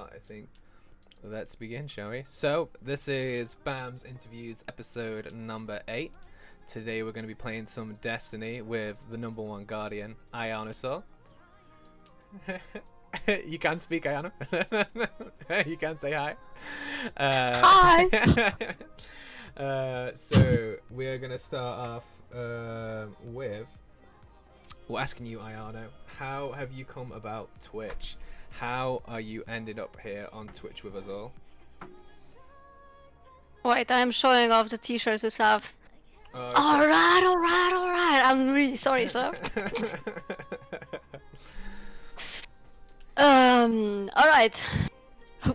start, I think. Let's begin, shall we? So, this is Bambs Interviews episode number 8. Today we're going to be playing some Destiny with the #1 guardian, Ayanosaur. You can speak, Ayano. You can say hi. Hi! So, we're going to start off with... We're asking you, Ayano, how have you come about Twitch? How are you ended up here on Twitch with us all? Wait, I'm showing off the t-shirts we have. Okay. Alright. I'm really sorry, sir. Alright.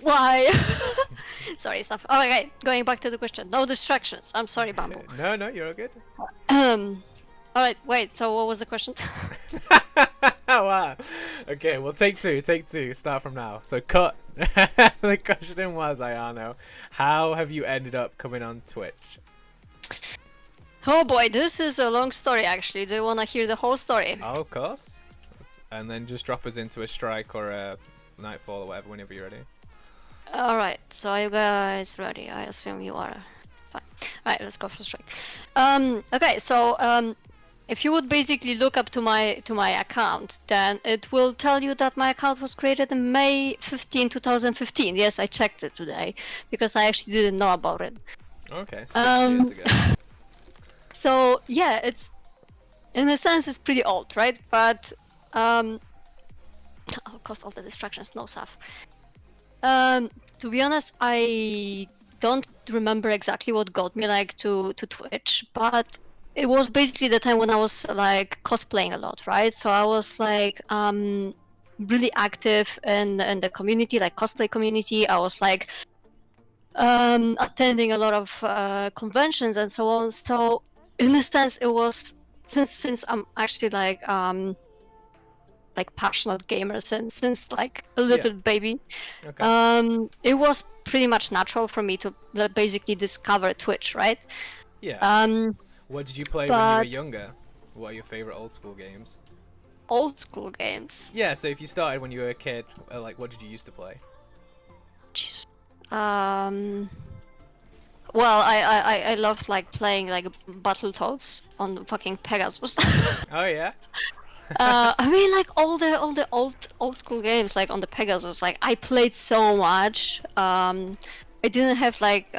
Why? Sorry, stuff. Okay, going back to the question. No distractions. I'm sorry, Bamboo. No, you're all good. Alright, wait, so what was the question? Wow. Okay, well, take two. Start from now. So, cut. The question was, Ayano, how have you ended up coming on Twitch? Oh boy, this is a long story actually. Do you want to hear the whole story? Oh, of course. And then just drop us into a strike or a nightfall or whatever whenever you're ready. Alright, so are you guys ready? I assume you are. Fine. Alright, let's go for strike. Okay, so if you would basically look up to my account, then it will tell you that my account was created in May 15, 2015. Yes, I checked it today because I actually didn't know about it. Okay, 6 years ago. So yeah, it's in a sense it's pretty old, right? But of course all the distractions, no stuff. To be honest, I don't remember exactly what got me like to Twitch, but it was basically the time when I was like cosplaying a lot, right? So I was like really active in the community, like cosplay community. I was like attending a lot of conventions and so on. So in a sense, it was since I'm actually like passionate gamer since like a little baby. Okay. It was pretty much natural for me to basically discover Twitch, right? Yeah. What did you play when you were younger? What are your favorite old school games? Old school games? Yeah, so if you started when you were a kid, like what did you used to play? Jeez. Well, I love like playing like Battletoads on fucking Pegasus. Oh yeah. I mean like all the old school games like on the Pegasus. Like I played so much. I didn't have like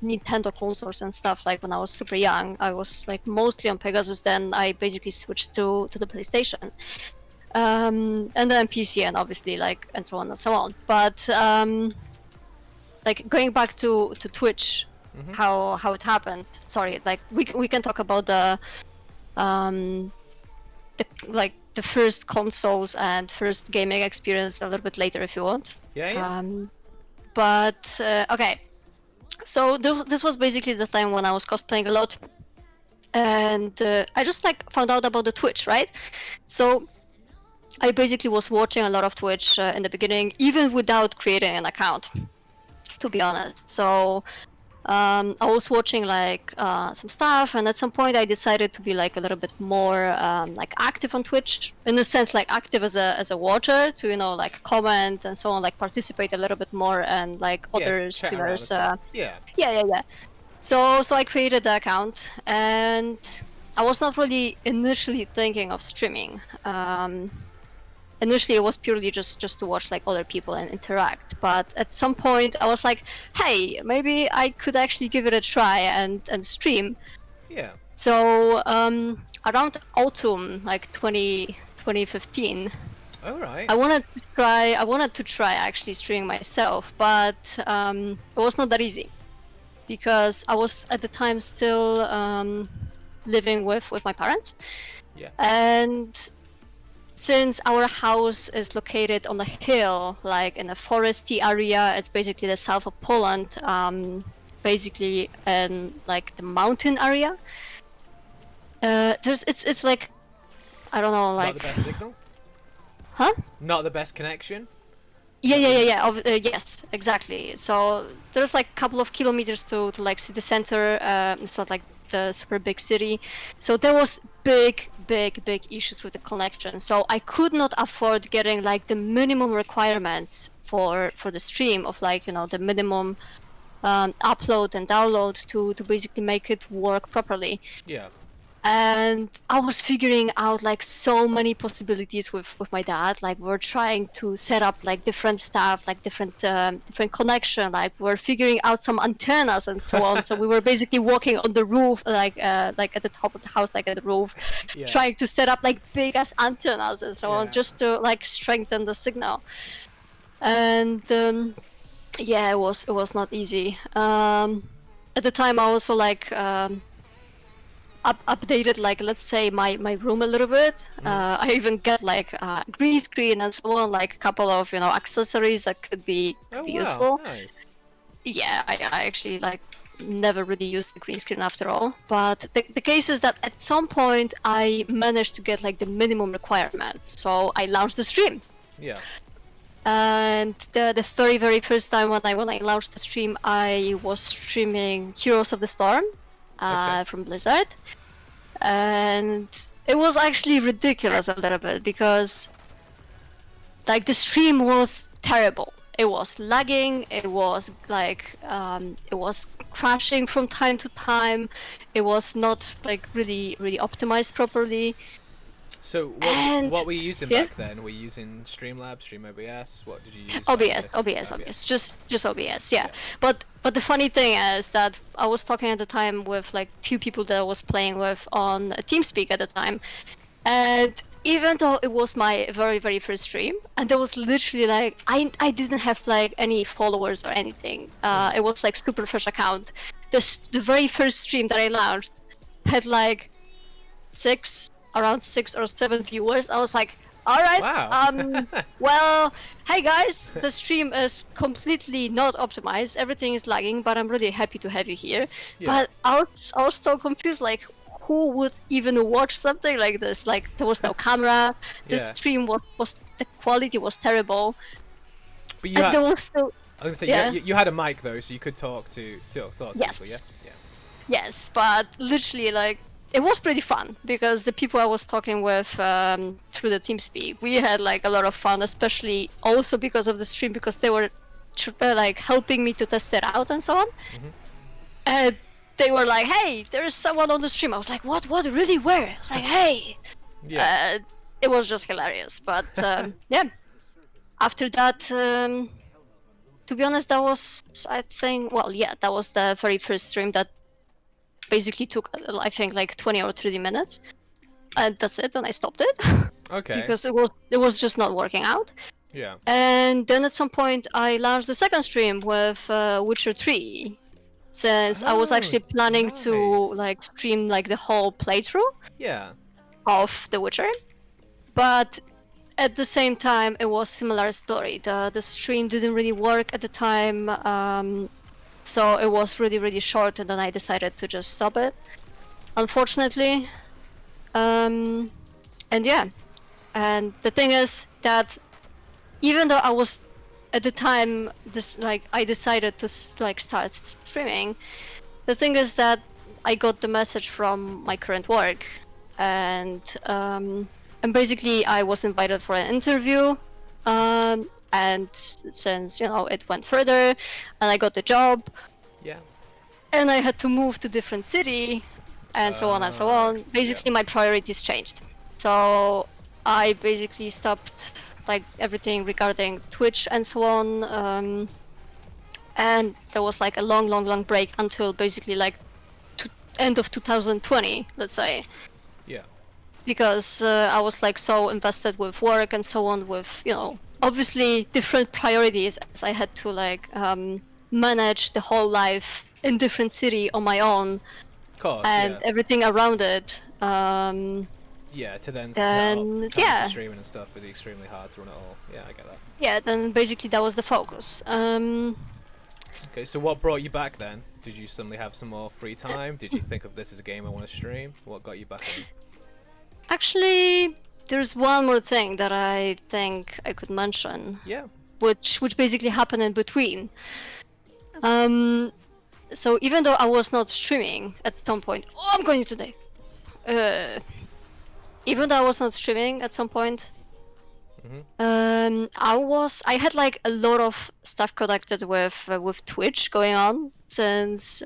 Nintendo consoles and stuff like when I was super young. I was like mostly on Pegasus. Then I basically switched to the PlayStation, and then PC and obviously like and so on and so on. But like going back to Twitch, how it happened. Sorry, like we can talk about the first consoles and first gaming experience a little bit later if you want. Yeah. But okay. So this was basically the time when I was cosplaying a lot, and I just like found out about the Twitch, right? So I basically was watching a lot of Twitch in the beginning, even without creating an account, to be honest. So I was watching like some stuff, and at some point I decided to be like a little bit more like active on Twitch, in a sense like active as a watcher, to like comment and so on, like participate a little bit more, and like other streamers. Yeah. So I created the account, and I was not really initially thinking of streaming. Initially it was purely just to watch like other people and interact, but at some point I was like, hey, maybe I could actually give it a try and stream. Yeah. So around autumn like 2015, all right, I wanted to try actually streaming myself, but it was not that easy because I was at the time still living with my parents. Yeah. And since our house is located on a hill, like in a foresty area, it's basically the south of Poland, basically in like the mountain area. It's like, I don't know, like. Not the best signal. Huh? Not the best connection. Yeah. Yes, exactly. So there's like a couple of kilometers to like city center. It's not like the super big city. So there was big issues with the connection. So I could not afford getting like the minimum requirements for the stream of like, you know, the minimum upload and download to basically make it work properly. Yeah. And I was figuring out like so many possibilities with my dad. Like we're trying to set up like different stuff, like different connection. Like we're figuring out some antennas and so on. So we were basically walking on the roof, like at the top of the house, like at the roof, Yeah. trying to set up like big ass antennas and so Yeah. on, just to like strengthen the signal. And yeah, it was not easy. At the time, I also like updated, like, let's say my room a little bit. I even got like a green screen and so on, like a couple of, you know, accessories that could be useful. Nice. Yeah, I actually like never really used the green screen after all. But the case is that at some point I managed to get like the minimum requirements, so I launched the stream. Yeah. And the very first time when I launched the stream, I was streaming Heroes of the Storm from Blizzard, and it was actually ridiculous a little bit because like the stream was terrible. It was lagging. It was like it was crashing from time to time. It was not like really optimized properly. So what were you using back then? Were you using Streamlabs, OBS? What did you use? OBS, just OBS, yeah. But the funny thing is that I was talking at the time with like few people that I was playing with on TeamSpeak at the time, and even though it was my very first stream, and there was literally like I didn't have like any followers or anything. It was like super fresh account. The very first stream that I launched had like around 6 or 7 viewers. I was like, all right, wow. well, hey guys, the stream is completely not optimized, everything is lagging, but I'm really happy to have you here. Yeah. But I was so confused, like who would even watch something like this? Like there was no camera, the stream was the quality was terrible. But there was still, I was gonna say, you had a mic though, so you could talk to people, yeah? Yes, but literally like it was pretty fun because the people I was talking with through the TeamSpeak, we had like a lot of fun, especially also because of the stream, because they were like helping me to test it out and so on. And they were like, "Hey, there is someone on the stream." I was like, "What? Really? Where?" I was like, "Hey." Yeah. It was just hilarious, but yeah. After that, to be honest, that was that was the very first stream that basically took I think like 20 or 30 minutes, and that's it, and I stopped it. Okay. Because it was just not working out. Yeah. And then at some point I launched the second stream with Witcher 3, since I was actually planning to like stream like the whole playthrough of The Witcher, but at the same time it was similar story. The stream didn't really work at the time. So it was really short, and then I decided to just stop it, unfortunately. And yeah, and the thing is that even though I was at the time I decided to like start streaming, the thing is that I got the message from my current work, and basically I was invited for an interview. And since, you know, it went further and I got the job, and I had to move to different city and so on and so on, basically my priorities changed. So I basically stopped like everything regarding Twitch and so on, and there was like a long break until basically like end of 2020, let's say. Because I was like so invested with work and so on, with, you know, obviously different priorities, as I had to like manage the whole life in different city on my own, and everything around it. To then streaming and stuff would be extremely hard to run it all. Yeah, I get that. Yeah, then basically that was the focus. Okay, so what brought you back then? Did you suddenly have some more free time? Did you think of this as a game I want to stream? What got you back in? Actually, there's one more thing that I think I could mention. Yeah. Which basically happened in between. so even though I was not streaming at some point, oh, I'm going today. Even though I was not streaming at some point, I had like a lot of stuff connected with Twitch going on since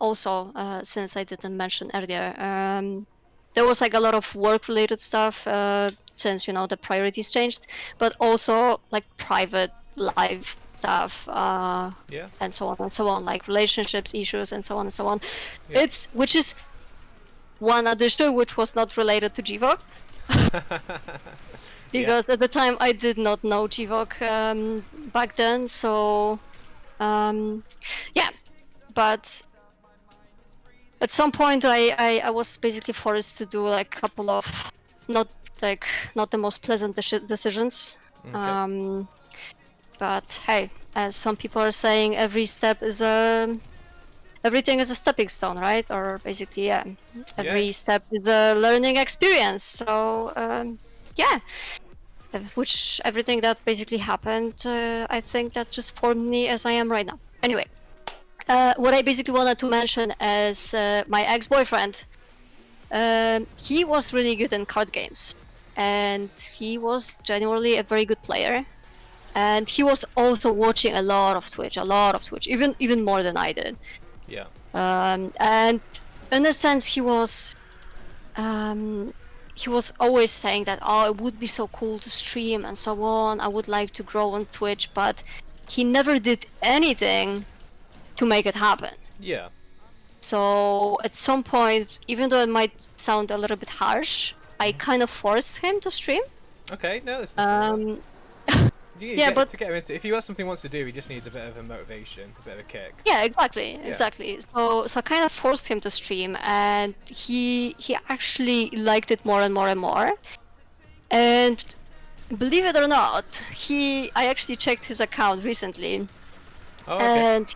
also since I didn't mention earlier, there was like a lot of work related stuff since the priorities changed, but also like private life stuff and so on and so on, like relationships issues and so on and so on. Which is one addition which was not related to GVOG. Because at the time I did not know GVOG back then, so but at some point I was basically forced to do like a couple of not the most pleasant decisions. But hey, as some people are saying, everything is a stepping stone, right? Or basically, every step is a learning experience. So, which everything that basically happened, I think that just formed me as I am right now. Anyway, what I basically wanted to mention is my ex-boyfriend. He was really good in card games, and he was generally a very good player. And he was also watching a lot of Twitch, even more than I did. Yeah. And in a sense, he was always saying that, oh, it would be so cool to stream and so on. I would like to grow on Twitch, but he never did anything to make it happen. Yeah. So at some point, even though it might sound a little bit harsh, I kind of forced him to stream. Okay, no, that's to get him into. If he has something he wants to do, he just needs a bit of a motivation, a bit of a kick. Yeah, exactly. So I kind of forced him to stream, and he actually liked it more and more and more. And believe it or not, I actually checked his account recently, and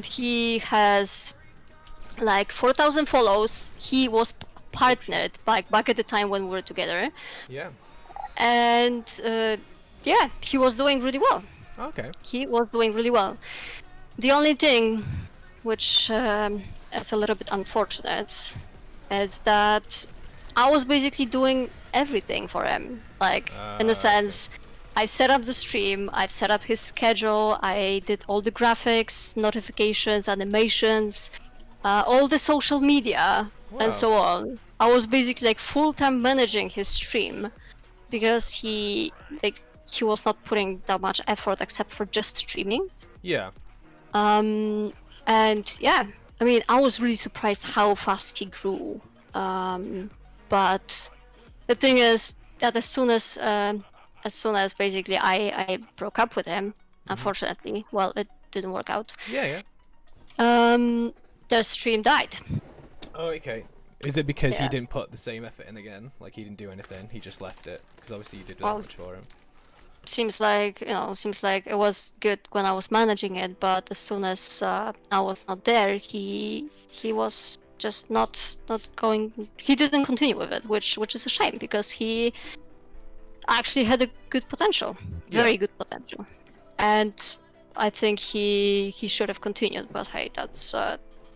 he has like 4,000 follows. He was partnered back at the time when we were together. Yeah. And he was doing really well. Okay. He was doing really well. The only thing which is a little bit unfortunate is that I was basically doing everything for him. Like, in a sense, I set up the stream, I've set up his schedule, I did all the graphics, notifications, animations, all the social media, and so on. I was basically like full-time managing his stream because he was not putting that much effort except for just streaming. Yeah. And yeah, I mean, I was really surprised how fast he grew. But the thing is that as soon as basically I broke up with him, unfortunately, well, it didn't work out. Yeah. The stream died. Oh, okay. Is it because he didn't put the same effort in again? Like he didn't do anything, he just left it? Because obviously you did that much for him. Seems like it was good when I was managing it, but as soon as I was not there, he was just not going. He didn't continue with it, which is a shame because he actually had a good potential, very good potential, and I think he should have continued. But hey, that's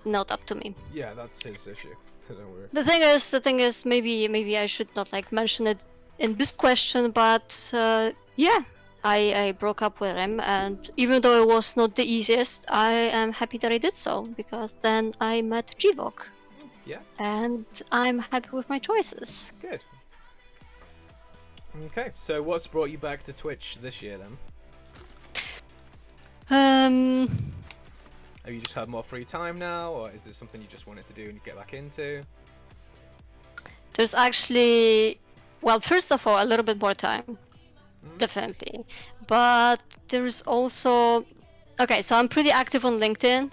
not up to me. Yeah, that's his issue. Don't worry. The thing is, maybe I should not like mention it in this question, but I broke up with him, and even though it was not the easiest, I am happy that I did so, because then I met GVOG. Yeah. And I'm happy with my choices. Good. Okay, so what's brought you back to Twitch this year then? Have you just had more free time now, or is it something you just wanted to do and get back into? There's actually, well, first of all, a little bit more time. Definitely. But there's also, okay, so I'm pretty active on LinkedIn,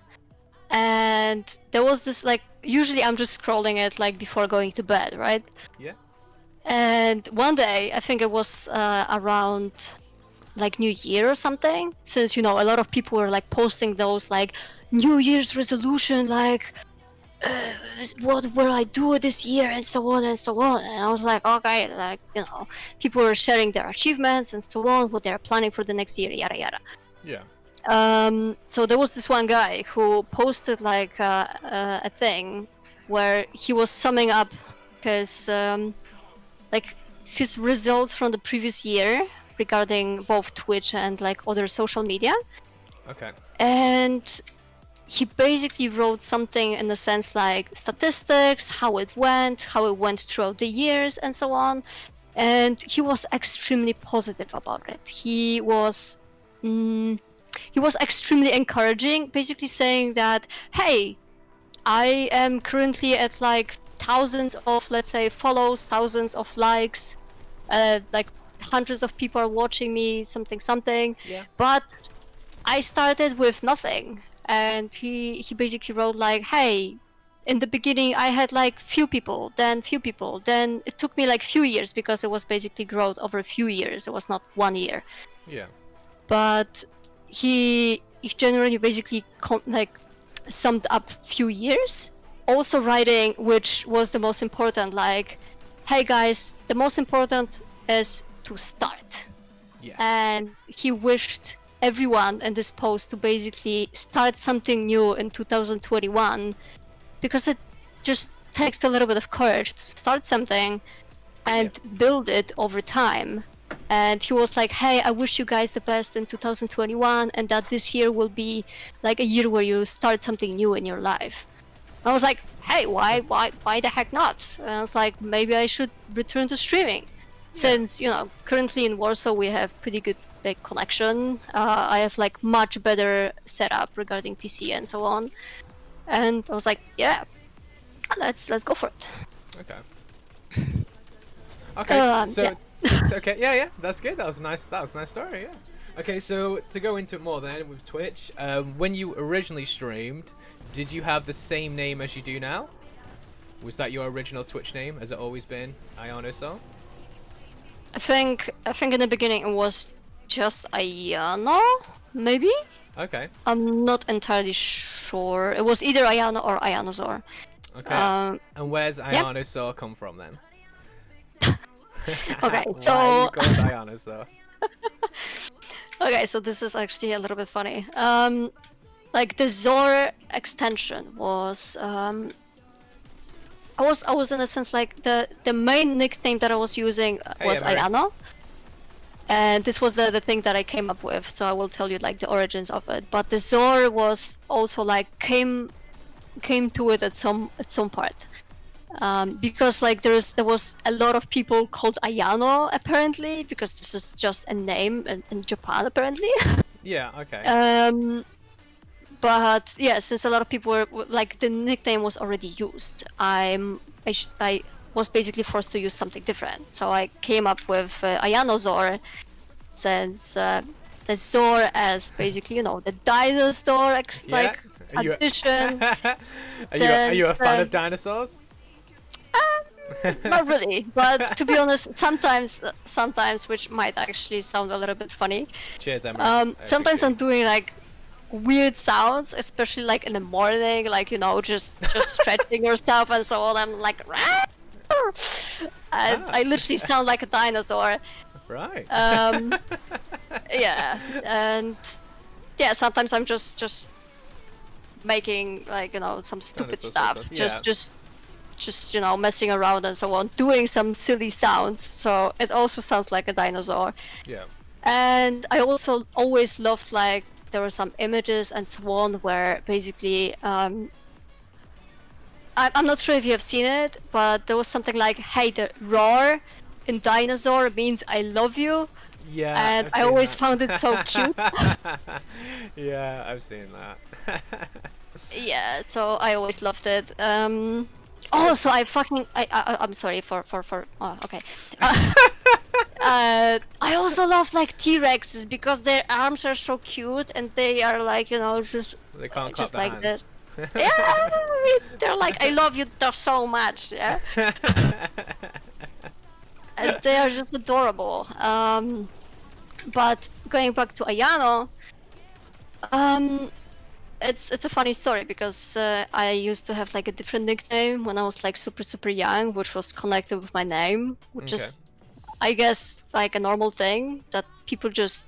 and there was this, like, usually I'm just scrolling it like before going to bed, right? Yeah. And one day, I think it was around like New Year or something, since a lot of people were like posting those like New Year's resolution, like what will I do this year, and so on and so on. And I was like, okay, like, people were sharing their achievements and so on, what they're planning for the next year, yada yada. Yeah. So there was this one guy who posted like a thing where he was summing up his like his results from the previous year regarding both Twitch and like other social media. Okay. And he basically wrote something in the sense like statistics, how it went throughout the years, and so on. And he was extremely positive about it. He was extremely encouraging, basically saying that, hey, I am currently at like thousands of, let's say, follows, thousands of likes, like hundreds of people are watching me, something. Yeah. But I started with nothing. And he basically wrote like, hey, in the beginning I had like few people, then it took me like few years because it was basically growth over a few years. It was not 1 year. Yeah. But he generally basically like summed up few years, also writing, which was the most important, like, hey guys, the most important is to start. Yes. And he wished everyone in this post to basically start something new in 2021, because it just takes a little bit of courage to start something and build it over time. And he was like, hey, I wish you guys the best in 2021, and that this year will be like a year where you start something new in your life. I was like, hey, why the heck not? And I was like, maybe I should return to streaming, since, you know, currently in Warsaw we have pretty good big connection. I have like much better setup regarding PC and so on. And I was like, yeah, let's go for it. Okay. Okay. So. Yeah. Okay. Yeah. That's good. That was nice. That was a nice story. Yeah. Okay. So to go into it more then with Twitch, when you originally streamed, did you have the same name as you do now? Was that your original Twitch name? Has it always been Ayanosaur? I think in the beginning it was just Ayano, maybe? Okay. I'm not entirely sure. It was either Ayano or Ayanosaur. Okay. And where's Ayanosaur come from then? Okay, Why so are you called Ayanosaur? okay, so this is actually a little bit funny. Like the Zor extension was I was in a sense like the main nickname that I was using was Ayano. And this was the thing that I came up with, so I will tell you like the origins of it. But the Zor was also like came to it at some part, because like there was a lot of people called Ayano apparently, because this is just a name in Japan apparently. Yeah. Okay. But yeah, since a lot of people were like the nickname was already used, I was basically forced to use something different. So I came up with Ayanosaur, since the Zor as basically, you know, the dinosaur like addition. Are you a fan of dinosaurs? Not really, but to be honest, sometimes, which might actually sound a little bit funny. Cheers, Emma. Sometimes I'm doing like weird sounds, especially like in the morning, like, you know, just stretching yourself and so on. I'm like, and I literally sound like a dinosaur. Right. Yeah, and yeah, sometimes I'm just making like, you know, some stupid stuff, just you know, messing around and so on, doing some silly sounds. So it also sounds like a dinosaur. Yeah. And I also always loved like there were some images and so on where basically I'm not sure if you have seen it, but there was something like, hey, the roar in dinosaur means I love you. Yeah. And I always found it so cute. Yeah, I've seen that. Yeah, so I always loved it. Oh, so I'm sorry for okay. I also love like T-Rexes because their arms are so cute and they are like, you know, just They can't just clap like their hands. this. Yeah, they're like, I love you so much. Yeah. And they are just adorable. But going back to Ayano, it's a funny story because I used to have like a different nickname when I was like super young, which was connected with my name, which is, I guess, like a normal thing that people just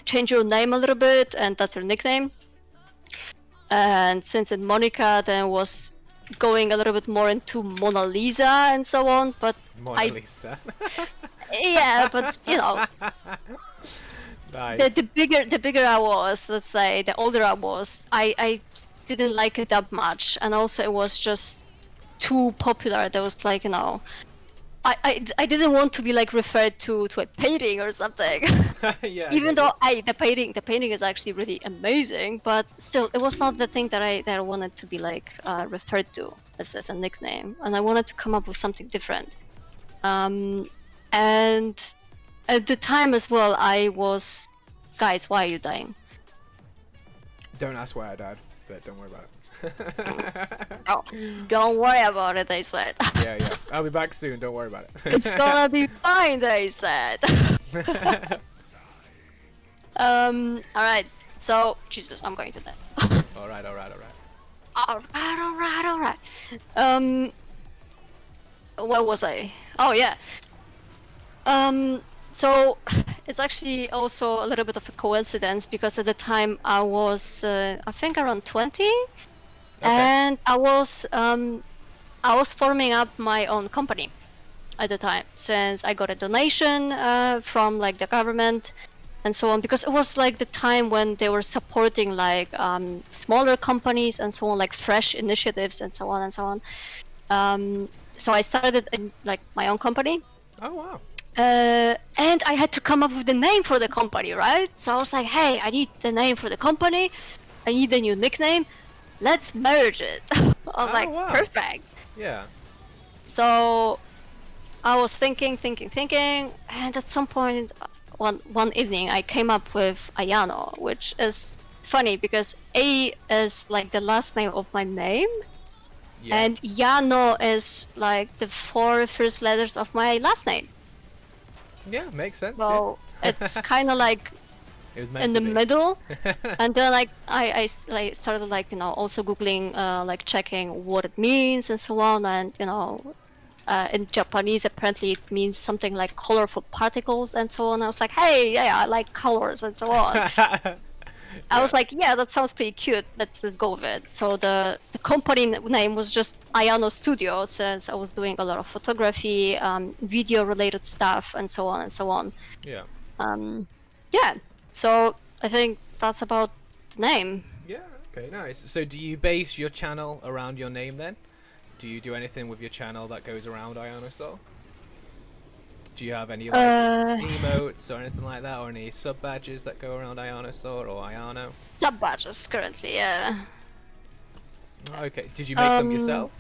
change your name a little bit, and that's your nickname. And since it Monica, then was going a little bit more into Mona Lisa and so on. But Mona Lisa. yeah, but you know, nice. the bigger I was, let's say, the older I was, I didn't like it that much, and also it was just too popular. There was like, you know, I didn't want to be like referred to a painting or something. Yeah. Even though the painting is actually really amazing, but still it was not the thing that I wanted to be like referred to as a nickname, and I wanted to come up with something different. And at the time as well, I was, guys, why are you dying? Don't ask why I died, but don't worry about it. Oh, don't worry about it, they said. Yeah. I'll be back soon. Don't worry about it. It's gonna be fine, they said. Alright. So, Jesus, I'm going to die. Alright. Alright. Where was I? Oh, yeah. So, it's actually also a little bit of a coincidence because at the time I was, I think around 20. Okay. And I was forming up my own company at the time, since I got a donation from like the government and so on, because it was like the time when they were supporting like smaller companies and so on, like fresh initiatives and so on and so on. So I started like my own company. Oh wow. And I had to come up with the name for the company, right? So I was like, hey, I need the name for the company. I need a new nickname. Let's merge it. I was like, wow. perfect. Yeah. So I was thinking, and at some point, one evening, I came up with Ayano, which is funny because A is like the last name of my name, Yeah. and Yano is like the 4 first letters of my last name. Yeah, makes sense. So it's kind of like It was meant in to the be. middle. And then like I like started like, you know, also googling like checking what it means and so on, and you know, in Japanese apparently it means something like colorful particles and so on. I was like, hey, yeah, I like colors and so on. I was like, yeah, that sounds pretty cute. Let's go with it. So the company name was just Ayano Studio, since I was doing a lot of photography, video related stuff, and so on and so on. Yeah. Yeah. So I think that's about the name. Yeah. Okay. Nice. So, do you base your channel around your name then? Do you do anything with your channel that goes around Ayanosaur? Do you have any like emotes or anything like that, or any sub badges that go around Ayanosaur or Ayano? Sub badges currently, yeah. Okay. Did you make them yourself?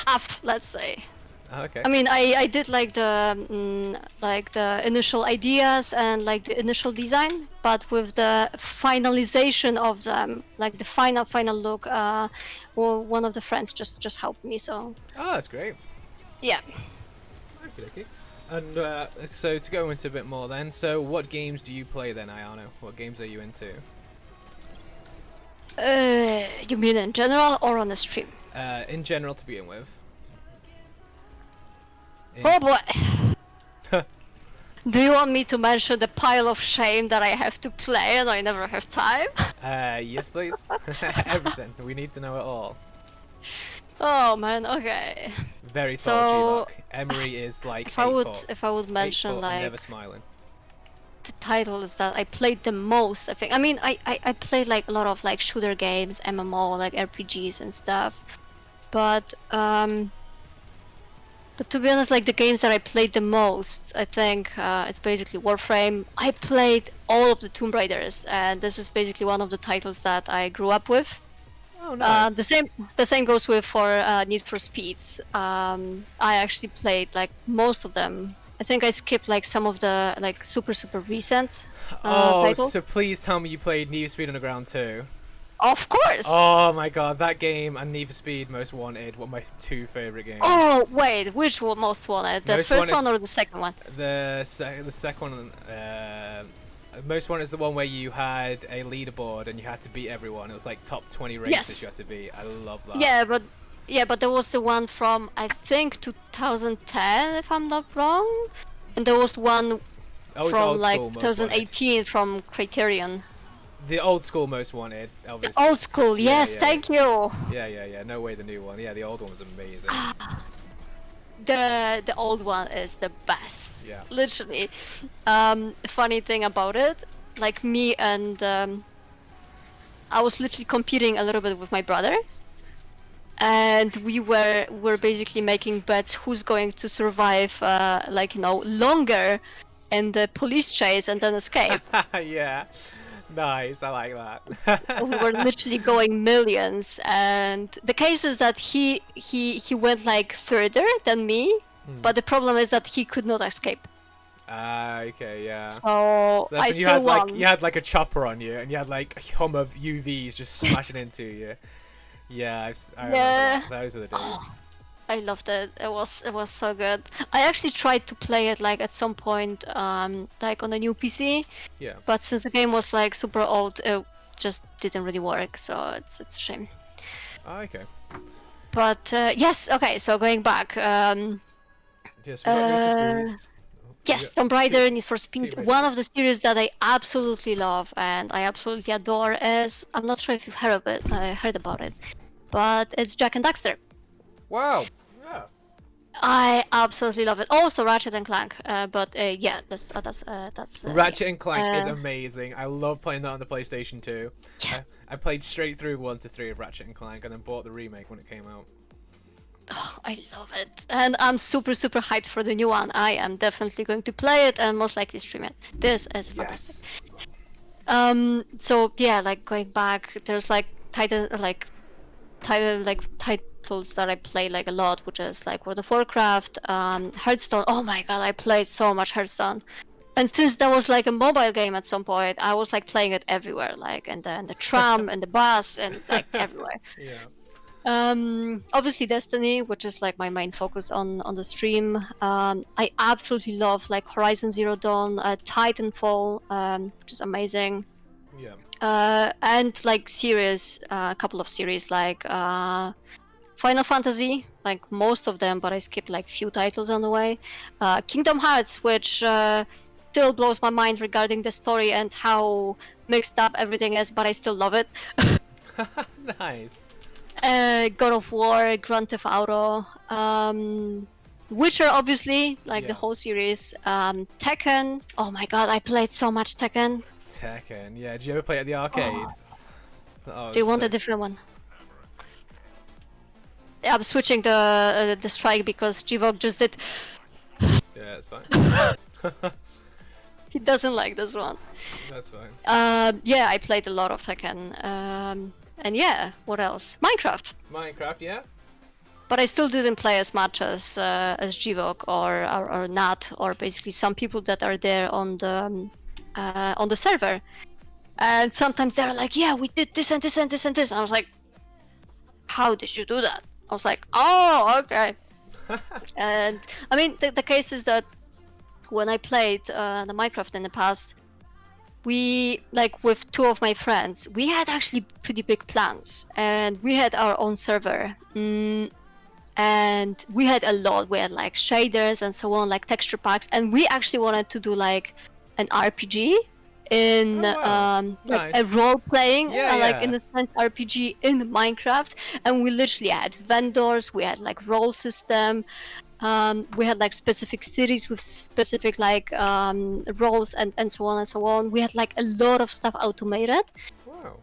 Half, let's say. Okay. I mean, I did like the initial ideas and like the initial design, but with the finalization of them, like the final look, well, one of the friends just helped me. So. Oh, that's great. Yeah. Okay. And so to go into a bit more then, so what games do you play then, Ayano? What games are you into? You mean in general or on the stream? In general, to begin with. Oh boy! Do you want me to mention the pile of shame that I have to play and I never have time? Yes, please. Everything. We need to know it all. Oh man, okay. Very tall, G-Lock. Emery is like if I would mention like never smiling. the title is that I played the most, I think. I mean, I played like a lot of like shooter games, MMO, like RPGs and stuff. But to be honest, like the games that I played the most, I think it's basically Warframe. I played all of the Tomb Raiders, and this is basically one of the titles that I grew up with. Oh, nice. The same goes with for Need for Speeds. I actually played like most of them. I think I skipped like some of the like super recent titles. So please tell me you played Need for Speed Underground 2. Of course. Oh my god, that game and Need for Speed Most Wanted were my 2 favorite games. Oh wait, which one most wanted? The Most first Wanted one or the second one? The second one. Most Wanted is the one where you had a leaderboard and you had to beat everyone. It was like top 20 races Yes. you had to beat. I love that. Yeah, but there was the one from I think 2010, if I'm not wrong, and there was one Oh, it's from old like school most wanted. 2018 from Criterion. The old school most wanted, The obviously. old school, Yeah, yes, yeah, thank you. Yeah. No way, the new one. Yeah, the old one was amazing. The old one is the best. Yeah. Literally. Funny thing about it, like me and I was literally competing a little bit with my brother, and we're basically making bets who's going to survive, like longer in the police chase and then escape. Yeah. Nice, I like that. We were literally going millions, and the case is that he went like further than me, but the problem is that he could not escape. Okay, yeah. So That's I when you still had won. like you had like a chopper on you, and you had like a hum of UVs just smashing into you. Yeah, I remember Yeah. that. Those are the days. I loved it. It was so good. I actually tried to play it like at some point, like on a new PC. Yeah. But since the game was like super old, it just didn't really work. So it's a shame. Oh, okay. But yes, okay. So going back, Yes, we got Need for Speed. yes, Tomb Raider, Team Need for Speed. Raider. One of the series that I absolutely love and I absolutely adore is, I'm not sure if you've heard of it, heard about it, but it's Jak and Daxter. Wow. Yeah. I absolutely love it. Also Ratchet and Clank, but yeah, that's Ratchet and Clank is uh, amazing. I love playing that on the PlayStation 2. Yeah. I played straight through 1 to 3 of Ratchet and Clank, and then bought the remake when it came out. Oh, I love it, and I'm super hyped for the new one. I am definitely going to play it and most likely stream it. This is fantastic. Yes. So yeah, like going back, there's like titles that I play like a lot, which is like World of Warcraft, Hearthstone. Oh my god, I played so much Hearthstone. And since that was like a mobile game at some point, I was like playing it everywhere, like in the tram and the bus and like everywhere. Yeah. Obviously Destiny, which is like my main focus on the stream. I absolutely love like Horizon Zero Dawn, Titanfall, which is amazing. Yeah. And like series, a couple of series like Final Fantasy, like most of them, but I skipped like few titles on the way. Kingdom Hearts, which still blows my mind regarding the story and how mixed up everything is, but I still love it. Nice. God of War, Grand Theft Auto, Witcher, obviously, like the whole series. Tekken. Oh my god, I played so much Tekken. Tekken. Yeah. Did you ever play it at the arcade? Oh, Do you want a different one? I'm switching the strike because Jivok just did. Yeah, it's fine. He doesn't like this one. That's fine. Yeah, I played a lot of Tekken. And yeah, what else? Minecraft. Minecraft, yeah. But I still didn't play as much as Jivok or Nat or basically some people that are there on the server. And sometimes they're like, yeah, we did this and this and this and this. And I was like, how did you do that? I was like, oh, okay. And I mean, the case is that when I played the Minecraft in the past, we, like with two of my friends, we had actually pretty big plans and we had our own server. And we had a lot. We had like shaders and so on, like texture packs, and we actually wanted to do like an RPG in Nice. like a role playing, Yeah, like yeah. in a sense RPG in Minecraft, and we literally had vendors, we had like role system, we had like specific cities with specific like roles and so on and so on. We had like a lot of stuff automated. Wow.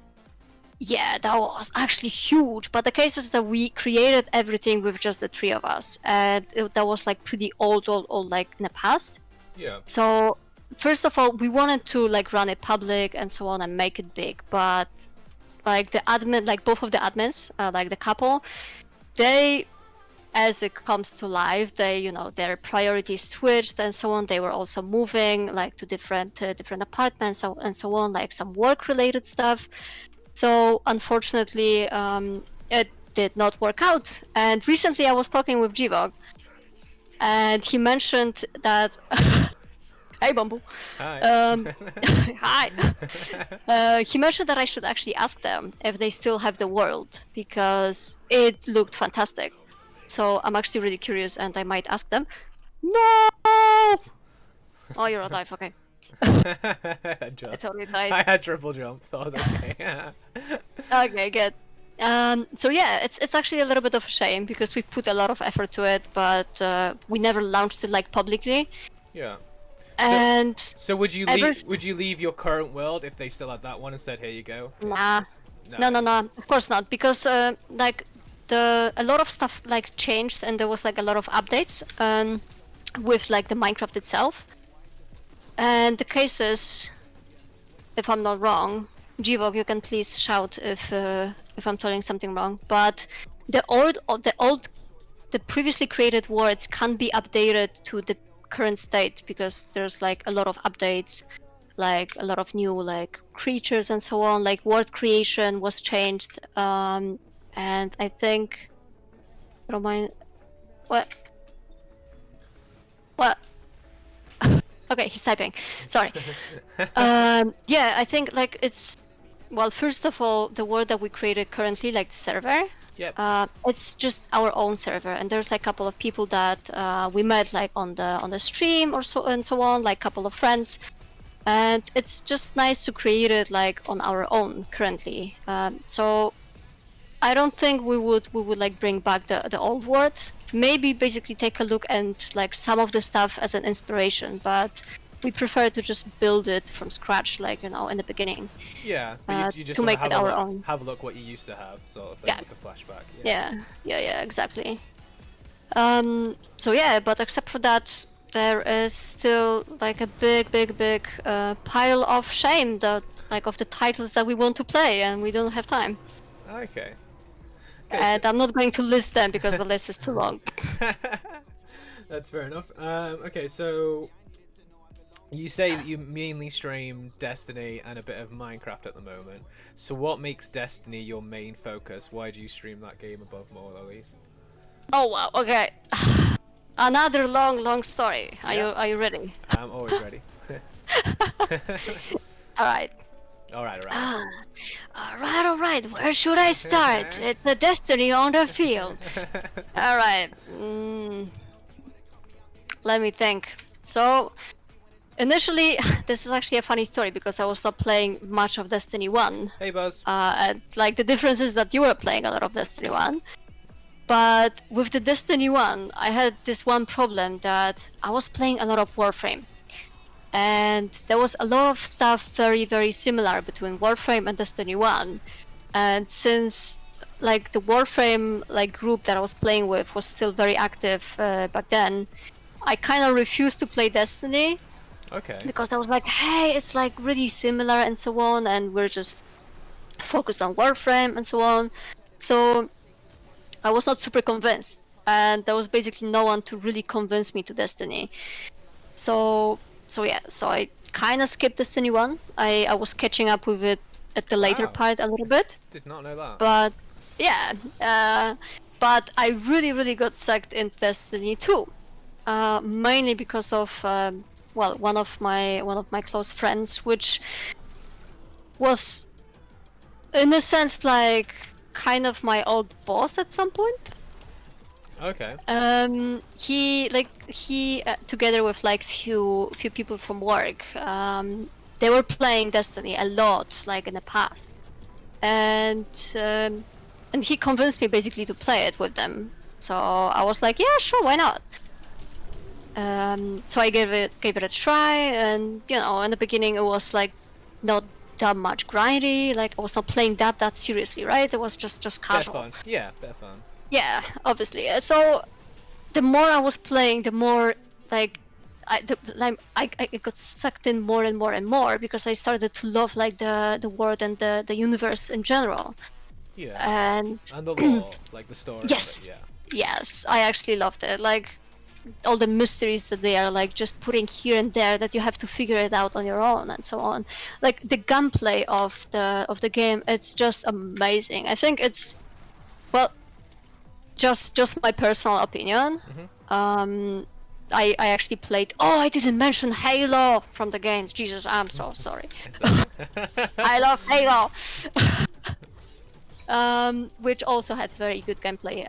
Yeah, that was actually huge. But the case is that we created everything with just the three of us, and that was like pretty old, like in the past. Yeah. So first of all, we wanted to like run it public and so on and make it big, but like the admin, like both of the admins, like the couple, they, as it comes to life, they, their priorities switched and so on. They were also moving like to different apartments and so on, like some work related stuff. So unfortunately, it did not work out. And recently I was talking with Jivog, and he mentioned that hey Bumble. Hi. Hi. He mentioned that I should actually ask them if they still have the world, because it looked fantastic. So I'm actually really curious, and I might ask them. No! Oh, you're alive, okay. I Just. totally died. I had triple jump, so I was okay. Okay, good. So yeah, it's actually a little bit of a shame because we put a lot of effort to it, but we never launched it like publicly. Yeah. And So would you ever leave? Would you leave your current world if they still had that one and said, "Here you go"? Nah. No. No, of course not, because like a lot of stuff like changed, and there was like a lot of updates with like the Minecraft itself. And the cases, if I'm not wrong, Gvog, you can please shout if I'm telling something wrong. But the previously created words can't be updated to the current state because there's like a lot of updates, like a lot of new like creatures and so on. Like word creation was changed, and I think, don't mind, what? Okay, he's typing. Sorry. Yeah, I think like it's, well, first of all, the world that we created currently, like the server, Yep. it's just our own server, and there's like a couple of people that we met like on the stream or so and so on, like a couple of friends, and it's just nice to create it like on our own currently. So I don't think we would like bring back the old world. Maybe basically take a look and like some of the stuff as an inspiration, but we prefer to just build it from scratch, like, you know, in the beginning. Yeah. But you just to wanna make it our own. have a look what you used to have, sort of thing, Yeah. with the flashback. Yeah, exactly. So yeah, but except for that, there is still like a big pile of shame that like of the titles that we want to play and we don't have time. Okay. And I'm not going to list them because the list is too long. That's fair enough. Okay, so you say that you mainly stream Destiny and a bit of Minecraft at the moment. So what makes Destiny your main focus? Why do you stream that game above more, Louise? Oh wow, okay. Another long story. Are you ready? I'm always ready. Alright. Alright. Alright. Where should I start? It's a Destiny on the field. Alright. Let me think. So, initially, this is actually a funny story because I was not playing much of Destiny 1. Hey, Buzz. And like the difference is that you were playing a lot of Destiny 1. But with the Destiny 1, I had this one problem that I was playing a lot of Warframe. And there was a lot of stuff very similar between Warframe and Destiny 1. And since like the Warframe like group that I was playing with was still very active back then, I kind of refused to play Destiny. Okay. Because I was like, hey, it's like really similar and so on, and we're just focused on Warframe and so on. So I was not super convinced, and there was basically no one to really convince me to Destiny. So I kind of skipped Destiny 1. I was catching up with it at the later Wow. part a little bit. Did not know that. But yeah, but I really got sucked into Destiny 2, mainly because of well, one of my close friends, which was in a sense like kind of my old boss at some point. Okay. He together with like few people from work, they were playing Destiny a lot, like in the past, and he convinced me basically to play it with them. So I was like, yeah, sure, why not? So I gave it a try, and you know, in the beginning it was like not that much grindy. Like I was not playing that seriously, right? It was just casual. Bit fun. Yeah, bit fun. Yeah, obviously. So the more I was playing, the more like I got sucked in more and more because I started to love like the world and the universe in general. Yeah. And the lore, like the story. Yes. Of it, yes, I actually loved it. Like all the mysteries that they are like just putting here and there that you have to figure it out on your own and so on. Like the gunplay of the game, it's just amazing. I think it's, well, just my personal opinion. I actually played. Oh, I didn't mention Halo from the games. Jesus, I'm so sorry. I love Halo. Which also had very good gameplay.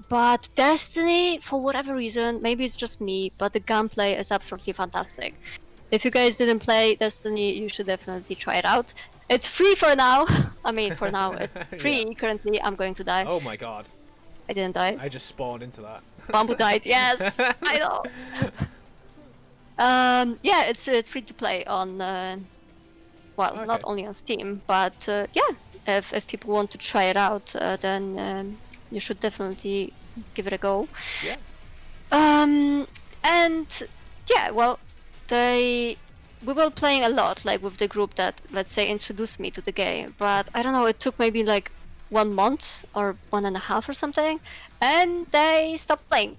But Destiny, for whatever reason, maybe it's just me, but the gunplay is absolutely fantastic. if you guys didn't play Destiny, you should definitely try it out. It's free for now. I mean, for now, it's free. Yeah. Currently, I'm going to die. Oh my god. I didn't die. I just spawned into that. Bamboo died. Yes, I know. Yeah, it's free to play on, well, Okay. not only on Steam, but yeah, if people want to try it out, then you should definitely give it a go. Yeah. And yeah, well, we were playing a lot, like with the group that, let's say, introduced me to the game. But I don't know, it took maybe like 1 month or 1.5 or something, and they stopped playing.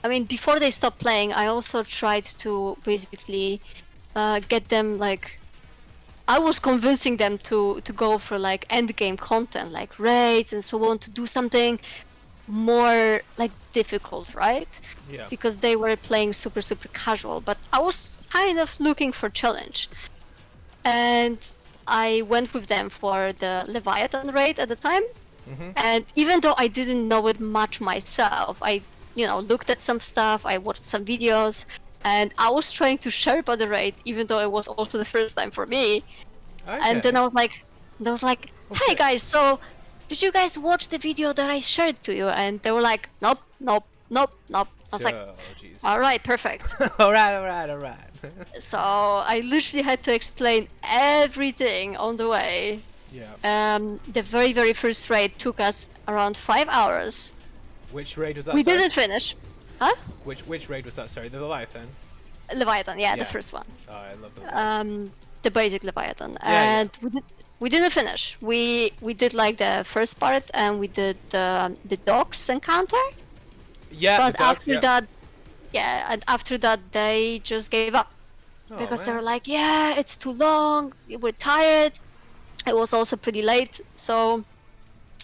I mean, before they stopped playing, I also tried to basically get them, like, I was convincing them to go for like end game content, like raids and so on, to do something more like difficult, right? Yeah. Because they were playing super casual, but I was kind of looking for challenge, and I went with them for the Leviathan raid at the time. And even though I didn't know it much myself, I looked at some stuff, I watched some videos, and I was trying to Sherpa the raid, even though it was also the first time for me. Okay. And then I was like, hey Okay. guys, so did you guys watch the video that I shared to you? And they were like, nope. I was like, Oh jeez. all right, perfect. Alright. So I literally had to explain everything on the way. Yeah. The very first raid took us around 5 hours. Which raid was that? We sorry? didn't finish. Huh? Which raid was that? Sorry, the Leviathan. Leviathan, yeah, the Yeah. first one. Oh, I love the. The basic Leviathan. Yeah, And we didn't finish. We did like the first part, and we did the dogs encounter. Yeah. But the dogs, after yeah. that, yeah, and after that they just gave up. Oh, Because they man. were like, yeah, it's too long, we're tired. It was also pretty late, so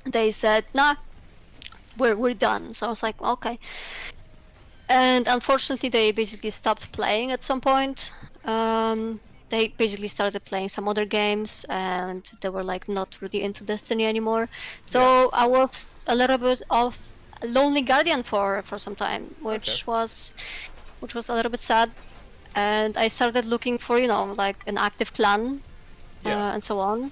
they said, nah, we're done. So I was like, okay. And unfortunately, they basically stopped playing at some point. They basically started playing some other games, and they were like not really into Destiny anymore. So Yeah. I was a little bit of a lonely guardian for some time, which Okay. was a little bit sad. And I started looking for, like an active clan, Yeah. and so on.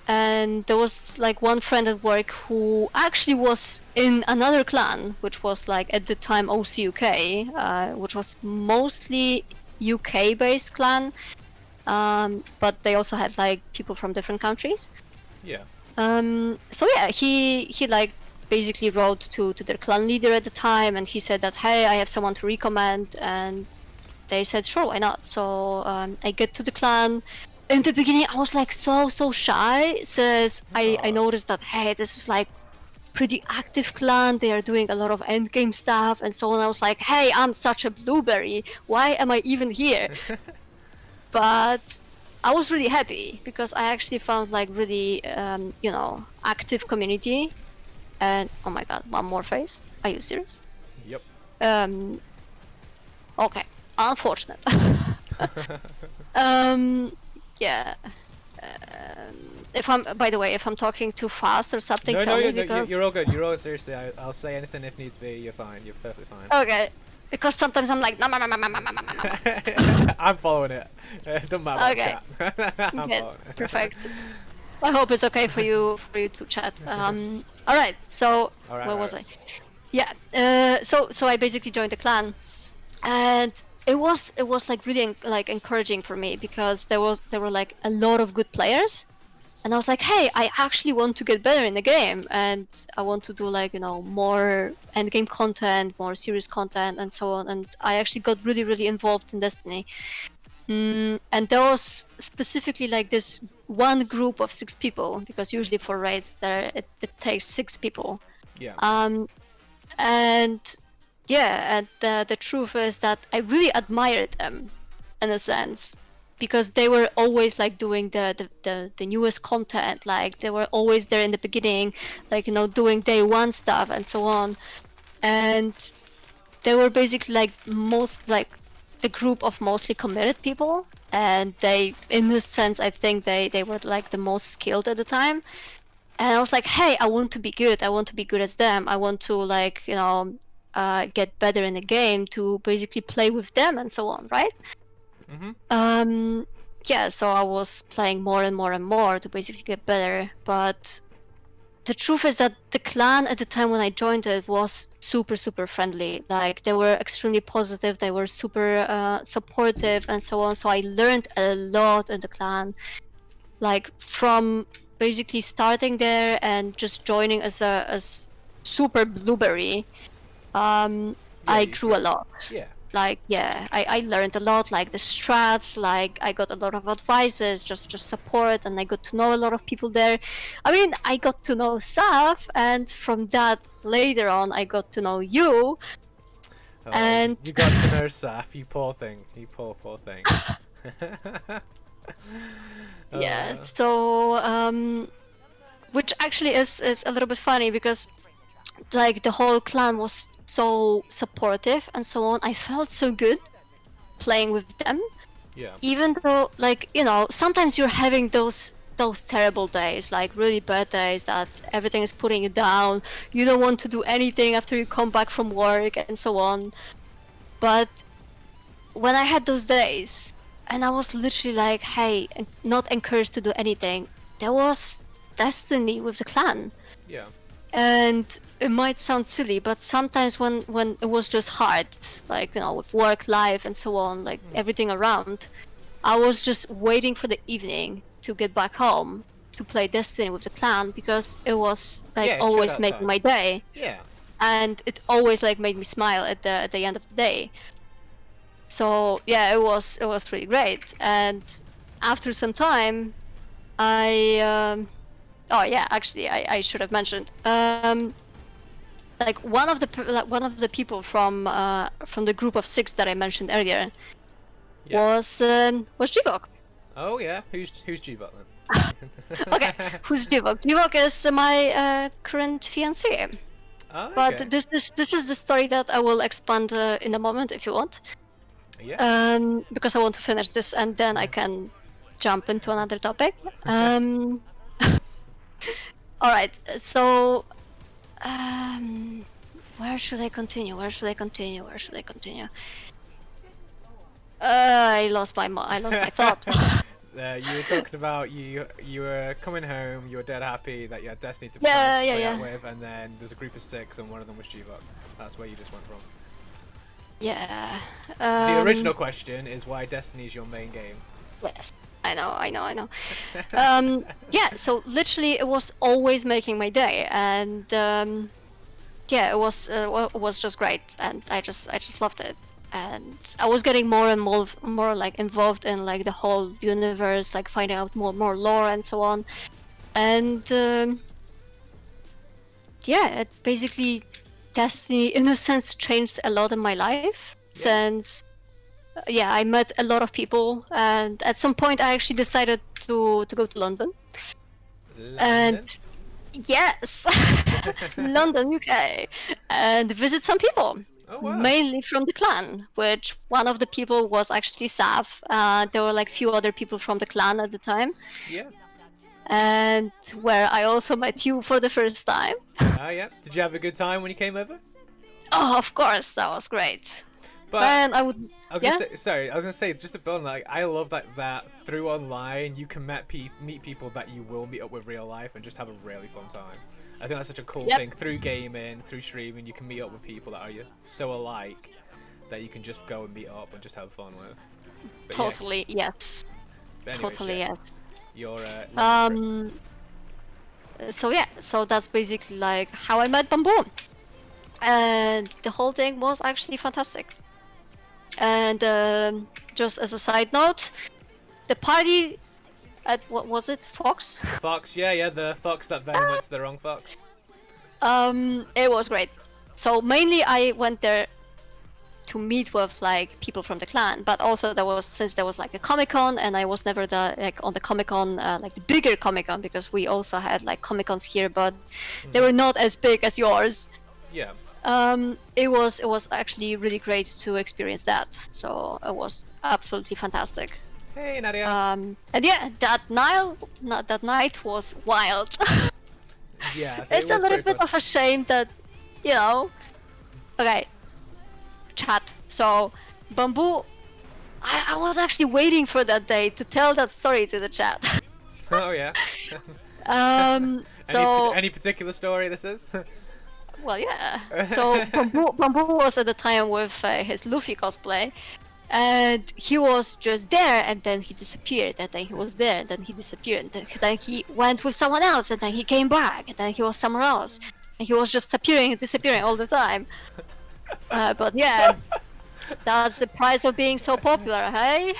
And there was like one friend at work who actually was in another clan, which was like at the time OCUK, which was mostly UK-based clan, but they also had like people from different countries. Yeah. So yeah, he like basically wrote to their clan leader at the time, and he said that, hey, I have someone to recommend, and they said, sure, why not? So I get to the clan. In the beginning, I was like so shy, since I noticed that, hey, this is like pretty active clan. They are doing a lot of endgame stuff and so on. I was like, hey, I'm such a blueberry. Why am I even here? But I was really happy because I actually found like really, active community. And oh my god, one more face. Are you serious? Yep. Okay, unfortunate. Yeah. If I'm, by the way, if I'm talking too fast or something, No, tell me, no, because... you're all good. You're all seriously. I'll say anything if needs be. You're fine. You're perfectly fine. Okay, because sometimes I'm like, I'm following it. Doesn't matter. Okay. Chat. I'm Okay, following it. perfect. I hope it's okay for you to chat. All right. So where was I? Yeah. So I basically joined the clan, and it was like really like encouraging for me, because there were like a lot of good players, and I was like, hey, I actually want to get better in the game, and I want to do like more end game content, more serious content, and so on. And I actually got really involved in Destiny. And there was specifically like this one group of 6 people, because usually for raids it takes 6 people. Yeah. And yeah, and the truth is that I really admired them in a sense, because they were always like doing the newest content. Like they were always there in the beginning, like doing day one stuff and so on. And they were basically like the group of mostly committed people, and they, in this sense, I think they were like the most skilled at the time. And I was like, hey, I want to be good. I want to be good as them. I want to like get better in the game, to basically play with them and so on, right? Yeah, so I was playing more and more and more to basically get better, but the truth is that the clan at the time when I joined it was super, super friendly. Like, they were extremely positive, they were super supportive and so on. So I learned a lot in the clan, like from basically starting there and just joining as super blueberry. I grew a lot. Yeah. Like, yeah, I learned a lot, like the strats, like I got a lot of advices, just support, and I got to know a lot of people there. I mean, I got to know Saf, and from that later on I got to know you. Oh, And you got to know Saf, you poor thing. You poor thing. yeah, so which actually is a little bit funny because like the whole clan was so supportive and so on. I felt so good playing with them. Yeah. Even though, like, you know, sometimes you're having those terrible days, like really bad days that everything is putting you down. You don't want to do anything after you come back from work and so on. But when I had those days and I was literally like, hey, not encouraged to do anything, there was destiny with the clan. Yeah. And it might sound silly, but sometimes when it was just hard, like, you know, with work life and so on, like everything around, I was just waiting for the evening to get back home to play Destiny with the clan because it was like Yeah, always shut making time. my day, Yeah. and it always like made me smile at the end of the day. So yeah, it was really great. And after some time, oh yeah, actually I should have mentioned like one of the people from the group of 6 that I mentioned earlier was Jivok. Oh yeah, who's G-Bot then? Okay, who's Jivok? Jivok is my current fiancé. Oh, okay. But this is the story that I will expand in a moment if you want. Yeah. Because I want to finish this and then I can jump into another topic. All right, so where should I continue? I lost my thought. You were talking about you were coming home, you were dead happy that you had Destiny to Yeah, play yeah. out with, and then there's a group of 6 and one of them was G-Bot. That's where you just went from. Yeah. The original question is why Destiny is your main game. Yes, I know. Yeah, so literally it was always making my day, and yeah, it was just great, and I just loved it. And I was getting more and more like involved in like the whole universe, like finding out more lore and so on. And yeah, it basically Destiny in a sense changed a lot in my life since yeah, I met a lot of people, and at some point I actually decided to go to London. And yes, London, UK, and visit some people. Oh, wow. Mainly from the clan, which one of the people was actually Saf. There were like few other people from the clan at the time. Yeah. And where I also met you for the first time. Oh yeah. Did you have a good time when you came over? Oh, of course, that was great. But Man, I was gonna say just to build on, like, I love that through online you can meet people that you will meet up with real life and just have a really fun time. I think that's such a cool thing. Through gaming, through streaming, you can meet up with people that are so alike that you can just go and meet up and just have fun with. But totally, yes. Anyway, totally, yes. Your so yeah, so that's basically like how I met Bamboo, and the whole thing was actually fantastic. And just as a side note, the party at what was it, Fox? Fox, yeah, the Fox that Venom went to the wrong Fox. It was great. So mainly I went there to meet with like people from the clan, but also since there was like a Comic-Con, and I was never on the Comic-Con, like the bigger Comic-Con, because we also had like Comic-Cons here, but they were not as big as yours. Yeah. It was actually really great to experience that. So it was absolutely fantastic. Hey, Nadia. And yeah, that night was wild. Yeah, it's a little bit of a shame that, you know. Okay, chat. So, Bamboo I was actually waiting for that day to tell that story to the chat. Oh yeah. So Any particular story this is? well, yeah. So Bamboo was at the time with his Luffy cosplay, and he was just there, and then he disappeared, and then he was there, and then he disappeared, and then he went with someone else, and then he came back, and then he was somewhere else, and he was just appearing and disappearing all the time. But yeah, that's the price of being so popular, hey?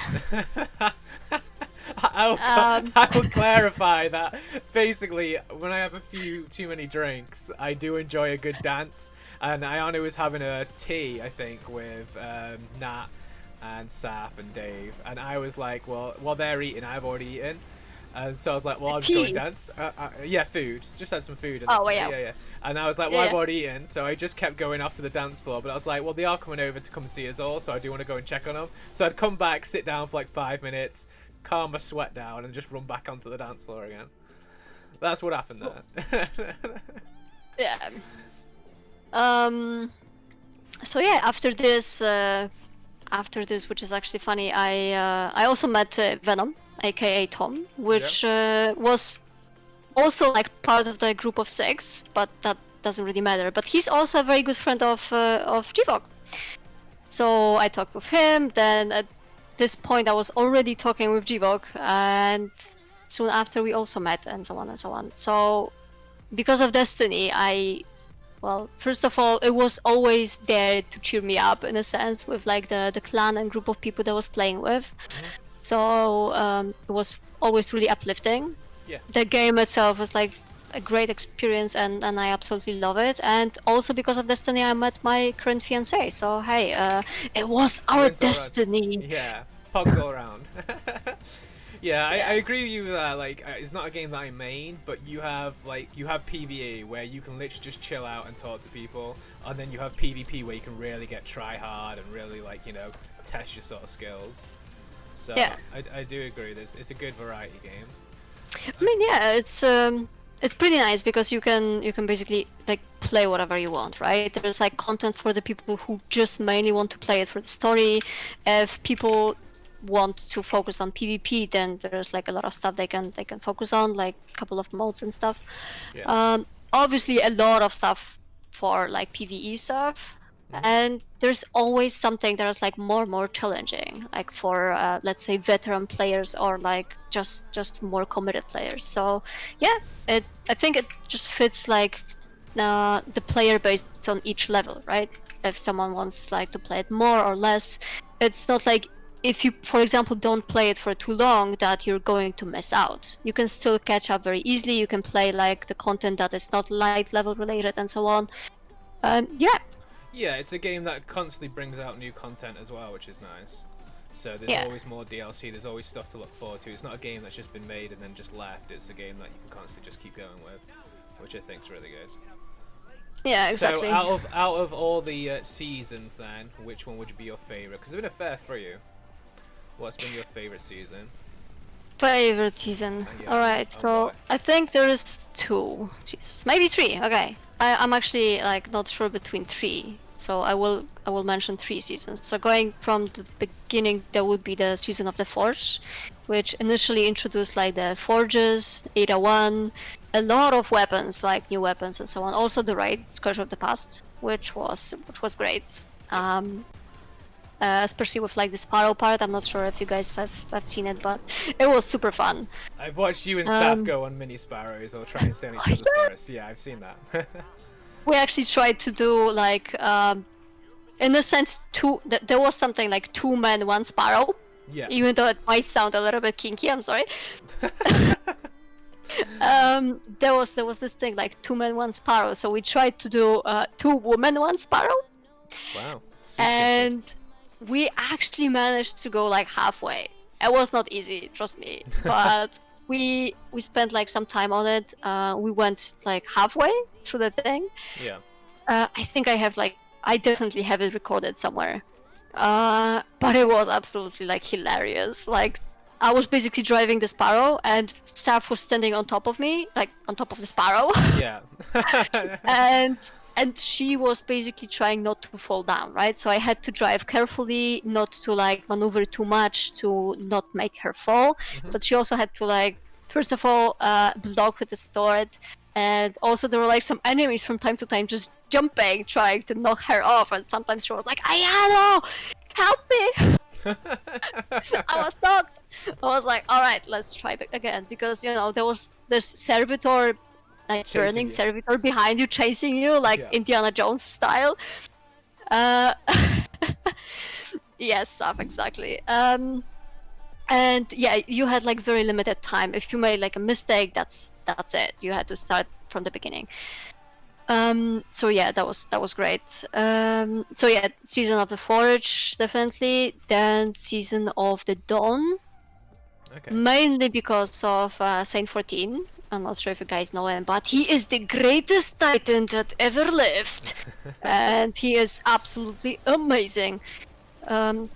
I will clarify that. Basically, when I have a few too many drinks, I do enjoy a good dance. And Ayano was having a tea, I think, with Nat and Saf and Dave. And I was like, well, while they're eating, I've already eaten. And so I was like, well, I'll just go and dance. Yeah, food. Just had some food. Oh, well, yeah. Yeah. And I was like, well, I've already eaten. So I just kept going off to the dance floor. But I was like, well, they are coming over to come see us all. So I do want to go and check on them. So I'd come back, sit down for like 5 minutes, calm my sweat down, and just run back onto the dance floor again. That's what happened there. Yeah. So yeah, after this, which is actually funny, I also met Venom, aka Tom, which was also like part of the group of 6, but that doesn't really matter. But he's also a very good friend of Jivok. So I talked with him. Then at this point, I was already talking with Jivok, and soon after we also met, and so on and so on. So because of Destiny, well, first of all, it was always there to cheer me up in a sense with like the clan and group of people that I was playing with. Mm-hmm. So it was always really uplifting. Yeah. The game itself was like a great experience, and I absolutely love it. And also because of Destiny, I met my current fiance. So hey, it was our destiny. Yeah, pugs all around. Yeah, I agree with you with that. Like, it's not a game that I main, but you have PvE where you can literally just chill out and talk to people, and then you have PvP where you can really get try hard and really test your sort of skills. So yeah. I do agree. It's a good variety game. I mean, yeah, it's pretty nice because you can basically like play whatever you want, right? There's like content for the people who just mainly want to play it for the story. If people want to focus on PvP, then there's like a lot of stuff they can focus on, like a couple of modes and stuff. Yeah. Obviously a lot of stuff for like PvE stuff. And there's always something that is like more challenging, like for let's say veteran players or like just more committed players. So yeah, I think it just fits like the player based on each level, right? If someone wants like to play it more or less, it's not like if you, for example, don't play it for too long that you're going to miss out. You can still catch up very easily. You can play like the content that is not light level related and so on. Yeah. Yeah, it's a game that constantly brings out new content as well, which is nice. So there's always more DLC, there's always stuff to look forward to. It's not a game that's just been made and then just left. It's a game that you can constantly just keep going with, which I think is really good. Yeah, exactly. So out of all the seasons then, which one would be your favourite? Because there's been a fair few. What's been your favourite season? Favorite season. Yeah. Alright, so I think there is 2. Jeez, maybe 3, okay. I'm actually like not sure between 3, so I will mention 3 seasons. So going from the beginning, there would be the season of the Forge, which initially introduced like the Forges, Ada 1, a lot of weapons, like new weapons and so on. Also the raid, Scourge of the Past, which was great. Especially with like the Sparrow part. I'm not sure if you guys have seen it, but it was super fun. I've watched you and Saf go on mini Sparrows or try and stay on each other's Sparrows. Yeah, I've seen that. We actually tried to do like, in a sense, there was something like 2 men, 1 Sparrow. Yeah. Even though it might sound a little bit kinky, I'm sorry. There was this thing like 2 men, 1 Sparrow. So we tried to do 2 women, 1 Sparrow. Wow. And we actually managed to go like halfway. It was not easy, trust me, but we spent like some time on it. We went like halfway through the thing. Yeah. I think I definitely have it recorded somewhere. But it was absolutely like hilarious. Like I was basically driving the Sparrow and Saf was standing on top of me, like on top of the Sparrow. Yeah. And and she was basically trying not to fall down, right? So I had to drive carefully, not to like maneuver too much to not make her fall. But she also had to like, first of all, block with the sword, and also there were like some enemies from time to time just jumping, trying to knock her off. And sometimes she was like, "Ayano, help me!" I was shocked. I was like, all right, let's try it again, because you know there was this servitor, like Chasing burning you. servitor behind you, chasing you like Yeah. Indiana Jones style. Yes, stuff exactly. And yeah, you had like very limited time. If you made like a mistake, that's it. You had to start from the beginning. So yeah, that was great. So yeah, Season of the Forge definitely. Then Season of the Dawn, Okay. mainly because of Saint 14. I'm not sure if you guys know him, but he is the greatest Titan that ever lived, and he is absolutely amazing. Like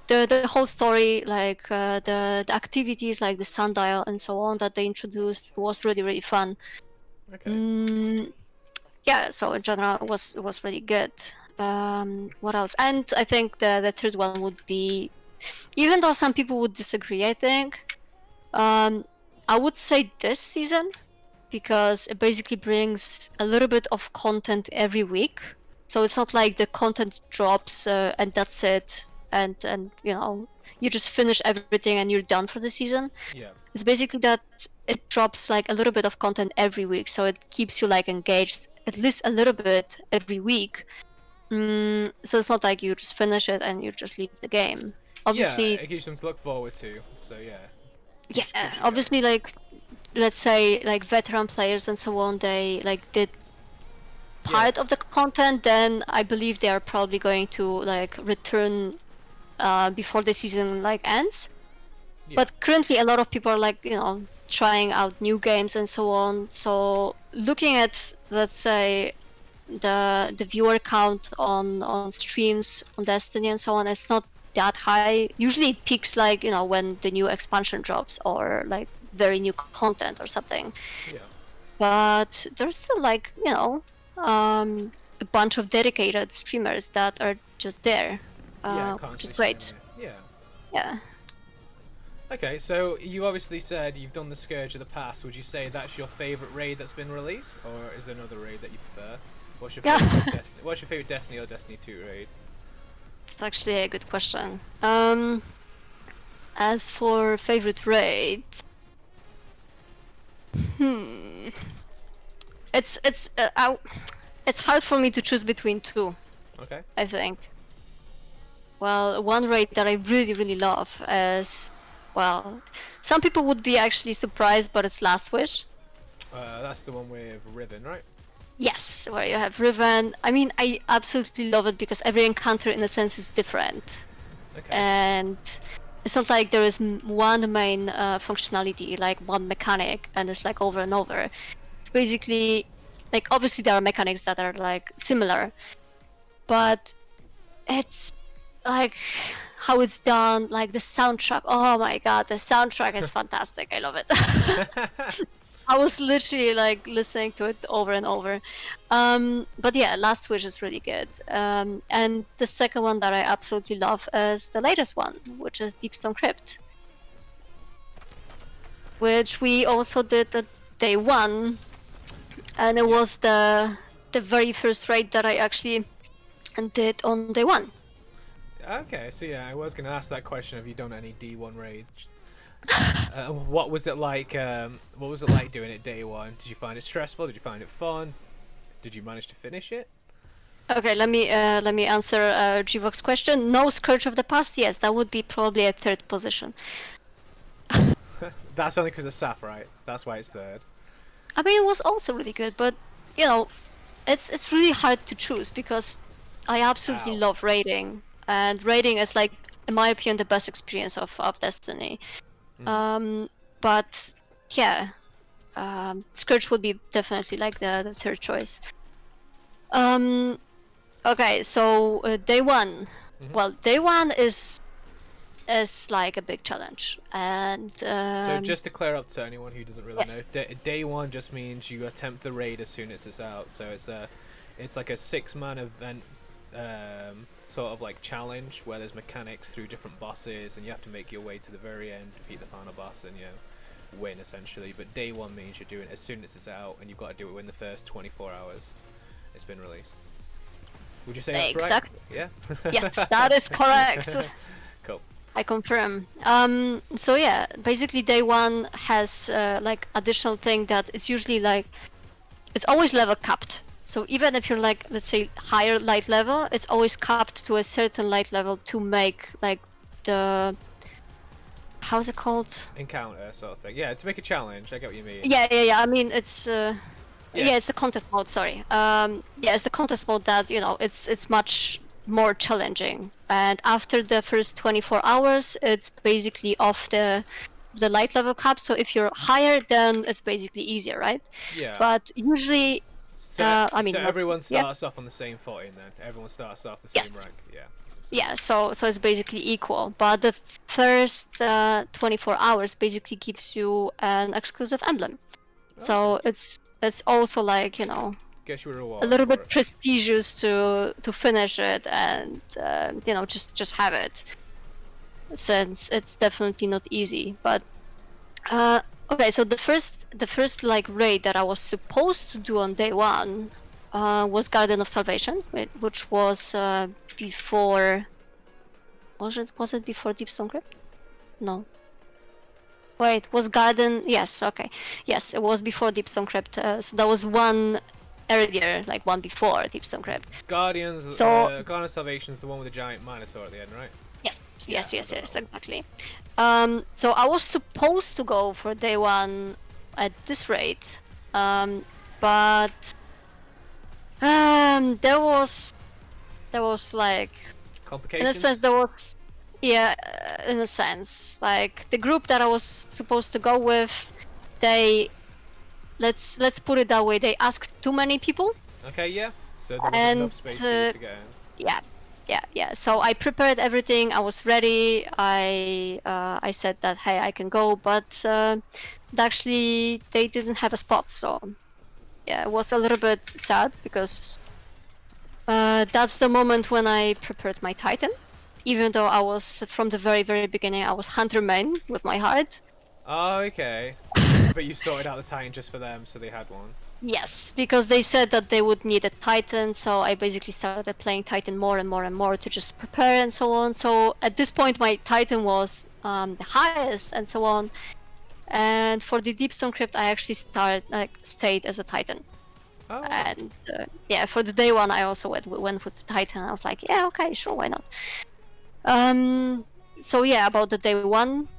the whole story, like the activities, like the sundial and so on that they introduced was really fun. Okay. Yeah, so in general it was really good. What else? And I think the third one would be, even though some people would disagree, I think I would say this season, because it basically brings a little bit of content every week. So it's not like the content drops and that's it, and you know, you just finish everything and you're done for the season. Yeah. It's basically that it drops like a little bit of content every week, so it keeps you like engaged at least a little bit every week. So it's not like you just finish it and you just leave the game. Obviously, Yeah, it gives you something to look forward to. So yeah. yeah, Keeps you obviously, like let's say like veteran players and so on, they like did part of the content. Then I believe they are probably going to like return before the season like ends. Yeah. But currently a lot of people are like, you know, trying out new games and so on. So looking at, let's say, the viewer count on streams on Destiny and so on, it's not that high. Usually it peaks like, you know, when the new expansion drops or like very new content or something. Yeah. But there's still like, you know, a bunch of dedicated streamers that are just there, Yeah. which is Constantly great. streaming it. Yeah. Yeah. Okay, so you obviously said you've done the Scourge of the Past. Would you say that's your favourite raid that's been released, or is there another raid that you prefer? What's your favourite What's your favourite Destiny or Destiny 2 raid? It's actually a good question. As for favorite raid, it's it's hard for me to choose between two, Okay. I think. Well, one raid that I really love is, well, some people would be actually surprised, but it's Last Wish. That's the one with Riven, right? Yes, where you have Riven. I mean, I absolutely love it because every encounter, in a sense, is different. Okay. And it's not like there is one main functionality, like one mechanic, and it's like over and over. It's basically, like, obviously there are mechanics that are like similar, but it's like how it's done, like the soundtrack. Oh my god, the soundtrack is fantastic. I love it. I was literally like listening to it over and over. But yeah, Last Wish is really good. And the second one that I absolutely love is the latest one, which is Deepstone Crypt, which we also did at day one, and it was the very first raid that I actually did on day one. Okay, so yeah, I was going to ask that question. Have you done any D1 raids? What was it like? What was it like doing it day one? Did you find it stressful? Did you find it fun? Did you manage to finish it? Okay, let me answer Gvox's question. No, Scourge of the Past. Yes, that would be probably a third position. That's only because of Saf, right? That's why it's third. I mean, it was also really good, but you know, it's really hard to choose because I absolutely love raiding, and raiding is like, in my opinion, the best experience of Destiny. But yeah, Scourge would be definitely like the third choice. Okay, so day one. Well, day one is is like a big challenge. And So just to clear up to anyone who doesn't really yes. know, day one just means you attempt the raid as soon as it's out. So it's like a 6-man event, sort of like challenge where there's mechanics through different bosses, and you have to make your way to the very end, defeat the final boss, and win essentially. But day one means you're doing it as soon as it's out, and you've got to do it within the first 24 hours it's been released. Would you say that's right? Yeah. Yes, that is correct. Cool. I confirm. So yeah, basically day one has like additional thing that is usually like, it's always level capped. So even if you're like, let's say higher light level, it's always capped to a certain light level to make like the, how's it called? Encounter sort of thing. Yeah, to make a challenge. I get what you mean. Yeah. I mean, it's yeah, it's the contest mode. Sorry. Yeah, it's the contest mode that it's much more challenging. And after the first 24 hours, it's basically off the light level cap. So if you're higher, then it's basically easier, right? Yeah. But usually, So, I mean, so everyone yeah. starts off on the same footing then. Everyone starts off the same Yes. rank. Yeah. Yeah, so it's basically equal, but the first 24 hours basically gives you an exclusive emblem. So it's also like, you know, Guess you a reward a little for bit it. prestigious to finish it and you know, just have it, since it's definitely not easy. But okay, so the first like raid that I was supposed to do on day one was Garden of Salvation, which was before. Was it before Deepstone Crypt? No. Wait, was Garden? Yes, okay. Yes, it was before Deepstone Crypt. So that was one earlier, like one before Deepstone Crypt. Guardians. So Guardian of Salvation is the one with the giant Minotaur at the end, right? yes, exactly. So I was supposed to go for day one at this rate, but there was like, Complications. in a sense, there was, yeah, in a sense, like the group that I was supposed to go with, they, let's put it that way, they asked too many people. Okay, yeah. So there wasn't enough space for you to get in. Yeah. So I prepared everything. I was ready. I said that, hey, I can go, but actually they didn't have a spot. So yeah, it was a little bit sad because that's the moment when I prepared my Titan. Even though I was, from the very, very beginning, I was Hunter main with my heart. Oh, okay. But you sorted out the Titan just for them, so they had one. Yes, because they said that they would need a Titan, so I basically started playing Titan more and more and more to just prepare and so on. So at this point, my Titan was the highest and so on. And for the Deepstone Crypt, I actually stayed as a Titan. Oh. And yeah, for the day one, I also went with the Titan. I was like, yeah, okay, sure, why not? So yeah, about the day one,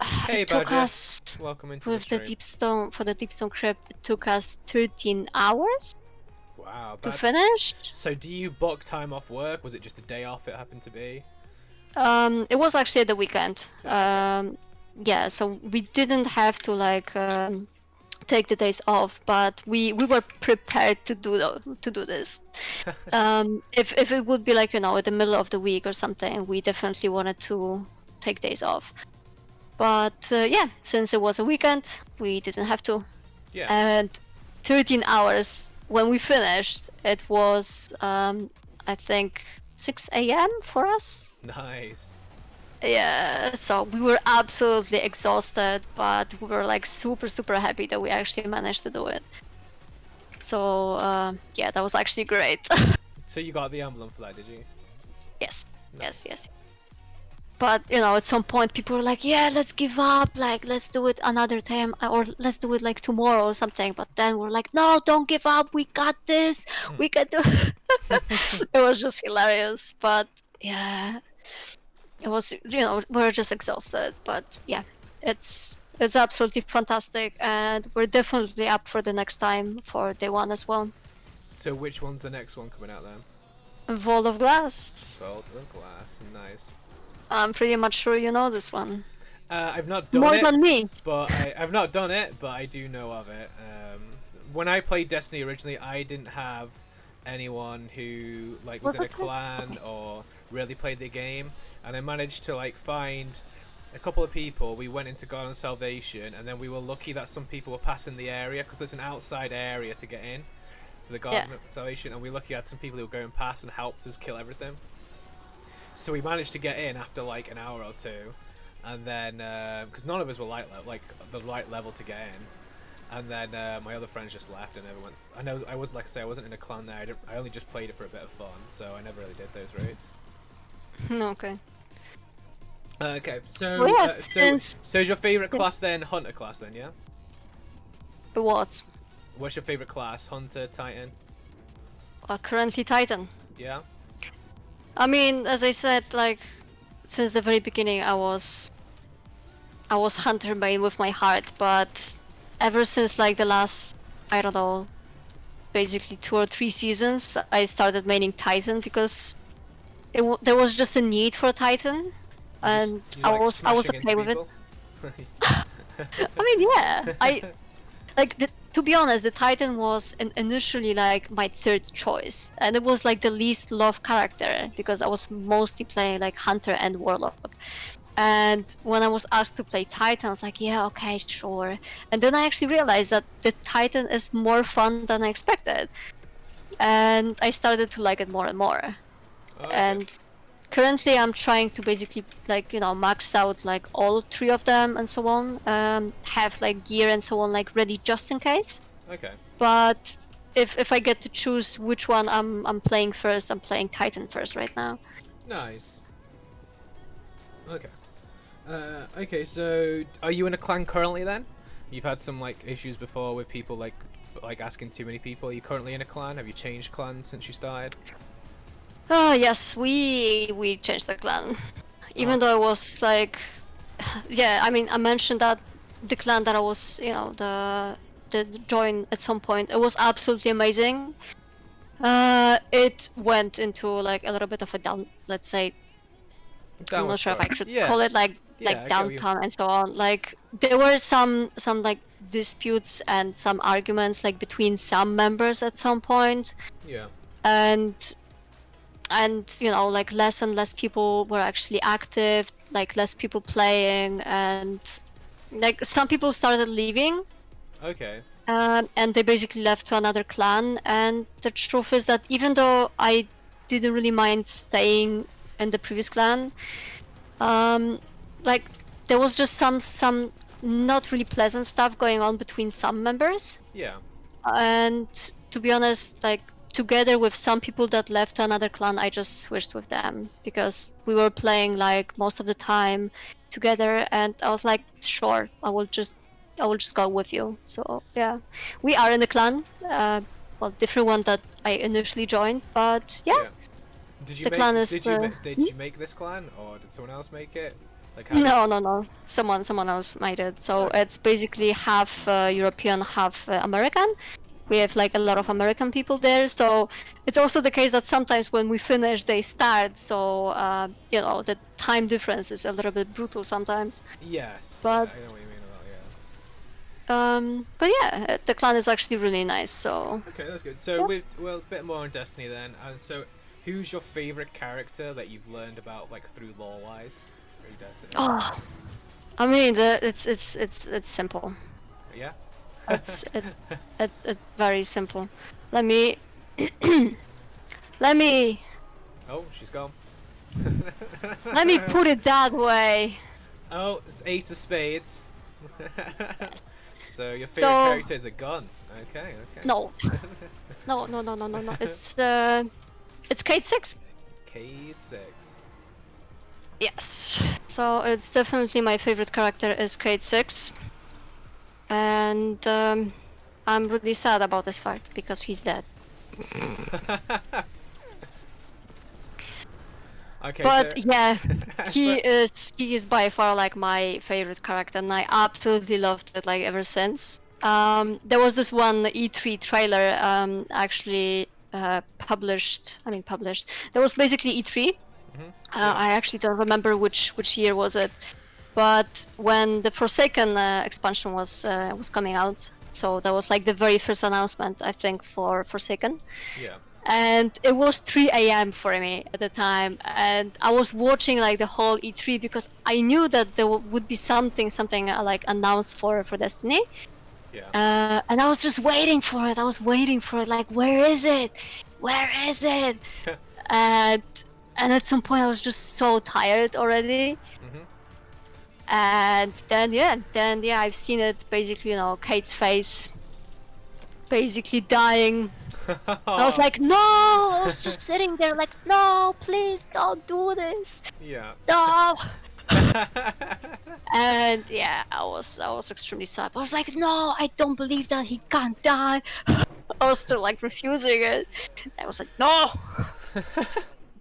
Hey, it took Badger. us Welcome into with the the stream. Deepstone Crypt. It took us 13 hours Wow. to finish. So do you book time off work? Was it just a day off? It happened to be. It was actually at the weekend. Yeah, so we didn't have to like take the days off, but we were prepared to do this. If it would be like, you know, at the middle of the week or something, we definitely wanted to take days off. But yeah, since it was a weekend, we didn't have to. Yeah. And 13 hours when we finished, it was I think 6 a.m. for us. Nice. Yeah, so we were absolutely exhausted, but we were like super happy that we actually managed to do it. So yeah, that was actually great. So you got the emblem for that, did you? Yes, Nice. yes. But you know, at some point, people were like, "Yeah, let's give up. Like, let's do it another time, or let's do it like tomorrow or something." But then we're like, "No, don't give up. We got this. We can do." It was just hilarious, but yeah. It was, you know, we're just exhausted, but yeah, it's absolutely fantastic, and we're definitely up for the next time for day one as well. So which one's the next one coming out then? Vault of Glass. Vault of Glass. Nice. I'm pretty much sure you know this one. I've not done More it, than me. but I've not done it, but I do know of it. When I played Destiny originally, I didn't have anyone who like was in a clan or really played the game, and I managed to like find a couple of people. We went into Garden of Salvation, and then we were lucky that some people were passing the area because there's an outside area to get in to the Garden of Salvation, and we lucky had some people who were going past and helped us kill everything. So we managed to get in after like an hour or two, and then because none of us were like the right level to get in, and then my other friends just left and never went. I know I was like I say I wasn't in a clan there. I only just played it for a bit of fun, so I never really did those raids. Okay. Okay, so Well, yeah, so is your favorite class then Hunter class then? Yeah. What? What's your favorite class? Hunter, Titan? Currently Titan. Yeah. I mean, as I said, like since the very beginning, I was Hunter main with my heart, but ever since like the last, I don't know, basically 2 or 3 seasons, I started maining Titan because there was just a need for a Titan, and I was okay with it. I mean, yeah, to be honest, the Titan was initially like my 3rd choice, and it was like the least loved character because I was mostly playing like Hunter and Warlock. And when I was asked to play Titan, I was like, yeah, okay, sure. And then I actually realized that the Titan is more fun than I expected, and I started to like it more and more. Okay. And currently I'm trying to basically like max out like all 3 of them and so on, have like gear and so on like ready just in case. Okay. But if I get to choose which one I'm playing first, I'm playing Titan first right now. Nice. Okay. Okay, so are you in a clan currently then? You've had some like issues before with people like asking too many people. Are you currently in a clan? Have you changed clans since you started? Oh yes, we changed the clan. Even though it was like, yeah, I mean, I mentioned that the clan that I was, the join at some point, it was absolutely amazing. It went into like a little bit of a down, let's say, I'm not sure if I should call it like downtime and so on. Like there were some like disputes and some arguments like between some members at some point. Yeah. And like less and less people were actually active, like less people playing, and like some people started leaving. Okay. And they basically left to another clan. And the truth is that even though I didn't really mind staying in the previous clan, like there was just some not really pleasant stuff going on between some members. Yeah. And to be honest, like together with some people that left to another clan, I just switched with them because we were playing like most of the time together, and I was like, sure, I will just go with you. So yeah, we are in the clan, well, different one that I initially joined, but yeah. Did you make this clan, or did someone else make it? Like no, someone else made it. So it's basically half European, half American. We have like a lot of American people there, so it's also the case that sometimes when we finish, they start. So the time difference is a little bit brutal sometimes. Yes, but I know what you mean about but yeah, the clan is actually really nice. So okay, that's good. So well, a bit more on Destiny then. And so, who's your favorite character that you've learned about like through lore-wise through Destiny? Oh, I mean, it's simple. Yeah. It's very simple. Let me. Oh, she's gone. Let me put it that way. Oh, it's Ace of Spades. So your favorite character is a gun. Okay. No. No. It's Kate 6. Kate 6. Yes. So it's definitely my favorite character is Kate 6. And I'm really sad about this fact because he's dead. Okay, but so... yeah, he is by far like my favorite character, and I absolutely loved it like ever since. There was this one E3 trailer actually published. There was basically E3. I actually don't remember which year was it. But when the Forsaken expansion was coming out, so that was like the very first announcement, I think, for Forsaken. Yeah. and it was 3 a.m. for me at the time, and I was watching like the whole E3 because I knew that there would be something like announced for Destiny. Yeah. And I was just waiting for it. I was waiting for it. Like, where is it? Where is it? and at some point, I was just so tired already. Mhm. And then yeah, I've seen it. Basically, Kate's face, basically dying. I was like, no! I was just sitting there, like, no, please don't do this. Yeah. No. And yeah, I was extremely sad. I was like, no, I don't believe that he can't die. I was still like refusing it. I was like, no,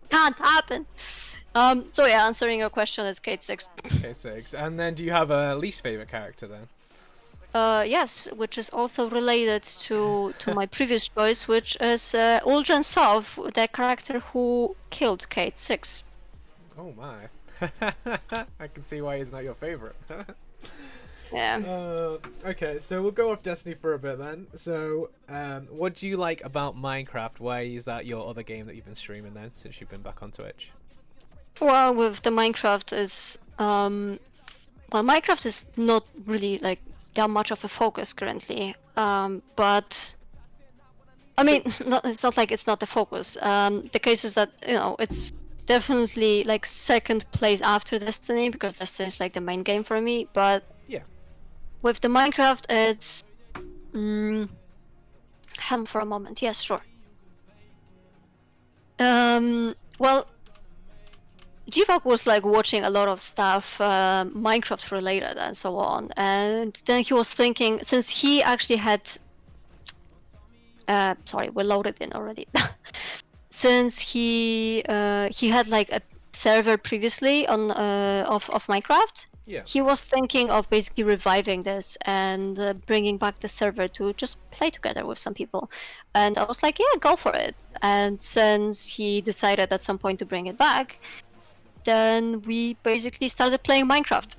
can't happen. So yeah, answering your question is Kate 6. Okay, 6. And then do you have a least favorite character then? Yes, which is also related to my previous choice, which is Uljan Sov, the character who killed Kate 6. Oh my. I can see why he's not your favorite. Yeah. Okay, so we'll go off Destiny for a bit then. So, what do you like about Minecraft? Why is that your other game that you've been streaming then, since you've been back on Twitch? Well, with the Minecraft is Minecraft is not really like that much of a focus currently. But I mean, it's not like it's not the focus. The case is that it's definitely like second place after Destiny, because Destiny is like the main game for me. But yeah, with the Minecraft, it's helm for a moment. Yes, sure. Well, Jivok was like watching a lot of stuff Minecraft related and so on, and then he was thinking, since he actually had sorry, we're loaded in already. Since he had like a server previously on of Minecraft, yeah, he was thinking of basically reviving this and bringing back the server to just play together with some people. And I was like, yeah, go for it. And since he decided at some point to bring it back, then we basically started playing Minecraft.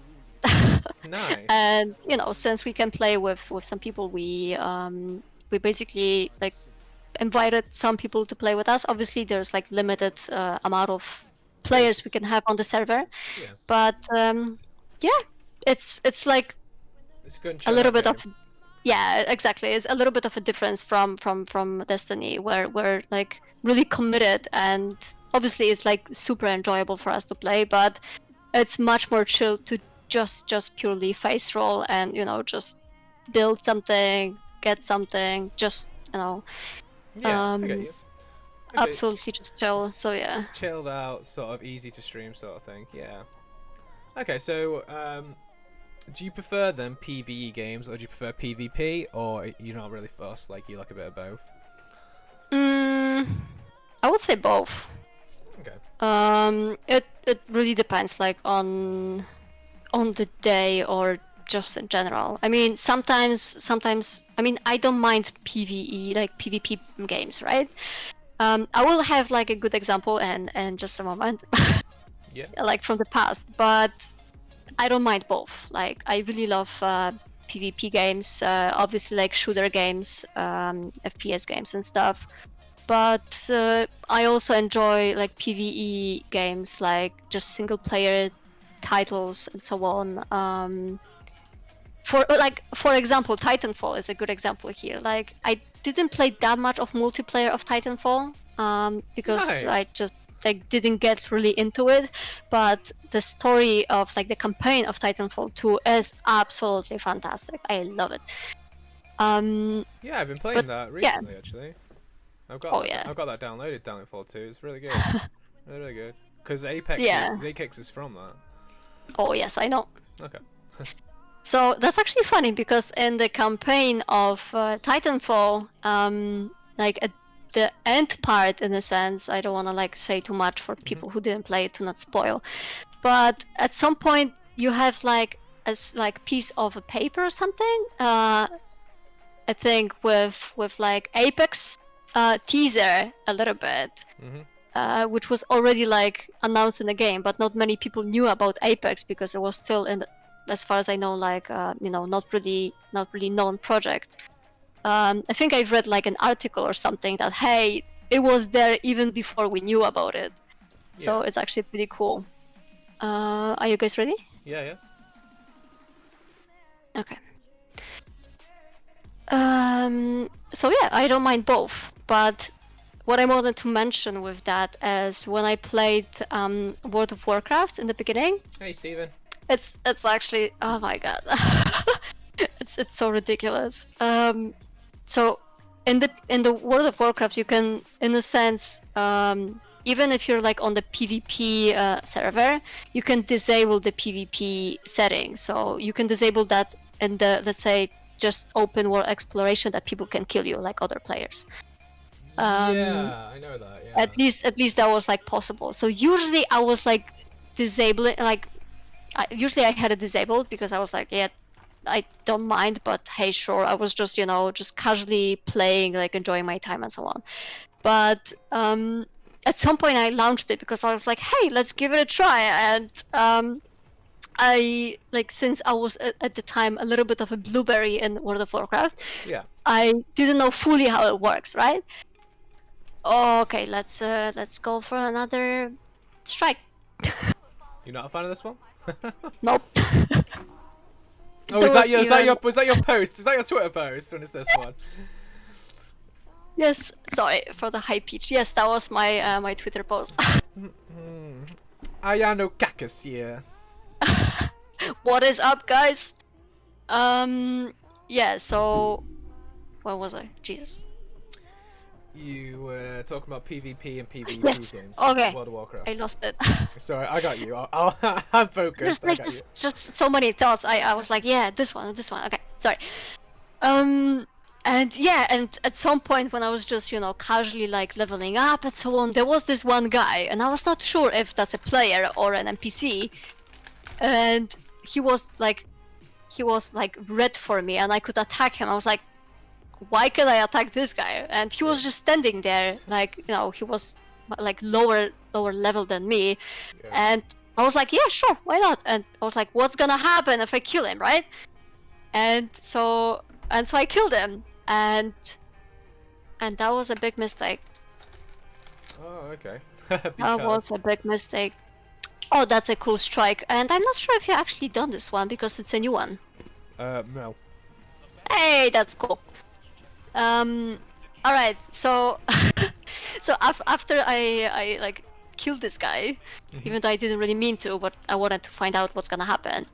Nice. And since we can play with some people, we basically like invited some people to play with us. Obviously, there's like limited amount of players we can have on the server. Yeah. But yeah, it's like It's a good a little bit game. of exactly. It's a little bit of a difference from Destiny, where we're like really committed, and obviously it's like super enjoyable for us to play, but it's much more chill to just purely face roll and just build something, get something, just Yeah, I get you. Okay, absolutely just chill. So yeah. Chilled out, sort of easy to stream sort of thing. Yeah. Okay, so do you prefer then PvE games, or do you prefer PvP, or you're not really fussed, like you like a bit of both? I would say both. Okay. It really depends, like on the day or just in general. I mean, sometimes I mean, I don't mind PvE, like PvP games, right? I will have like a good example in just a moment. Yeah. Like from the past, but I don't mind both. Like, I really love PvP games, obviously like shooter games, FPS games and stuff. But I also enjoy like PvE games, like just single player titles and so on. For example, Titanfall is a good example here. Like, I didn't play that much of multiplayer of Titanfall because Nice. I just like didn't get really into it. But the story of like the campaign of Titanfall 2 is absolutely fantastic. I love it. Yeah, I've been playing that recently actually. I've got I've got that downloaded, Titanfall 2. It's really good. Really good. Because Apex is from that. Oh yes, I know. Okay. So that's actually funny, because in the campaign of Titanfall, like at the end part, in a sense, I don't want to like say too much for people who didn't play it to not spoil, but at some point you have like a piece of a paper or something, I think with like Apex teaser a little bit, which was already like announced in the game, but not many people knew about Apex because it was still in as far as I know, like not really known project. I think I've read like an article or something that, hey, it was there even before we knew about it. So Yeah. it's actually pretty cool. Are you guys ready? Yeah, yeah. Okay. So yeah, I don't mind both, but what I wanted to mention with that is when I played World of Warcraft in the beginning, Hey, Steven. it's actually, oh my god, it's so ridiculous. So in the World of Warcraft, you can, in a sense, even if you're like on the PvP server, you can disable the PvP setting. So you can disable that in the, let's say, just open world exploration, that people can kill you like other players. Yeah, I know that. Yeah. At least that was like possible. So usually I was like disabling, like usually I had it disabled because I was like, yeah, I don't mind, but hey, sure. I was just, just casually playing, like enjoying my time and so on. But at some point I launched it because I was like, hey, let's give it a try. And I, like, since I was at the time a little bit of a blueberry in World of Warcraft, Yeah. I didn't know fully how it works, right? Okay, let's go for another strike. You're not a fan of this one? Nope. Oh, There is that was your is that even- your is that your post? Is that your Twitter post? When is this one? Yes, sorry for the high pitch. Yes, that was my my Twitter post. Ayano Kakas here. What is up, guys? Yeah. So, where was I? Jesus. You were talking about PvP and PvP Yes. games. Okay. World of Warcraft. I lost it. Sorry, I got you. I'm focused. There's I like got you. just so many thoughts. I was like, yeah, this one. Okay, sorry. And yeah, and at some point when I was just, casually like leveling up and so on, there was this one guy, and I was not sure if that's a player or an NPC, and he was like red for me, and I could attack him. I was like, why can I attack this guy? And he was just standing there, like, he was like lower level than me, Yeah. and I was like, yeah, sure, why not? And I was like, what's gonna happen if I kill him, right? And so I killed him, and that was a big mistake. Oh, okay. That was a big mistake. Oh, that's a cool strike, and I'm not sure if you actually done this one because it's a new one. No. Hey, that's cool. All right, so after I like killed this guy, even though I didn't really mean to, but I wanted to find out what's gonna happen.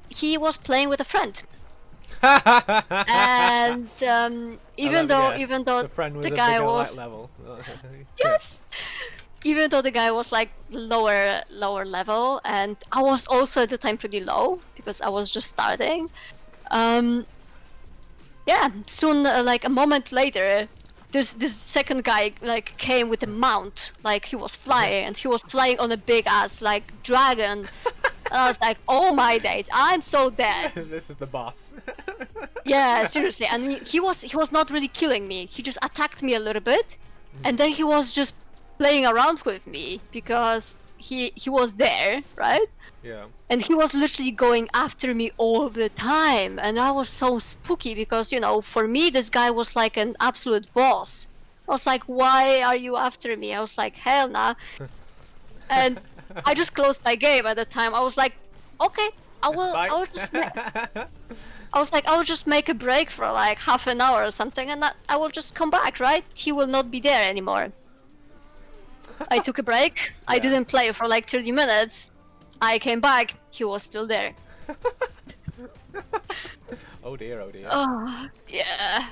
He was playing with a friend. And even though the friend was the a guy bigger was light level. yes, even though the guy was like lower level, and I was also at the time pretty low because I was just starting. Yeah, soon, like a moment later, this second guy like came with a mount, like he was flying, and he was flying on a big ass like dragon. I was like, oh my days, I'm so dead. This is the boss. Yeah, seriously. And he was not really killing me. He just attacked me a little bit, and then he was just playing around with me because he was there, right? Yeah. And he was literally going after me all the time, and I was so spooky because, for me this guy was like an absolute boss. I was like, why are you after me? I was like, hell nah. And I just closed my game at the time. I was like, okay, I will just I will just make a break for like half an hour or something, and I will just come back, right? He will not be there anymore. I took a break. I Yeah. didn't play for like 30 minutes. I came back. He was still there. Oh dear, oh dear. Oh yeah.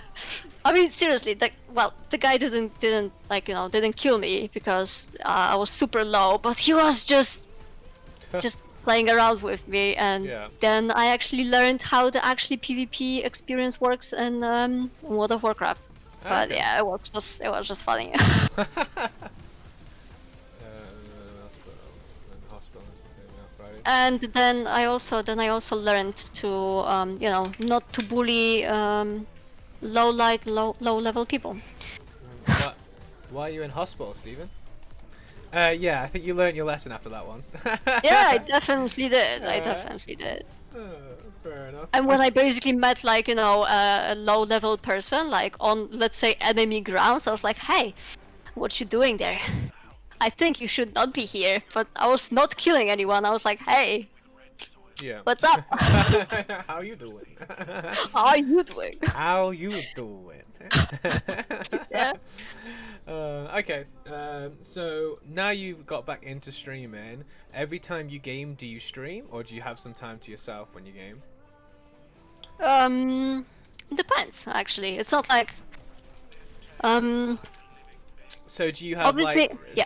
I mean, seriously, the guy didn't like didn't kill me because I was super low, but he was just playing around with me, and Yeah. then I actually learned how the actually PvP experience works in World of Warcraft. But Okay. yeah, it was just funny. And then I also learned to not to bully low level people. Why are you in hospital, Stephen? Yeah, I think you learnt your lesson after that one. Yeah, I definitely did. I Alright. definitely did. Fair enough. And when I basically met like a low-level person like on, let's say, enemy grounds, I was like, hey, what you doing there? I think you should not be here. But I was not killing anyone. I was like, hey, Yeah. what's up? How you doing? How are you doing? How you doing? Yeah. Okay. So now you've got back into streaming. Every time you game, do you stream, or do you have some time to yourself when you game? Depends actually. It's not like So do you have obviously, like yeah.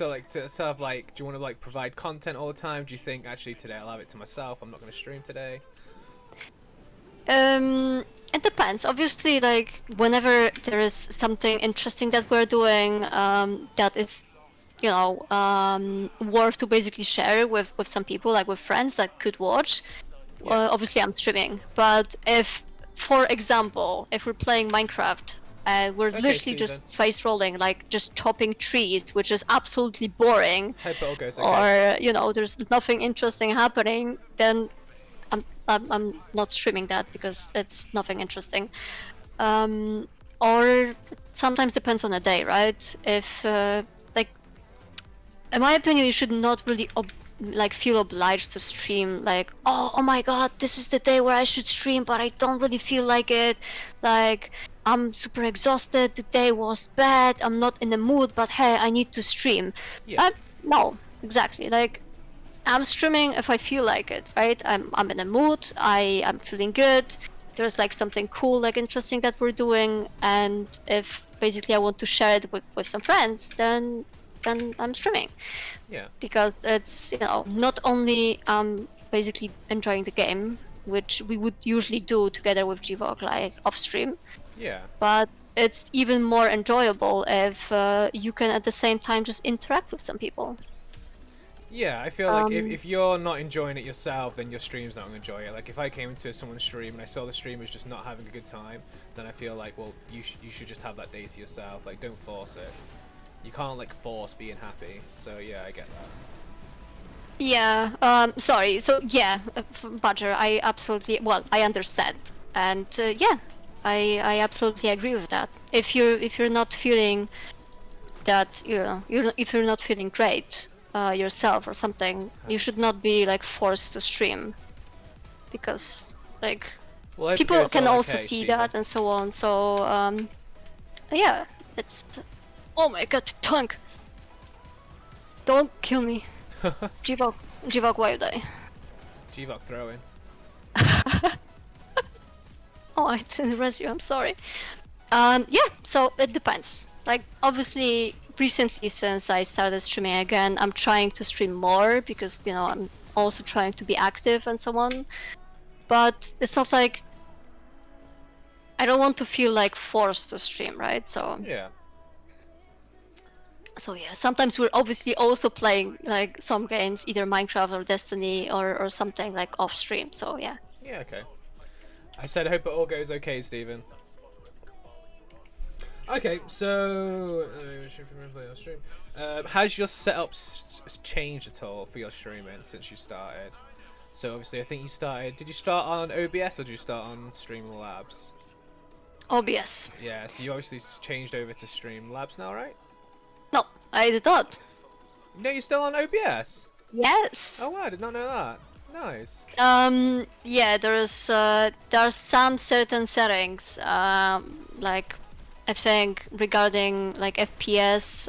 sort of like do you want to like provide content all the time? Do you think actually today I'll have it to myself? I'm not going to stream today. It depends. Obviously, like whenever there is something interesting that we're doing, that is, worth to basically share with some people, like with friends that could watch. Yeah. Obviously, I'm streaming. But if, for example, if we're playing Minecraft, we're Okay, literally just face rolling, like just chopping trees, which is absolutely boring, Hope it all goes okay. or there's nothing interesting happening, then I'm not streaming that because it's nothing interesting. Or sometimes depends on the day, right? If like, in my opinion, you should not really like feel obliged to stream. Like, oh my god, this is the day where I should stream, but I don't really feel like it. Like, I'm super exhausted. The day was bad. I'm not in the mood, but hey, I need to stream. Yeah. No, exactly. Like, I'm streaming if I feel like it, right? I'm in a mood. I'm feeling good. There's like something cool, like interesting that we're doing, and if basically I want to share it with some friends, then I'm streaming. Yeah. Because it's not only basically enjoying the game, which we would usually do together with Gvok, like off stream. Yeah. But it's even more enjoyable if you can at the same time just interact with some people. Yeah, I feel like if you're not enjoying it yourself, then your stream's not going to enjoy it. Like, if I came into someone's stream and I saw the streamer's just not having a good time, then I feel like, well, you should just have that day to yourself. Like, don't force it. You can't, like, force being happy. So, yeah, I get that. Yeah, sorry. So, yeah, Badger, I understand. And, yeah, I absolutely agree with that. If you're not feeling that, if you're not feeling great, yourself or something, you should not be like forced to stream, because like people can also see that and so on. So yeah, it's oh my god, tongue! Don't kill me. Gvok, why you die? Gvok throwing. Oh, I didn't res you. I'm sorry. Yeah, so it depends. Like, obviously, recently since I started streaming again, I'm trying to stream more because I'm also trying to be active and so on. But it's not like I don't want to feel like forced to stream, right? So yeah. So yeah, sometimes we're obviously also playing like some games, either Minecraft or Destiny or something like off stream. So yeah. Yeah. Okay. I said I hope it all goes okay, Stephen. Okay, so has your setup changed at all for your streaming since you started? So obviously, I think you started. Did you start on OBS or did you start on Streamlabs? OBS. Yeah, so you obviously changed over to Streamlabs now, right? No, I did not. No, you're still on OBS. Yes. Oh wow, I did not know that. Nice. Yeah, there are some certain settings, like I think regarding like FPS.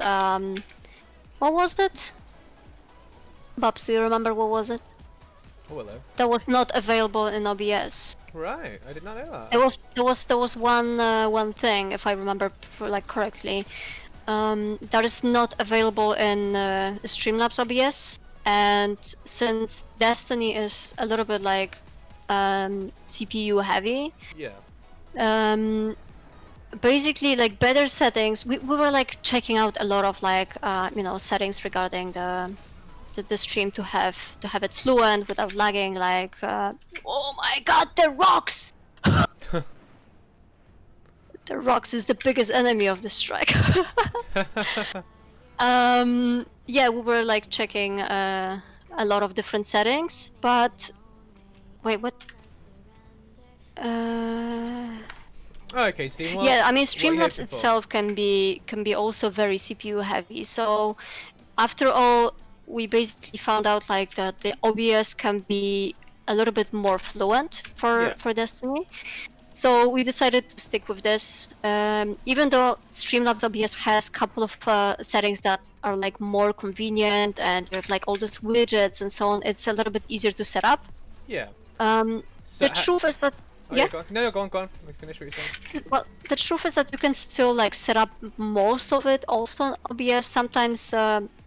What was that? Babs, do you remember what was it? Oh, hello. That was not available in OBS. Right, I did not know that. There was one thing, if I remember like correctly, that is not available in Streamlabs OBS. And since Destiny is a little bit like CPU heavy, yeah. Basically like better settings. We were like checking out a lot of like settings regarding the stream to have it fluent without lagging. Like oh my god, the rocks! The rocks is the biggest enemy of the strike. yeah, we were like checking a lot of different settings, but wait, what? Oh, okay, Steam. Yeah, I mean, What are you Streamlabs hoping for? itself can be also very CPU heavy. So after all, we basically found out like that the OBS can be a little bit more fluent Yeah. for Destiny. So we decided to stick with this. Even though Streamlabs OBS has a couple of settings that are like more convenient and you have like all those widgets and so on, it's a little bit easier to set up. Yeah. So The truth is that oh, yeah. Go on. No, go on. Finish what you're saying. Well, the truth is that you can still like set up most of it also on OBS. Sometimes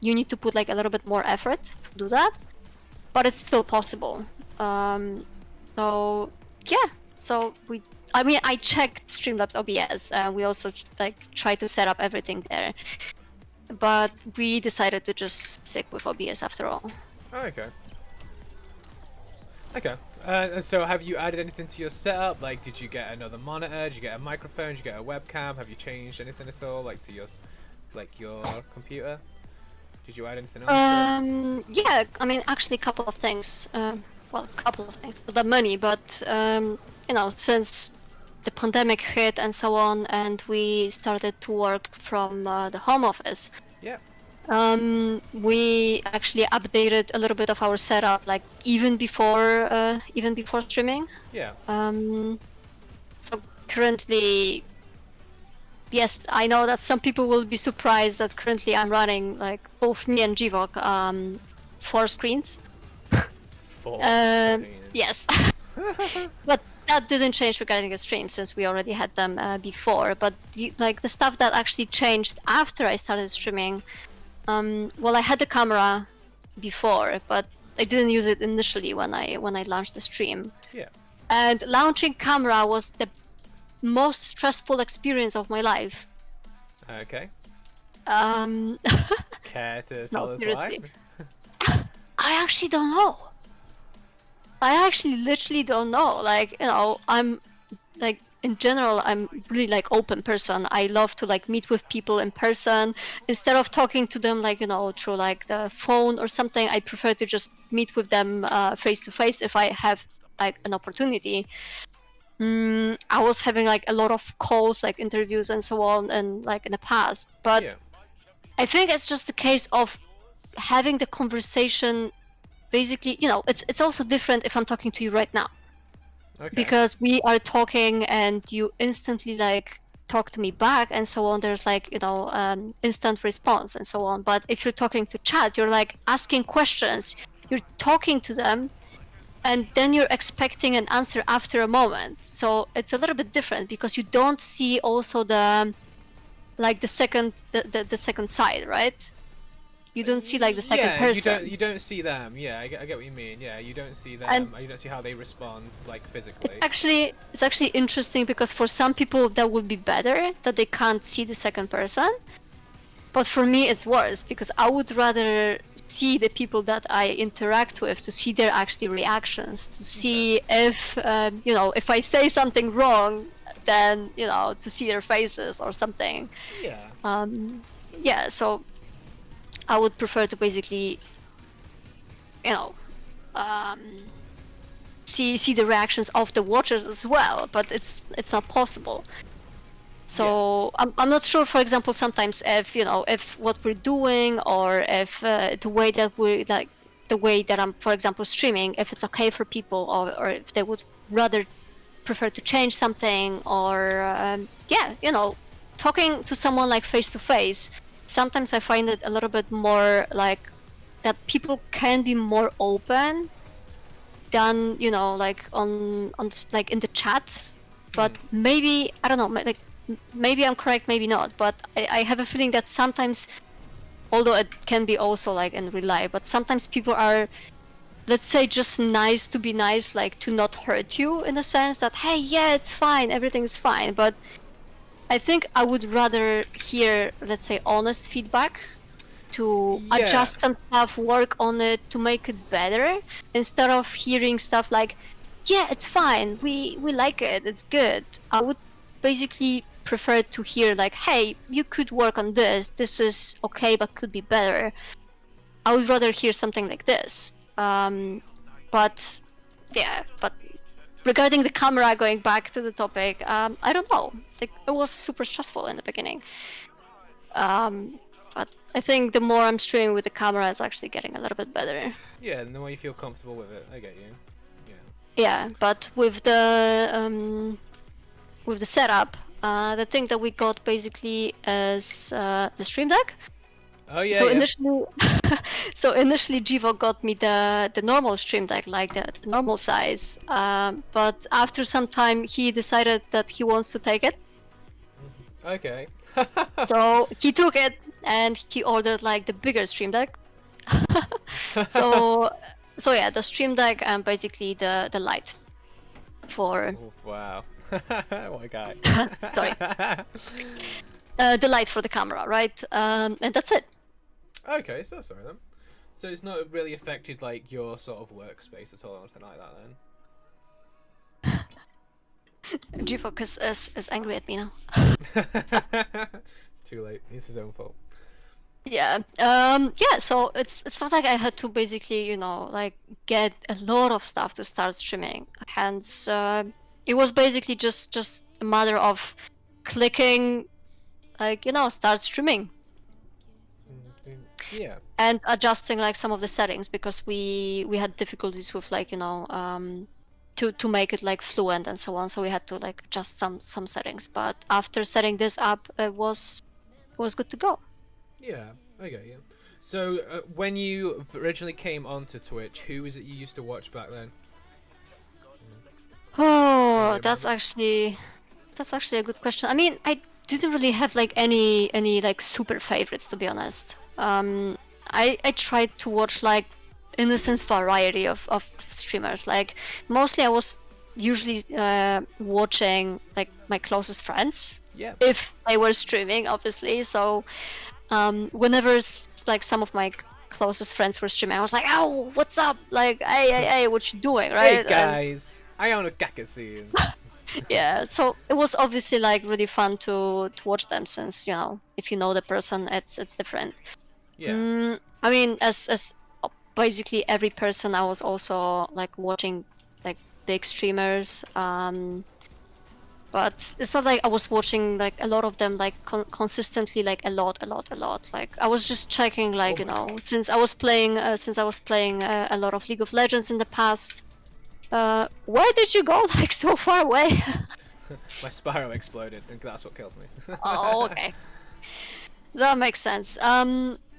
you need to put like a little bit more effort to do that, but it's still possible. So yeah, so I checked Streamlabs OBS and we also like try to set up everything there, but we decided to just stick with OBS after all. Oh, okay. Okay. And so have you added anything to your setup? Like, did you get another monitor? Did you get a microphone? Did you get a webcam? Have you changed anything at all, like to your computer? Did you add anything else? Yeah, I mean, actually, a couple of things. Well, a couple of things. The money, but you know, since the pandemic hit and so on, and we started to work from the home office. Yeah. We actually updated a little bit of our setup, like even before streaming. Yeah. So currently, yes, I know that some people will be surprised that currently I'm running like both me and Jivok 4 screens. 4 Yes. But that didn't change regarding the stream since we already had them before. But the stuff that actually changed after I started streaming. Well, I had the camera before, but I didn't use it initially when I launched the stream. Yeah. And launching camera was the most stressful experience of my life. Okay. Care to tell us seriously. why? I actually don't know. I actually literally don't know. Like, you know, I'm like in general, I'm really like open person. I love to like meet with people in person instead of talking to them like, you know, through like the phone or something. I prefer to just meet with them face to face if I have like an opportunity. I was having like a lot of calls, like interviews and so on, and like in the past, but Yeah. I think it's just a case of having the conversation. Basically, you know, it's also different if I'm talking to you right now. Okay. Because we are talking and you instantly like talk to me back and so on. There's like, you know, instant response and so on. But if you're talking to chat, you're like asking questions, you're talking to them, and then you're expecting an answer after a moment. So it's a little bit different because you don't see also the like the second side, right? You don't see like the second person. You don't see them. Yeah, I get what you mean. Yeah, you don't see them. And you don't see how they respond like physically. It's actually interesting because for some people that would be better that they can't see the second person, but for me it's worse because I would rather see the people that I interact with to see their actually reactions, to see if you know, if I say something wrong, then you know, to see their faces or something. Yeah. Yeah. So I would prefer to basically, you know, see the reactions of the watchers as well, but it's not possible. So yeah. I'm not sure, for example, sometimes if, you know, if what we're doing or if the way that we like the way that I'm, for example, streaming, if it's okay for people or if they would rather prefer to change something or yeah, you know, talking to someone like face to face. Sometimes I find it a little bit more like that people can be more open than, you know, like on like in the chat. But maybe, I don't know, like maybe I'm correct, maybe not. But I have a feeling that sometimes, although it can be also like in real life, but sometimes people are, let's say, just nice to be nice, like to not hurt you in the sense that, hey, yeah, it's fine, everything's fine. But I think I would rather hear, let's say, honest feedback to adjust some stuff, work on it to make it better, instead of hearing stuff like, yeah, it's fine, we like it, it's good. I would basically prefer to hear like, hey, you could work on this is okay but could be better. I would rather hear something like this. But yeah, but regarding the camera, going back to the topic, I don't know. Like, it was super stressful in the beginning. But I think the more I'm streaming with the camera, it's actually getting a little bit better. Yeah, and the more you feel comfortable with it, I get you. Yeah. Yeah, but with the setup, the thing that we got basically is the Stream Deck. Oh yeah. So yeah. initially, Jivo got me the normal Stream Deck, like the normal size. But after some time, he decided that he wants to take it. Okay. So he took it and he ordered like the bigger Stream Deck. so yeah, the Stream Deck and basically the light for. Oh, wow. What a guy. Sorry. The light for the camera, right? And that's it. Okay, so sorry then. So it's not really affected like your sort of workspace at all or anything like that then? G-Focus is angry at me now. It's too late. It's his own fault. Yeah. Yeah. So it's not like I had to basically, like get a lot of stuff to start streaming. Hence, it was basically just a matter of clicking, like start streaming. Yeah. And adjusting like some of the settings because we had difficulties with like to make it like fluent and so on. So we had to like adjust some settings. But after setting this up, it was good to go. Yeah. Okay. Yeah. So when you originally came onto Twitch, who was it you used to watch back then? Oh, that's actually a good question. I mean, I didn't really have like any like super favorites, to be honest. I tried to watch like in a sense variety of streamers. Like mostly I was usually watching like my closest friends. Yeah. If they were streaming, obviously. So whenever like some of my closest friends were streaming, I was like, "Oh, what's up? Like, hey, what you doing, right?" Hey guys, Ayano Kakasine. Yeah, so it was obviously like really fun to watch them since if you know the person, it's different. Yeah. I mean, as basically every person, I was also like watching like big streamers. But it's not like I was watching like a lot of them like consistently, like a lot. Like I was just checking, like since I was playing a lot of League of Legends in the past. Where did you go like so far away? My Sparrow exploded, and that's what killed me. Oh, okay. That makes sense.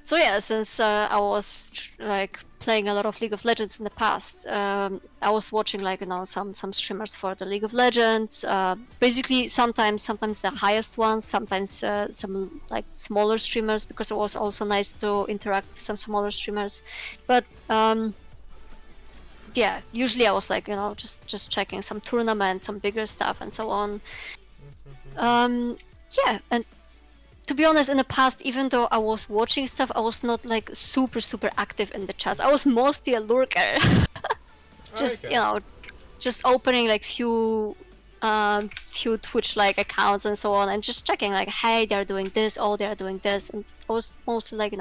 So yeah, since I was like playing a lot of League of Legends in the past, I was watching like some streamers for the League of Legends. Basically, sometimes the highest ones, sometimes some like smaller streamers, because it was also nice to interact with some smaller streamers. But yeah, usually I was like just checking some tournaments, some bigger stuff, and so on. Yeah, and to be honest, in the past, even though I was watching stuff, I was not like super active in the chats. I was mostly a lurker. Just Okay. just opening like few Twitch like accounts and so on, and just checking like, hey, they're doing this, oh, they're doing this, and I was mostly like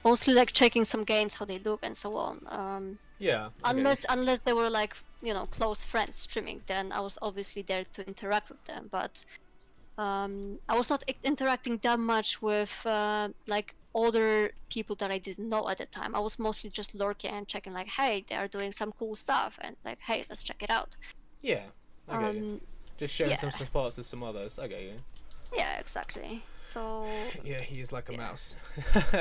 mostly like checking some games, how they look and so on. Yeah. Unless they were like close friends streaming, then I was obviously there to interact with them. But I was not interacting that much with like other people that I didn't know at the time. I was mostly just lurking and checking like, hey, they are doing some cool stuff, and like, hey, let's check it out. Yeah. Okay. Just showing yeah. some support to some others. Okay. Yeah, exactly. So Yeah, he is like a mouse.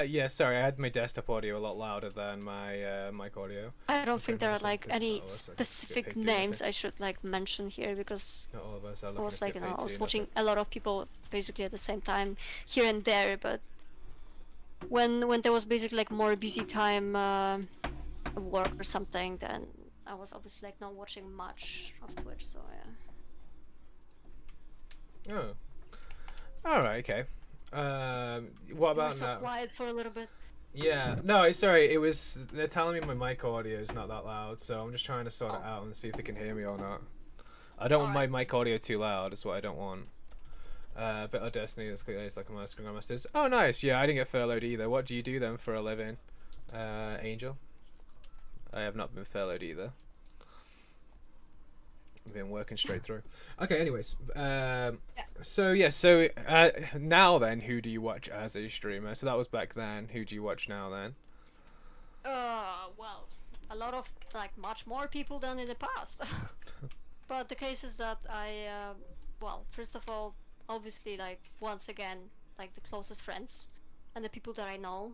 Yeah, sorry, I had my desktop audio a lot louder than my mic audio. I don't think there are like any all of us are specific picked through names I should like mention here, because Not all of us are I looking was to like get paid I was soon, watching but- a lot of people basically at the same time here and there. But when there was basically like more busy time, work or something, then I was obviously like not watching much of Twitch. So yeah. Oh. Alright, okay. What You were about so now? quiet for a little bit. Yeah, no, sorry, it was, they're telling me my mic audio is not that loud, so I'm just trying to sort it out and see if they can hear me or not. I don't want my mic audio too loud, is what I don't want. A bit of Destiny. That's clearly it's like a Master Grandmasters. Oh, nice. Yeah, I didn't get furloughed either. What do you do then for a living, Angel? I have not been furloughed either. I've been working straight through. Okay, anyways. So now then, who do you watch as a streamer? So that was back then. Who do you watch now then? Well, a lot of like much more people than in the past. But the case is that well, first of all, obviously, like once again, like the closest friends and the people that I know.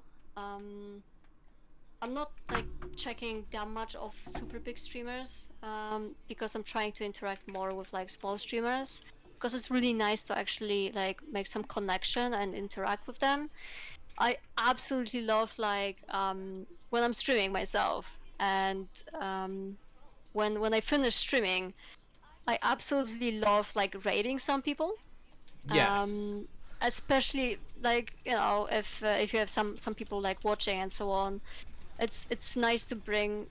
I'm not like checking that much of super big streamers because I'm trying to interact more with like small streamers because it's really nice to actually like make some connection and interact with them. I absolutely love like when I'm streaming myself and when I finish streaming, I absolutely love like rating some people. Yes. Especially like if you have some people like watching and so on, it's nice to bring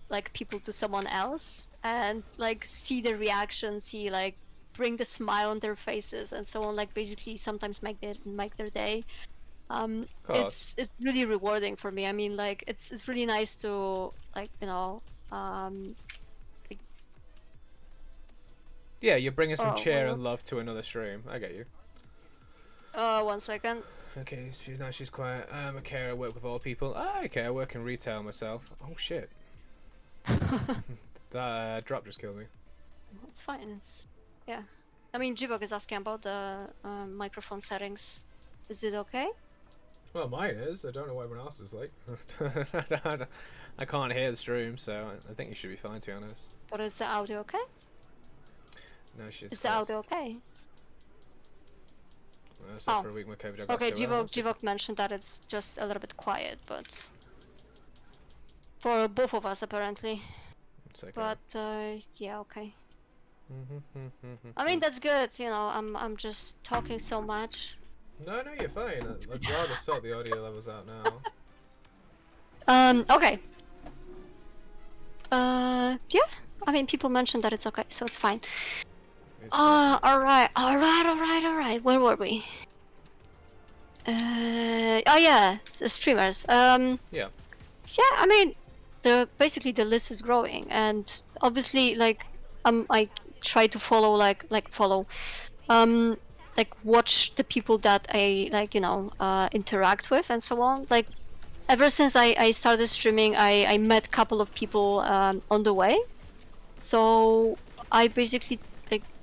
like people to someone else and like see the reaction, see like bring the smile on their faces and so on, like basically sometimes make their day. It's really rewarding for me. I mean, like it's really nice to like like, Yeah, you're bringing some cheer and love to another stream. I get you. 1 second. Okay, she's quiet. Okay, I work with all people. Ah, okay, I work in retail myself. Oh shit. That drop just killed me. It's fine. Yeah. I mean, Jivok is asking about the microphone settings. Is it okay? Well, mine is. I don't know what everyone else is like. I can't hear the stream, so I think you should be fine, to be honest. But is the audio okay? No, she's. Is the audio okay? For a week, my COVID okay, Jivok mentioned that it's just a little bit quiet, but for both of us apparently. It's okay. But yeah, okay. I mean, that's good. You know, I'm just talking so much. No, you're fine. I'd rather sort the audio levels out now. Okay. Yeah. I mean, people mentioned that it's okay, so it's fine. Alright. Where were we? Oh yeah, streamers. Yeah. Yeah, I mean, basically the list is growing, and obviously, like, I try to follow, watch the people that I interact with and so on. Like, ever since I started streaming, I met a couple of people on the way, so I basically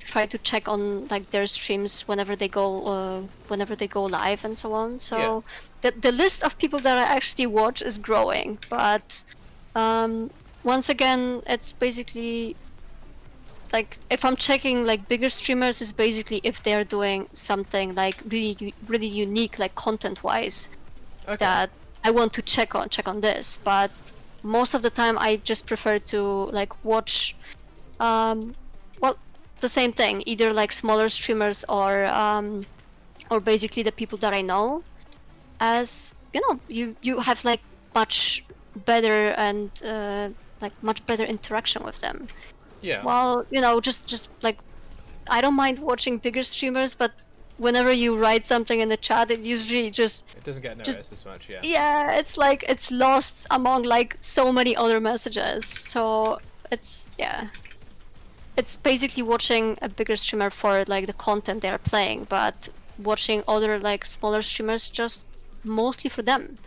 try to check on like their streams whenever they go live and so on. So the list of people that I actually watch is growing, but once again, it's basically like if I'm checking like bigger streamers, is basically if they're doing something like really unique, like content wise, that I want to check on this. But most of the time I just prefer to like watch the same thing, either like smaller streamers or basically the people that I know, as you have like much better and much better interaction with them. Yeah. Well, just like I don't mind watching bigger streamers, but whenever you write something in the chat, it usually it doesn't get noticed as much. Yeah. Yeah, it's like it's lost among like so many other messages. So it's it's basically watching a bigger streamer for like the content they're playing, but watching other like smaller streamers just mostly for them,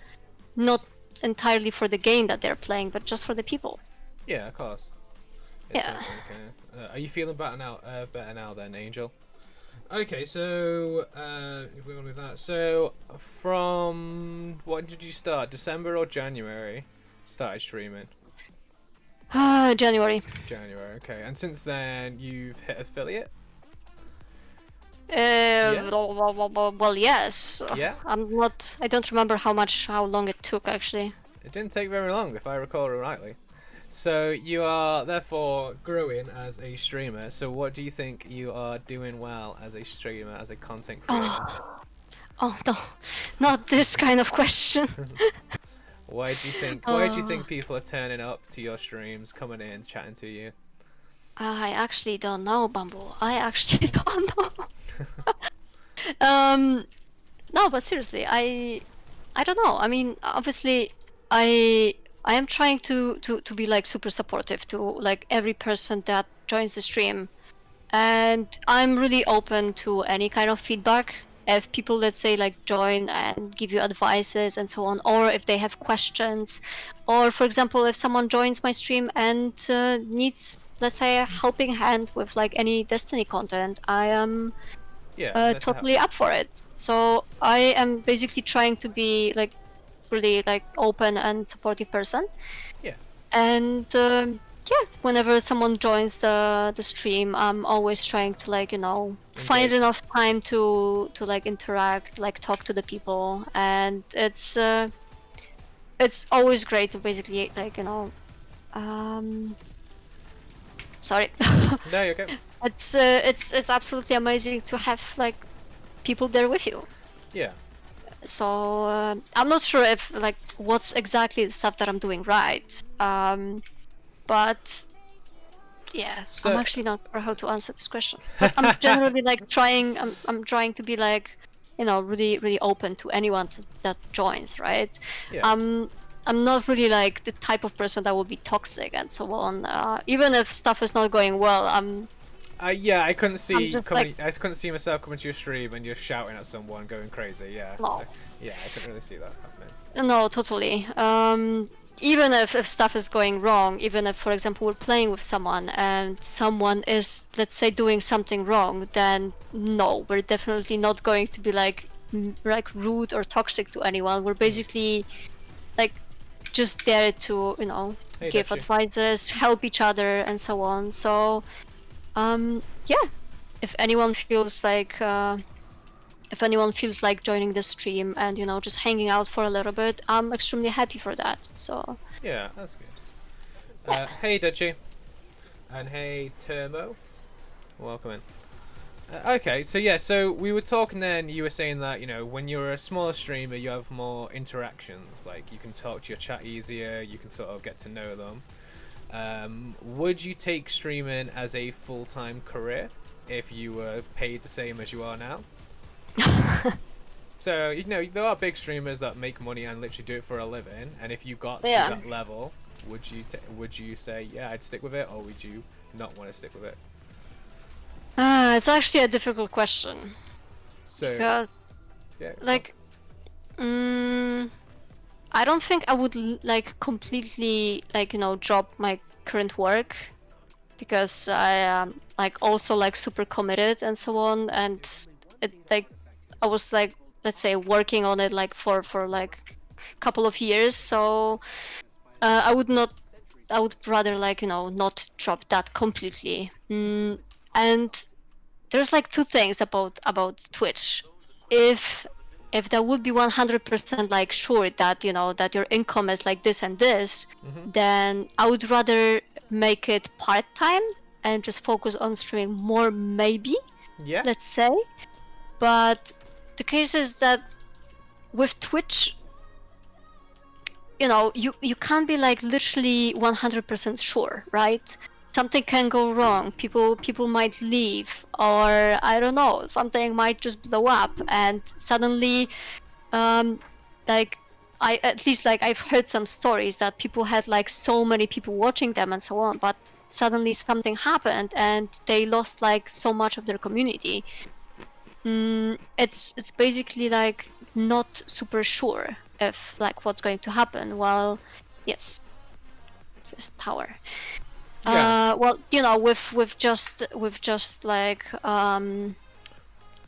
not entirely for the game that they're playing, but just for the people. Yeah, of course. Yeah. Are you feeling better now? Better now then, Angel? Okay, so we're going with that. So from when did you start? December or January? Started streaming. January. January, okay. And since then, you've hit affiliate? Well, yes. Yeah? I don't remember how long it took, actually. It didn't take very long, if I recall rightly. So you are, therefore, growing as a streamer. So what do you think you are doing well as a streamer, as a content creator? Oh no, not this kind of question. Why do you think people are turning up to your streams, coming in, chatting to you? I actually don't know, Bamboo. I actually don't know. Um, no, but seriously, I don't know. I mean, obviously, I am trying to be like super supportive to like every person that joins the stream, and I'm really open to any kind of feedback. If people, let's say, like join and give you advices and so on, or if they have questions, or for example, if someone joins my stream and needs, let's say, a helping hand with like any Destiny content, I am Yeah, and that's totally up for it. So I am basically trying to be like really like open and supportive person. Yeah. And yeah, whenever someone joins the stream, I'm always trying to like find Engage. enough time to like interact, like talk to the people, and it's always great to basically like um sorry. No, you're okay. It's absolutely amazing to have like people there with you. Yeah. So I'm not sure if like what's exactly the stuff that I'm doing right, but yeah, So- I'm actually not sure how to answer this question. But I'm generally like trying. I'm trying to be like, really open to anyone that joins, right? Yeah. I'm not really like the type of person that will be toxic and so on. Even if stuff is not going well, Yeah, I couldn't see just coming. I couldn't see myself coming to your stream and you're shouting at someone, going crazy. Yeah. No. Yeah, I couldn't really see that happening. No, totally. Even if stuff is going wrong, even if, for example, we're playing with someone and someone is, let's say, doing something wrong, then no, we're definitely not going to be like rude or toxic to anyone. We're basically like just there to, Hey, give Dutchie. advices, help each other, and so on. So, yeah, if anyone feels like joining the stream and just hanging out for a little bit, I'm extremely happy for that. So Yeah, that's good. Hey, Dutchie. And hey, Termo. Welcome in. Okay, so yeah, so we were talking then, you were saying that, when you're a smaller streamer, you have more interactions. Like, you can talk to your chat easier, you can sort of get to know them. Would you take streaming as a full-time career if you were paid the same as you are now? So, there are big streamers that make money and literally do it for a living, and if you got to Yeah. that level, would you say, yeah, I'd stick with it, or would you not want to stick with it? it's actually a difficult question So, because yeah, like I don't think I would like completely like drop my current work, because I am like also like super committed and so on, and it like I was like, let's say, working on it like for like a couple of years. So I would rather like not drop that completely. And there's like two things about Twitch. If that would be 100% like sure that that your income is like this and this, then I would rather make it part-time and just focus on streaming more, maybe, yeah, let's say. But the case is that with Twitch, you can't be like literally 100% sure, right? Something can go wrong. People might leave, or I don't know, something might just blow up, and suddenly, like at least like I've heard some stories that people had like so many people watching them and so on, but suddenly something happened and they lost like so much of their community. It's basically like not super sure if like what's going to happen. Well, yes, this tower. Yeah. Well, with just like just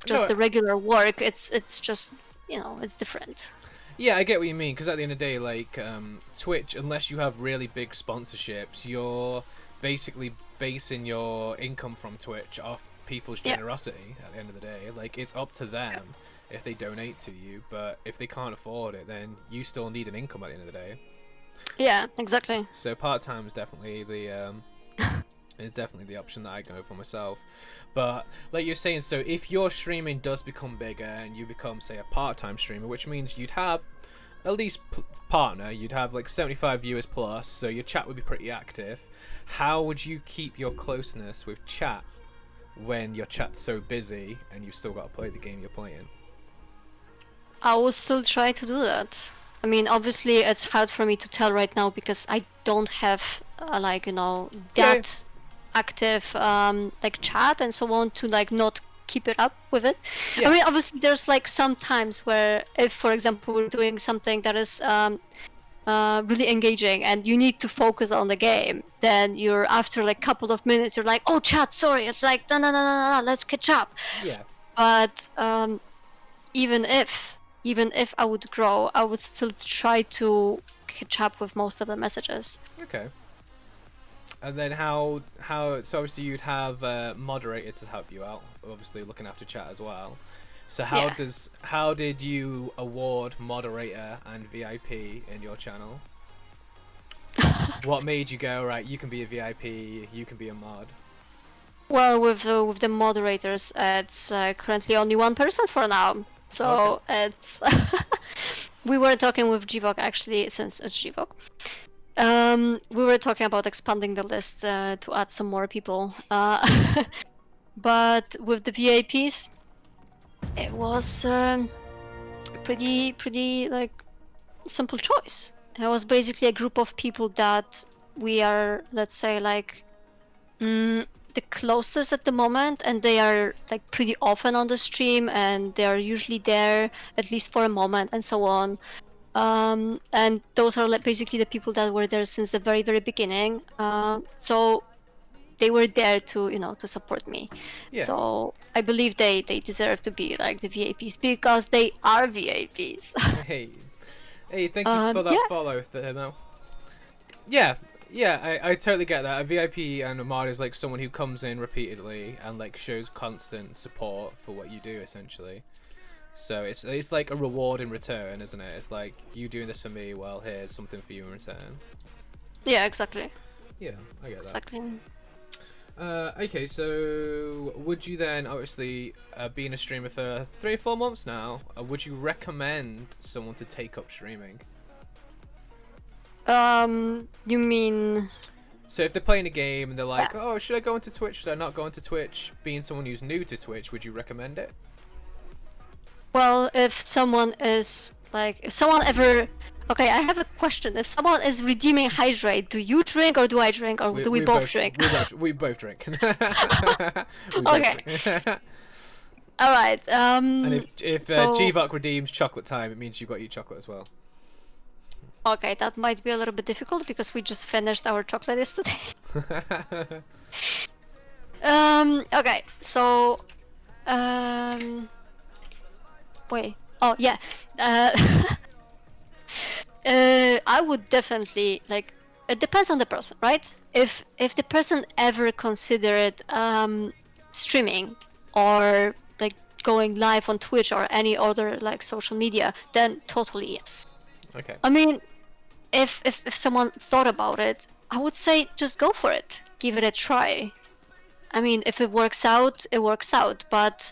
No, the regular work, it's just it's different. yeah, I get what you mean, because at the end of the day, like, Twitch, unless you have really big sponsorships, you're basically basing your income from Twitch off people's Yeah. generosity at the end of the day. Like, it's up to them if they donate to you, but if they can't afford it, then you still need an income at the end of the day. Yeah, exactly. So part-time is definitely the option that I go for myself. But like you're saying, so if your streaming does become bigger and you become, say, a part-time streamer, which means you'd have at least partner, you'd have like 75 viewers plus, so your chat would be pretty active. How would you keep your closeness with chat when your chat's so busy and you've still got to play the game you're playing? I will still try to do that. I mean, obviously, it's hard for me to tell right now because I don't have like, you know, that active like chat and so on to like not keep it up with it. Yeah. I mean, obviously, there's like some times where if, for example, we're doing something that is really engaging and you need to focus on the game, then you're after like a couple of minutes, you're like, oh, chat, sorry. It's like, no, no, no, no, no, let's catch up. Yeah. But even if I would grow, I would still try to catch up with most of the messages. Okay. And then how so obviously you'd have moderators to help you out, obviously looking after chat as well. So how did you award moderator and VIP in your channel? What made you go, right, you can be a VIP, you can be a mod? Well, with the moderators, it's currently only one person for now. So it's we were talking with Gvok actually, since it's Gvok. We were talking about expanding the list to add some more people. But with the VIPs, it was pretty like simple choice. It was basically a group of people that we are, let's say, like the closest at the moment, and they are like pretty often on the stream, and they are usually there at least for a moment and so on. And those are like basically the people that were there since the very beginning. So they were there to, you know, to support me. Yeah. So I believe they deserve to be like the VIPs because they are VIPs. Hey, thank you for that follow, Thermo. Yeah, I totally get that. A VIP and a mod is like someone who comes in repeatedly and like shows constant support for what you do, essentially. So it's like a reward in return, isn't it? It's like, you doing this for me, well, here's something for you in return. Yeah, exactly. Yeah, I get that. Exactly. Okay, so would you then, obviously, being a streamer for 3 or 4 months now, would you recommend someone to take up streaming? You mean? So if they're playing a game and they're like, oh, should I go into Twitch? Should I not go into Twitch? Being someone who's new to Twitch, would you recommend it? Well, if someone is like, if someone ever, okay, I have a question. If someone is redeeming hydrate, do you drink or do I drink, or do we both drink? We both drink. Okay. All right. And if Gvok redeems chocolate time, it means you've got to eat chocolate as well. Okay, that might be a little bit difficult because we just finished our chocolate yesterday. Okay, so wait. Oh yeah. I would definitely like. It depends on the person, right? If the person ever considered streaming or like going live on Twitch or any other like social media, then totally yes. Okay. I mean, if someone thought about it, I would say just go for it. Give it a try. I mean, if it works out, it works out. But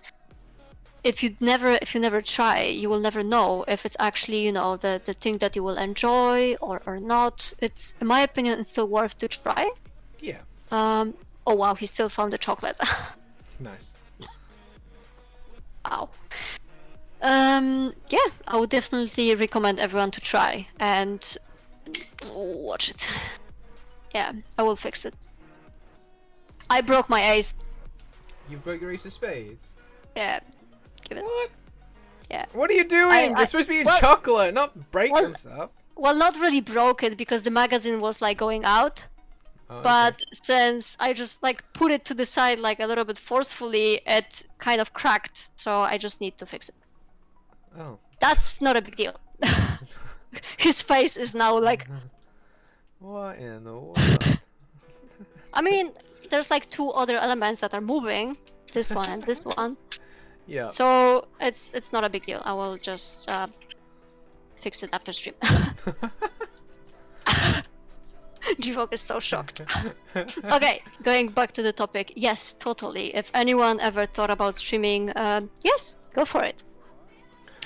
if you never try, you will never know if it's actually, you know, the thing that you will enjoy or not. It's, in my opinion, it's still worth to try. Yeah. Oh wow, he still found the chocolate. Nice. Wow. Yeah, I would definitely recommend everyone to try and watch it. Yeah, I will fix it. I broke my ace. You broke your ace of spades? Yeah, give it. What? Yeah. What are you doing? You're supposed to be in chocolate, not breaking stuff. Well, not really broke it because the magazine was like going out. Oh, but since I just like put it to the side like a little bit forcefully, it kind of cracked. So I just need to fix it. Oh. That's not a big deal. His face is now like... What in the world? I mean, there's like 2 other elements that are moving. This one and this one. Yeah. So it's not a big deal. I will just fix it after stream. Gvok is so shocked. Okay, going back to the topic. Yes, totally. If anyone ever thought about streaming, yes, go for it.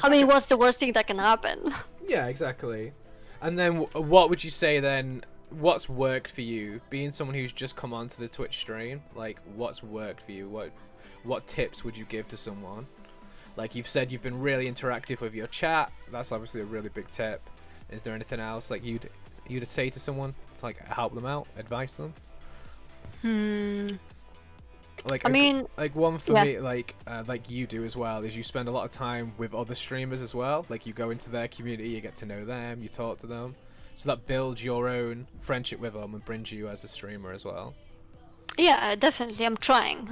I mean, what's the worst thing that can happen? Yeah, exactly. And then what would you say then, what's worked for you? Being someone who's just come onto the Twitch stream, like, what's worked for you? what tips would you give to someone? Like you've said, you've been really interactive with your chat. That's obviously a really big tip. Is there anything else like you'd say to someone to like help them out, advise them? Like I mean, like one for me, like you do as well, is you spend a lot of time with other streamers as well. Like you go into their community, you get to know them, you talk to them, so that builds your own friendship with them and brings you as a streamer as well. Yeah, definitely. I'm trying.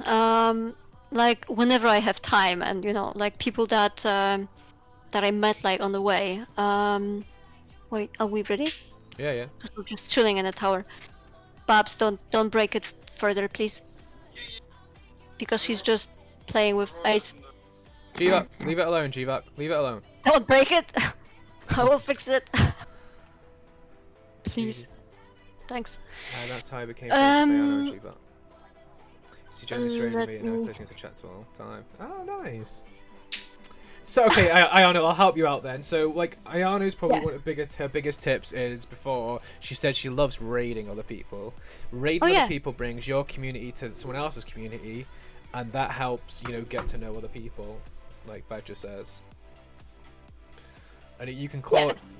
Like whenever I have time, and you know, like people that that I met like on the way. Wait, are we ready? Yeah. We're just chilling in the tower. Babs, don't break it further, please. Because he's just playing with ice. Gvok, leave it alone, Gvok. Leave it alone. Don't break it! I will fix it. Please. Thanks. That's how I became friends with Ayano and Gvok. She joined the stream let with me and me- now pushing to chat to all the time. Oh, nice. So, okay, Ayano, I'll help you out then. So, like, Ayano's probably one of her biggest tips is before she said she loves raiding other people. Raiding other people brings your community to someone else's community, and that helps, you know, get to know other people, like Badger says. And you can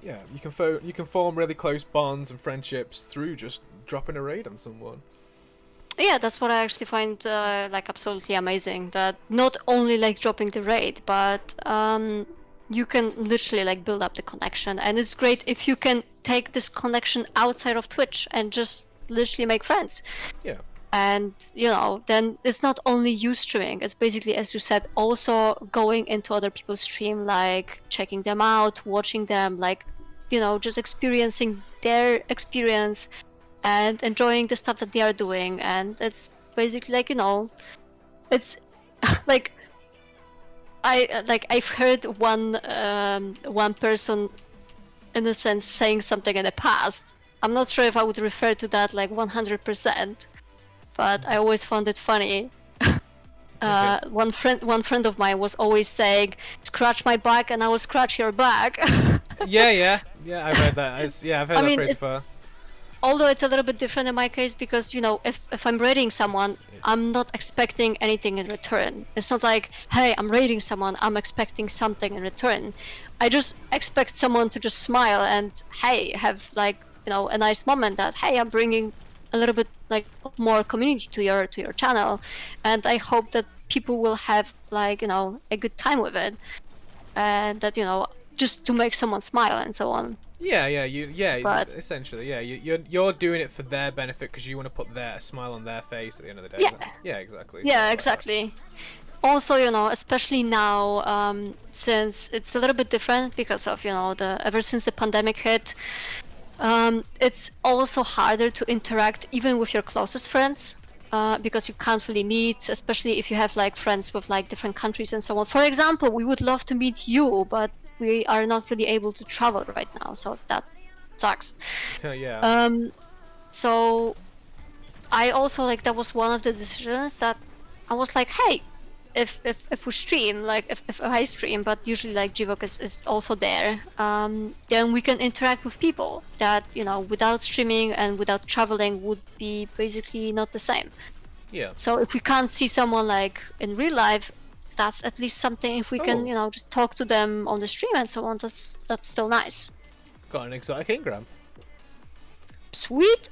you can form really close bonds and friendships through just dropping a raid on someone. Yeah, that's what I actually find like absolutely amazing. That not only like dropping the raid, but you can literally like build up the connection, and it's great if you can take this connection outside of Twitch and just literally make friends. Yeah. And you know, then it's not only you streaming, it's basically, as you said, also going into other people's stream, like checking them out, watching them, like, you know, just experiencing their experience and enjoying the stuff that they are doing. And it's basically like, you know, it's like I've heard one person in a sense saying something in the past. I'm not sure if I would refer to that like 100%, but I always found it funny. One friend of mine was always saying, "Scratch my back, and I will scratch your back." yeah. I've heard that. I've heard that phrase before. Although it's a little bit different in my case, because you know, if I'm raiding someone, I'm not expecting anything in return. It's not like, hey, I'm raiding someone, I'm expecting something in return. I just expect someone to just smile and, hey, have like, you know, a nice moment that, hey, I'm bringing a little bit like more community to your channel, and I hope that people will have like, you know, a good time with it, and that, you know, just to make someone smile and so on. Essentially, you're doing it for their benefit because you want to put a smile on their face at the end of the day. Yeah, exactly. Yeah, exactly. Also, you know, especially now, since it's a little bit different because of, you know, ever since the pandemic hit, it's also harder to interact even with your closest friends, because you can't really meet, especially if you have like friends with like different countries and so on. For example, we would love to meet you, but we are not really able to travel right now, so that sucks. Yeah. So I also like, that was one of the decisions that I was like, hey, if we stream, like if I stream, but usually like Gvok is also there, then we can interact with people that, you know, without streaming and without traveling would be basically not the same. Yeah. So if we can't see someone like in real life, that's at least something. If we can, you know, just talk to them on the stream and so on, that's still nice. Got an exotic engram. Sweet.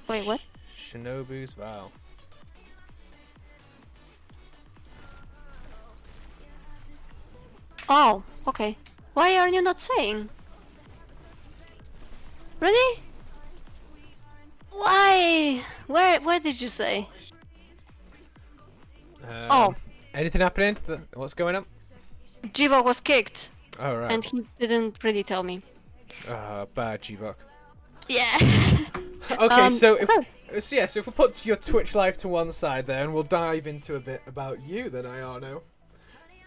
Wait, what? Shinobu's Vow. Oh, okay. Why are you not saying? Really? Why? Where did you say? Anything happening? What's going on? Gvok was kicked. Oh, right. And he didn't really tell me. Bad Gvok. Yeah. Okay, so if we put your Twitch life to one side there, and we'll dive into a bit about you then, Ayano.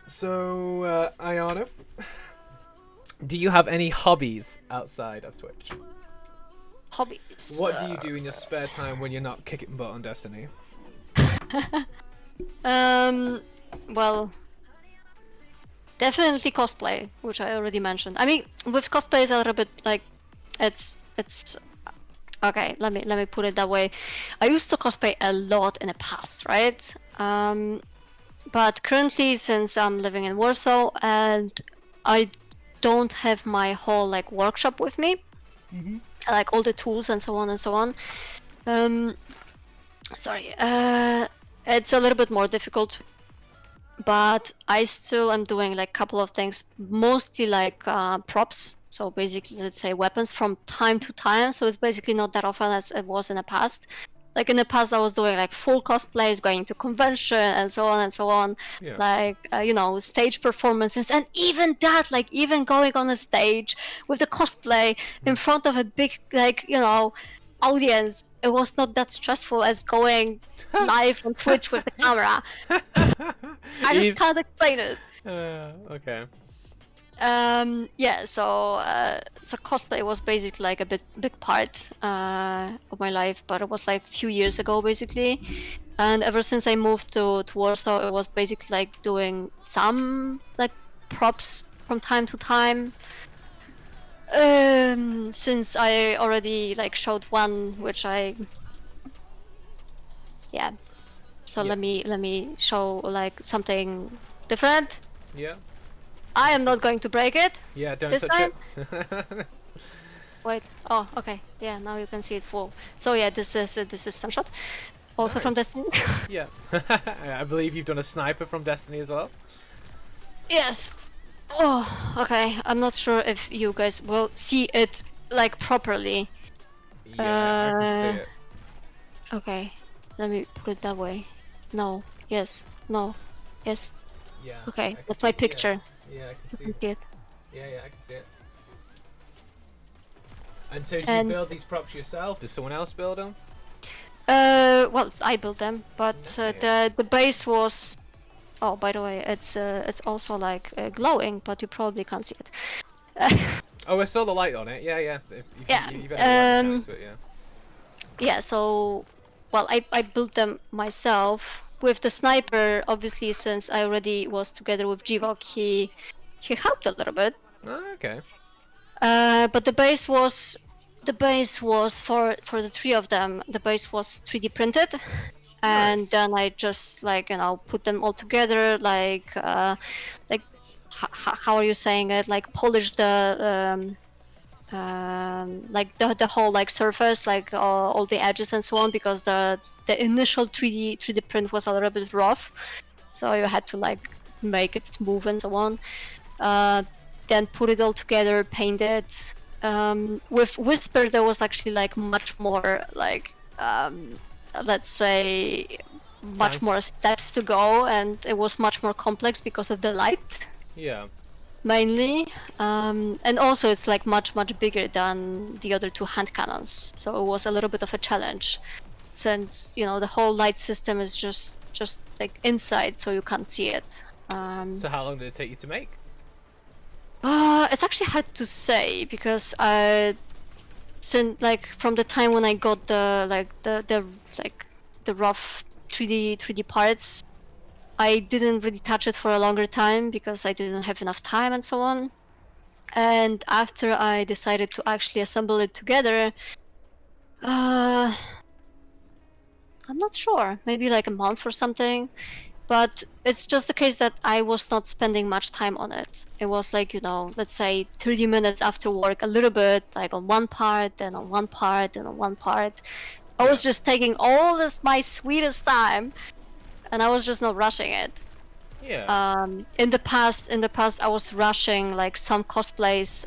So, Ayano, do you have any hobbies outside of Twitch? Hobbies. What do you do in your spare time when you're not kicking butt on Destiny? Well, definitely cosplay, which I already mentioned. I mean, with cosplay it's a little bit like, it's Okay, let me put it that way. I used to cosplay a lot in the past, right? But currently, since I'm living in Warsaw and I don't have my whole like workshop with me, like all the tools and so on and so on. Sorry, it's a little bit more difficult. But I still am doing like a couple of things, mostly like props. So basically, let's say weapons from time to time. So it's basically not that often as it was in the past. Like in the past, I was doing like full cosplays, going to convention and so on and so on. Yeah. Like stage performances, and even that, like even going on a stage with the cosplay in front of a big audience, it was not that stressful as going live on Twitch with the camera. I just can't explain it. Okay. Yeah, so cosplay was basically like a big part of my life, but it was like a few years ago basically, and ever since I moved to Warsaw, it was basically like doing some like props from time to time. Since I already like showed one, which so Yeah. let me show like something different. Yeah. I am not going to break it. Yeah, don't this touch time. it. Wait. Oh, okay. Yeah, now you can see it full. So yeah, this is some shot. Also Nice. from Destiny. Yeah. I believe you've done a sniper from Destiny as well. Yes. Oh, okay. I'm not sure if you guys will see it like properly. Yeah, I can see it. Okay. Let me put it that way. No. Yes. No. Yes. Yeah. Okay. That's my picture. Yeah, I can You see can it. see it. Yeah, I can see it. And so, do you And- build these props yourself? Does someone else build them? Well, I built them, but Nice. the base was. Oh, by the way, it's also like glowing, but you probably can't see it. Oh, I saw the light on it. Yeah. Yeah, You've added a light to it, yeah. Yeah, so, well, I built them myself. With the sniper, obviously, since I already was together with Jivok, he helped a little bit. Oh, okay. But the base was for the three of them. The base was 3D printed, and Nice. then I just put them all together, how are you saying it? Like polish the whole like surface, like all the edges and so on, because the initial 3D print was a little bit rough, so you had to like make it smooth and so on. Then put it all together, paint it. With Whisper, there was actually like much more like let's say much more steps to go, and it was much more complex because of the light. Yeah. Mainly, and also it's like much bigger than the other two hand cannons, so it was a little bit of a challenge, since the whole light system is just like inside, so you can't see it. So how long did it take you to make? It's actually hard to say, because since like from the time when I got the rough 3D parts, I didn't really touch it for a longer time because I didn't have enough time and so on. And after I decided to actually assemble it together, I'm not sure, maybe like a month or something. But it's just the case that I was not spending much time on it. It was like, let's say 30 minutes after work, a little bit like on one part, then on one part, then on one part. I was just taking all my sweetest time, and I was just not rushing it. Yeah. In the past, I was rushing like some cosplays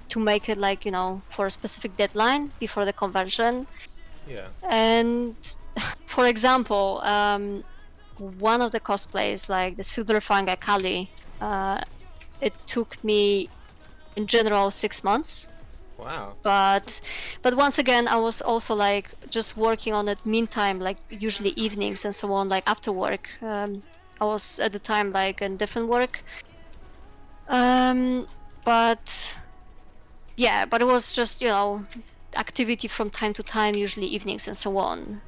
to make it like for a specific deadline before the convention. Yeah. And for example, one of the cosplays, like the Silver Fang Akali, it took me in general 6 months. Wow. But once again, I was also like just working on it meantime, like usually evenings and so on, like after work. I was at the time like in different work. But it was just activity from time to time, usually evenings and so on.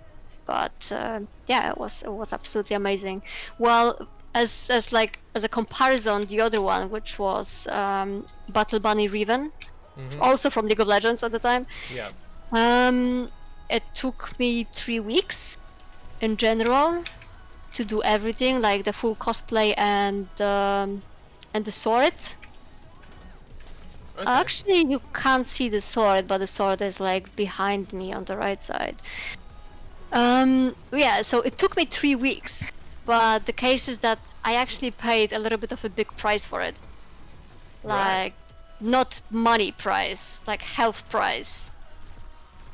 But it was absolutely amazing. Well, as a comparison, the other one, which was Battle Bunny Riven, also from League of Legends at the time. Yeah. It took me 3 weeks in general to do everything, like the full cosplay and the sword. Okay. Actually, you can't see the sword, but the sword is like behind me on the right side. Yeah, so it took me 3 weeks, but the case is that I actually paid a little bit of a big price for it. Like, not money price, like health price.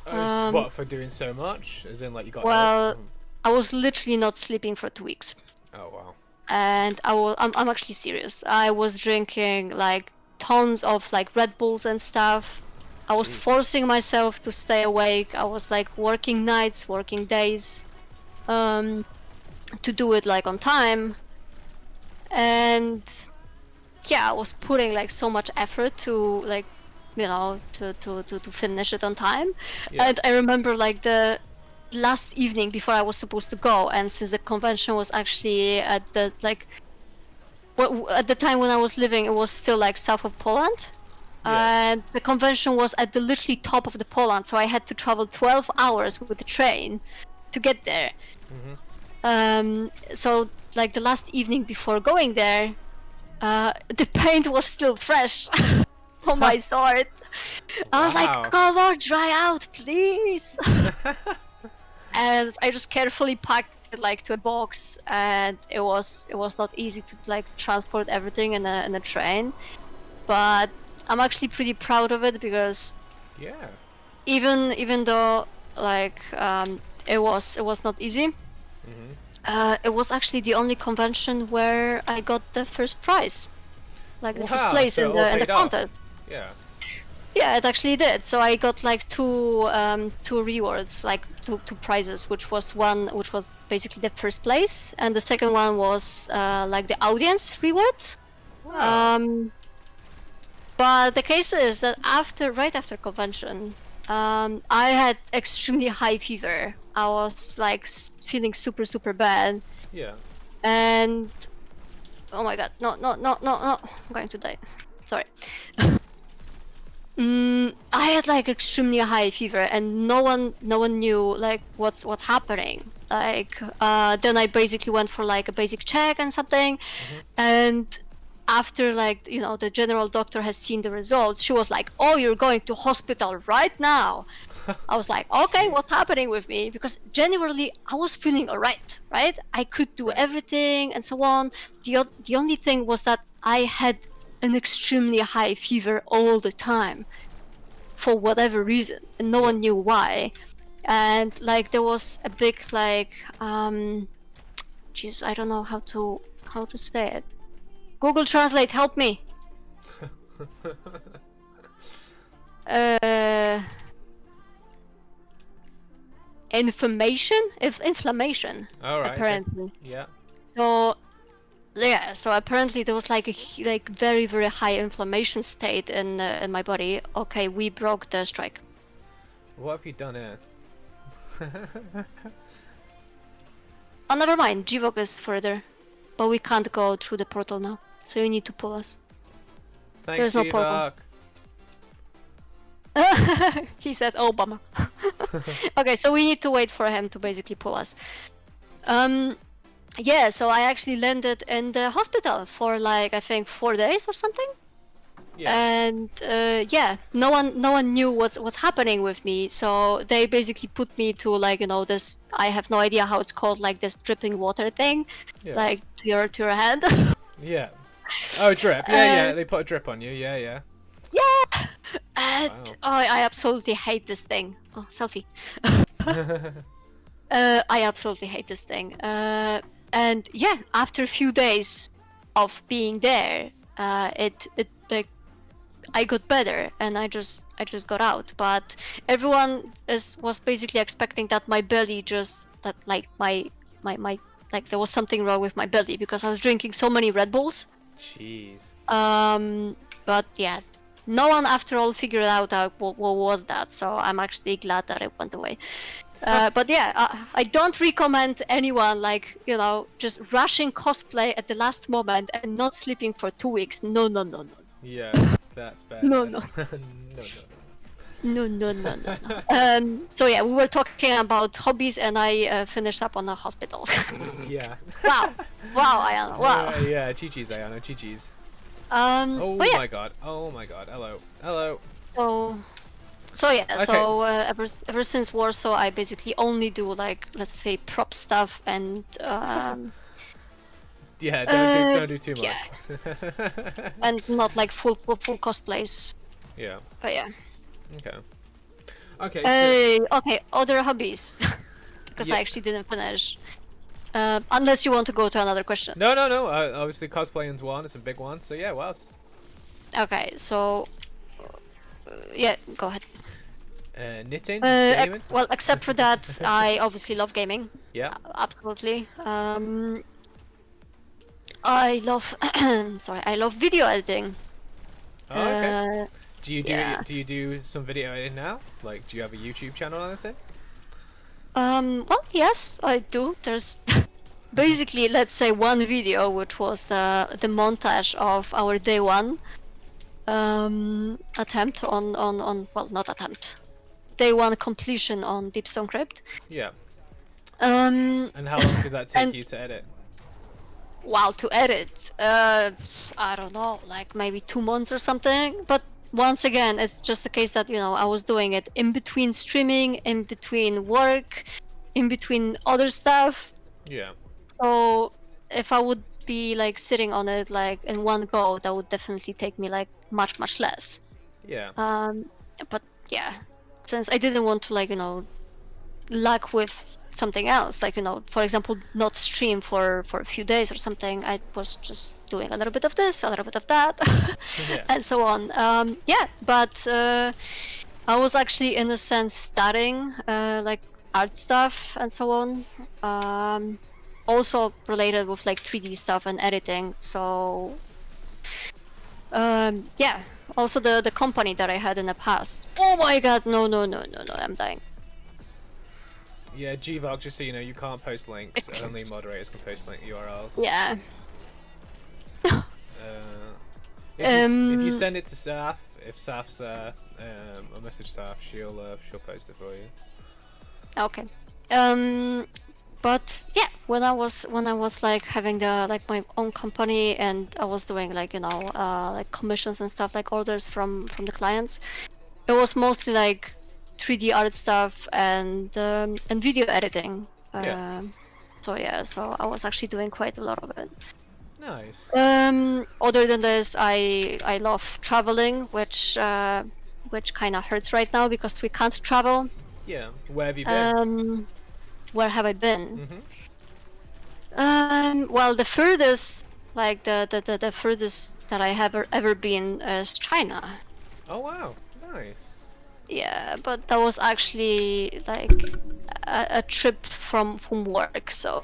What, for doing so much? As in, like, you got Well, help? I was literally not sleeping for 2 weeks. Oh, wow. And I'm actually serious. I was drinking like tons of like Red Bulls and stuff. I was Jeez. forcing myself to stay awake. I was like working nights, working days, to do it like on time. And yeah, I was putting like so much effort to like, to finish it on time. Yeah. And I remember like the last evening before I was supposed to go, and since the convention was actually at the like at the time when I was living, it was still like south of Poland. Yeah. And the convention was at the literally top of the Poland, so I had to travel 12 hours with the train to get there. So like the last evening before going there, the paint was still fresh on my sword. I was like, come on, dry out, please. And I just carefully packed it like to a box, and it was not easy to like transport everything in a train, but I'm actually pretty proud of it because Yeah. even though like it was not easy, it was actually the only convention where I got the first prize, like the first place so in it all the paid off. contest. Yeah. Yeah, it actually did. So I got like two rewards, like two prizes, which was basically the first place, and the second one was like the audience reward. Wow. But the case is that right after convention, I had extremely high fever. I was like feeling super bad, Yeah. and oh my god, no, I'm going to die. Sorry. I had like extremely high fever, and no one knew like what's happening. Like, then I basically went for like a basic check and something, and after like the general doctor has seen the results, she was like, "Oh, you're going to hospital right now." I was like, "Okay, what's happening with me?" Because generally I was feeling alright, right? I could do everything and so on. The only thing was that I had an extremely high fever all the time for whatever reason, and no one knew why. And like there was a big like jeez, I don't know how to say it. Google Translate, help me. Inflammation. All right. Apparently. Okay. Yeah. So yeah, so apparently there was like a very high inflammation state in my body. Okay, we broke the strike. What have you done here? Oh, never mind. Jivok is further, but we can't go through the portal now. So you need to pull us. Thanks, There's no portal. He said, "Oh, bummer." Okay, so we need to wait for him to basically pull us. Yeah, so I actually landed in the hospital for like I think 4 days or something. Yeah. And yeah, no one knew what's happening with me, so they basically put me to like this, I have no idea how it's called, like this dripping water thing, like to your head. Yeah. Oh, drip. Yeah. They put a drip on you. Yeah. Yeah. And I absolutely hate this thing. Oh, selfie. I absolutely hate this thing. And yeah, after a few days of being there, it like I got better, and I just got out. But everyone was basically expecting that my belly like my like there was something wrong with my belly because I was drinking so many Red Bulls. Jeez. But yeah, no one after all figured out what was that. So I'm actually glad that it went away. But yeah, I don't recommend anyone like just rushing cosplay at the last moment and not sleeping for 2 weeks. No. Yeah, that's bad. No. No. So yeah, we were talking about hobbies, and I finished up on a hospital. Yeah. Wow, Ayano, wow. Yeah, Chi-Chi's, Ayano, Chi-Chi's. But Oh yeah. my god. Oh my god. Hello. Hello. So yeah, Okay, so ever since Warsaw, I basically only do like, let's say, prop stuff and Yeah, don't do too yeah, much. and not like full cosplays. Yeah. But yeah. Okay. Okay. Okay, other hobbies, because I actually didn't finish. Unless you want to go to another question. No. Obviously, cosplaying's one. It's a big one. So yeah, what else? Okay, so yeah, go ahead. Knitting, gaming. Well, except for that, I obviously love gaming. Yeah. Absolutely. I love sorry, I love video editing. Oh, okay. Do yeah. you do some video editing now? Like, do you have a YouTube channel or anything? Well, yes, I do. There's basically, let's say, one video which was the montage of our day one attempt on well, not attempt, day one completion on Deep Stone Crypt. Yeah. And how long did that take you to edit? Wow, to edit, I don't know, like maybe 2 months or something. But once again, it's just a case that, you know, I was doing it in between streaming, in between work, in between other stuff. Yeah. So if I would be like sitting on it like in one go, that would definitely take me like much less. Yeah. But yeah, since I didn't want to, like, you know, lack with something else, like, you know, for example, not stream for a few days or something, I was just doing a little bit of this, a little bit of that, Yeah. and so on. Yeah, but I was actually in a sense studying like art stuff and so on, also related with like 3D stuff and editing. So yeah, also the company that I had in the past. Oh my god, no, I'm dying. Yeah, GVOG, just so you know, you can't post links. Only moderators can post link URLs. Yeah. If you send it to Saf, if Saf's there, or message Saf, she'll post it for you. Okay. But yeah, when I was like having my own company, and I was doing like, you know, like commissions and stuff, like orders from the clients, it was mostly like 3D art stuff and video editing. Yeah. So yeah, so I was actually doing quite a lot of it. Nice. Other than this, I love traveling, which kind of hurts right now because we can't travel. Yeah. Where have you been? Where have I been? Mm-hmm. Well, the furthest, like the furthest that I have ever been is China. Oh wow, nice. Yeah, but that was actually like a trip from work, so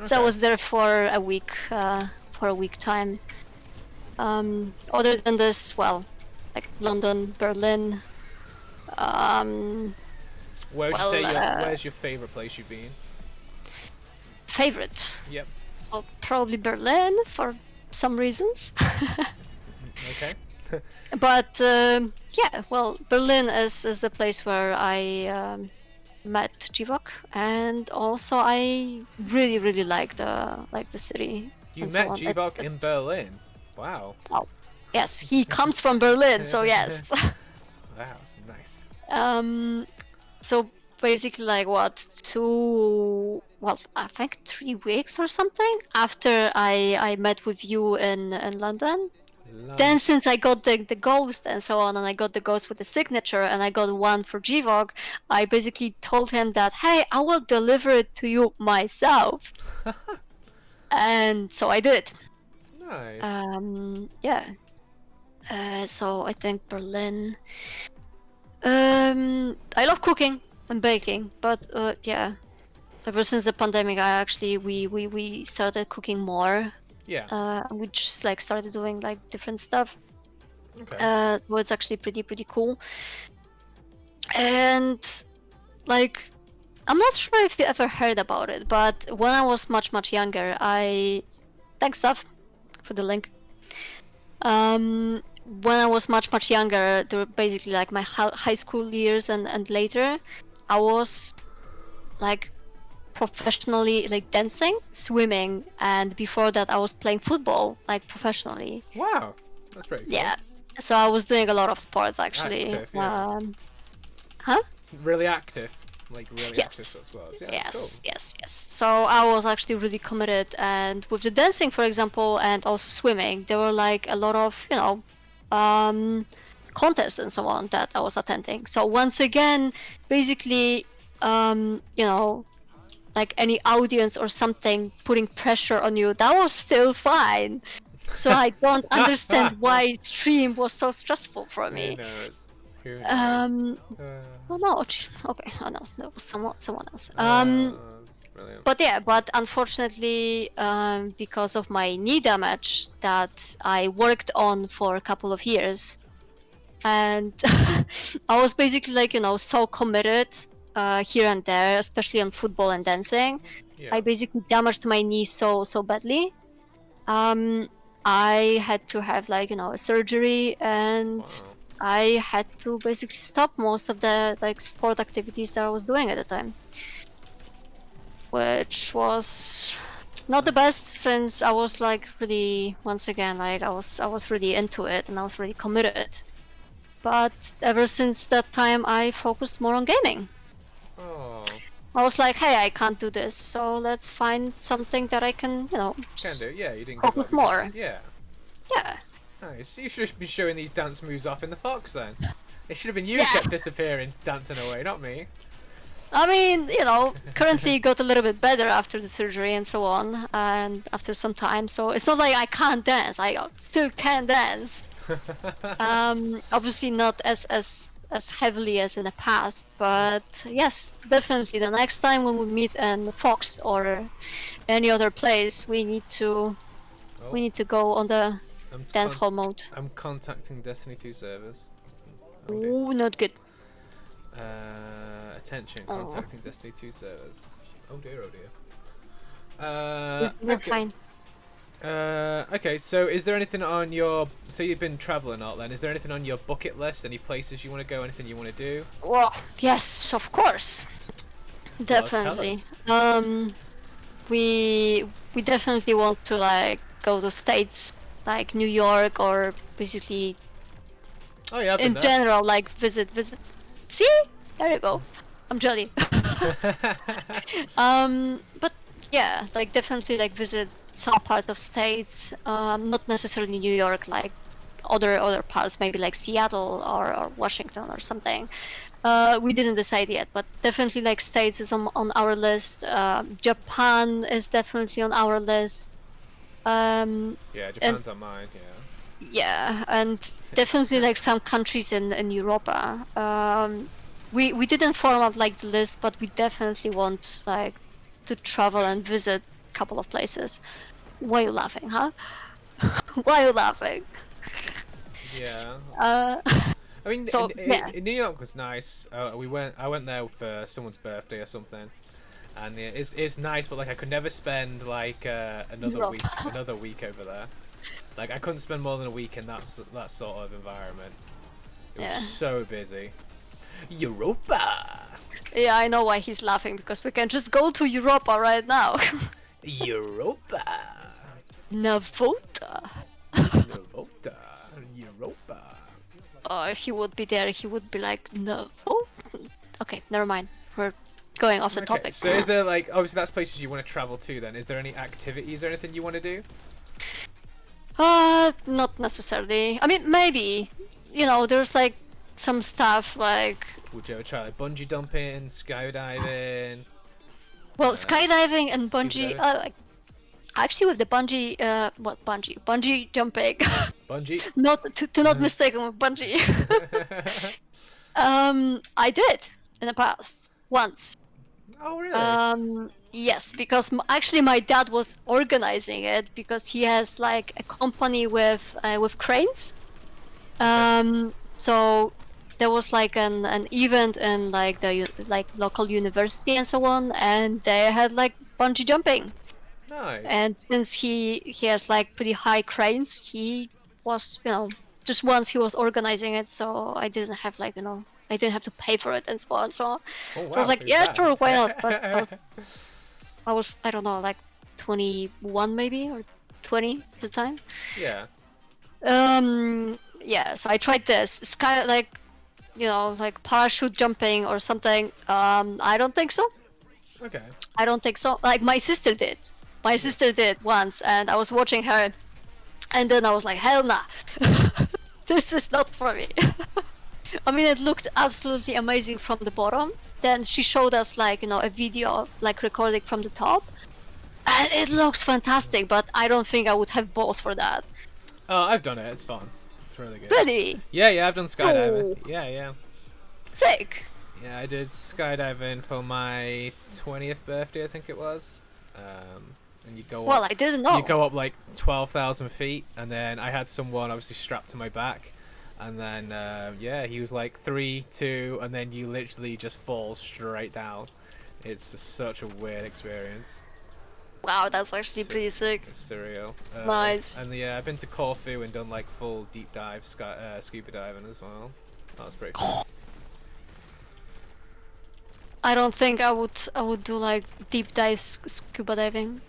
so I was there for a week time. Other than this, well, like London, Berlin. Where would you say where's your favorite place you've been? Favorite? Yep. Well, probably Berlin for some reasons. Okay. But yeah, well, Berlin is the place where I met Jivok, and also I really like the city. You met Jivok in Berlin. Wow. Oh, yes, he comes from Berlin, so yes. Wow, nice. So basically, like what, I think 3 weeks or something after I met with you in London. Then since I got the ghost and so on, and I got the ghost with the signature, and I got one for Jivok, I basically told him that, hey, I will deliver it to you myself. And so I did. Nice. Yeah. So I think Berlin. I love cooking and baking, but yeah, ever since the pandemic, we started cooking more. Yeah. We just like started doing like different stuff. Okay. So it's actually pretty cool. And like, I'm not sure if you ever heard about it, but when I was much younger, thanks stuff for the link. when I was much younger, there were basically like my high school years and later, I was like professionally like dancing, swimming, and before that I was playing football like professionally. Wow, that's pretty cool. Yeah, so I was doing a lot of sports actually. Active, yeah. Huh? Really active, like really Yes. active sports. Yeah, Yes, that's yes. So I was actually really committed, and with the dancing, for example, and also swimming, there were like a lot of contests and so on that I was attending. So once again, basically, like any audience or something putting pressure on you, that was still fine. So I don't understand why stream was so stressful for cool. me. Who knows? Who knows? Oh no, okay, oh no, that was someone else. Brilliant. But unfortunately, because of my knee damage that I worked on for a couple of years, and I was basically like so committed here and there, especially on football and dancing. Yeah. I basically damaged my knee so badly. I had to have like a surgery, and Wow. I had to basically stop most of the like sport activities that I was doing at the time, which was not the best since I was like really, once again, like I was really into it and I was really committed. But ever since that time, I focused more on gaming. Oh. I was like, hey, I can't do this, so let's find something that I can, Can just do. Yeah, you didn't focus give up. more. Yeah. Yeah. Nice. You should be showing these dance moves off in the Fox then. It should have been you Yeah. kept disappearing, dancing away, not me. I mean, currently got a little bit better after the surgery and so on, and after some time, so it's not like I can't dance. I still can dance. Obviously not as heavily as in the past, but yes, definitely. The next time when we meet in Fox or any other place, we need to go on the dance hall mode. I'm contacting Destiny 2 servers. Ooh, not good. Attention, Oh. contacting Destiny 2 servers. Oh dear, oh dear. We're Okay. fine. Okay, so is there anything on your... So you've been travelling a lot then. Is there anything on your bucket list? Any places you want to go? Anything you want to do? Well, yes, of course. Well, tell Definitely. We definitely want to like go to states like New York, or basically Oh yeah, I've been in there. general like visit. See? There you go. I'm jelly. But yeah, like definitely like visit some parts of states. Not necessarily New York, like other parts, maybe like Seattle or Washington or something. We didn't decide yet, but definitely like states is on our list. Japan is definitely on our list. Yeah, Japan's on mine, yeah. And definitely like some countries in Europa. We didn't form up like the list, but we definitely want like to travel and visit a couple of places. Why are you laughing, huh? Why are you laughing? Yeah. I mean, So, yeah. in New York was nice. I went there for someone's birthday or something, and yeah, it's nice. But like, I could never spend like another Europe. week over there. Like, I couldn't spend more than a week in that sort of environment. It was Yeah. so busy. Europa. Yeah, I know why he's laughing, because we can just go to Europa right now. Europa. Navota. Europa. Europa. If he would be there, he would be like, no. Okay, never mind. We're going off the Okay, topic. so is there like, obviously that's places you want to travel to then, is there any activities or anything you want to do? Not necessarily. I mean, maybe. There's like some stuff like, Would you ever try like bungee jumping, skydiving? well, skydiving and bungee. skydiving. Like, actually, with the bungee, bungee jumping. Bungee? Not to not mistaken with bungee. I did in the past once. Oh really? Yes, because actually my dad was organizing it, because he has like a company with cranes. So there was like an event in like the local university and so on, and they had like bungee jumping. Nice. And since he has like pretty high cranes, he was just once he was organizing it, so I didn't have like, you know, I didn't have to pay for it and so on. So, Oh so I wow. was like, who's yeah, that? sure, why not? But I was, I don't know, like 21 maybe, or 20 at the time. Yeah. Yeah, so I tried this sky, like, you know, like parachute jumping or something. I don't think so. Okay. I don't think so. Like my sister did. My sister did once, and I was watching her, and then I was like, hell nah. This is not for me. I mean, it looked absolutely amazing from the bottom. Then she showed us like, you know, a video like recording from the top, and it looks fantastic, but I don't think I would have balls for that. Oh, I've done it. It's fun. It's really good. Really? Yeah, I've done skydiving. Oh. Yeah. Sick. Yeah, I did skydiving for my 20th birthday, I think it was. And you go Well, up, I didn't know. you go up like 12,000 feet, and then I had someone obviously strapped to my back, and then yeah, he was like 3, 2, and then you literally just fall straight down. It's just such a weird experience. Wow, that's actually pretty sick. It's surreal. Nice. And yeah, I've been to Corfu and done like full deep dive scuba diving as well. That was pretty cool. I don't think I would do like deep dive scuba diving.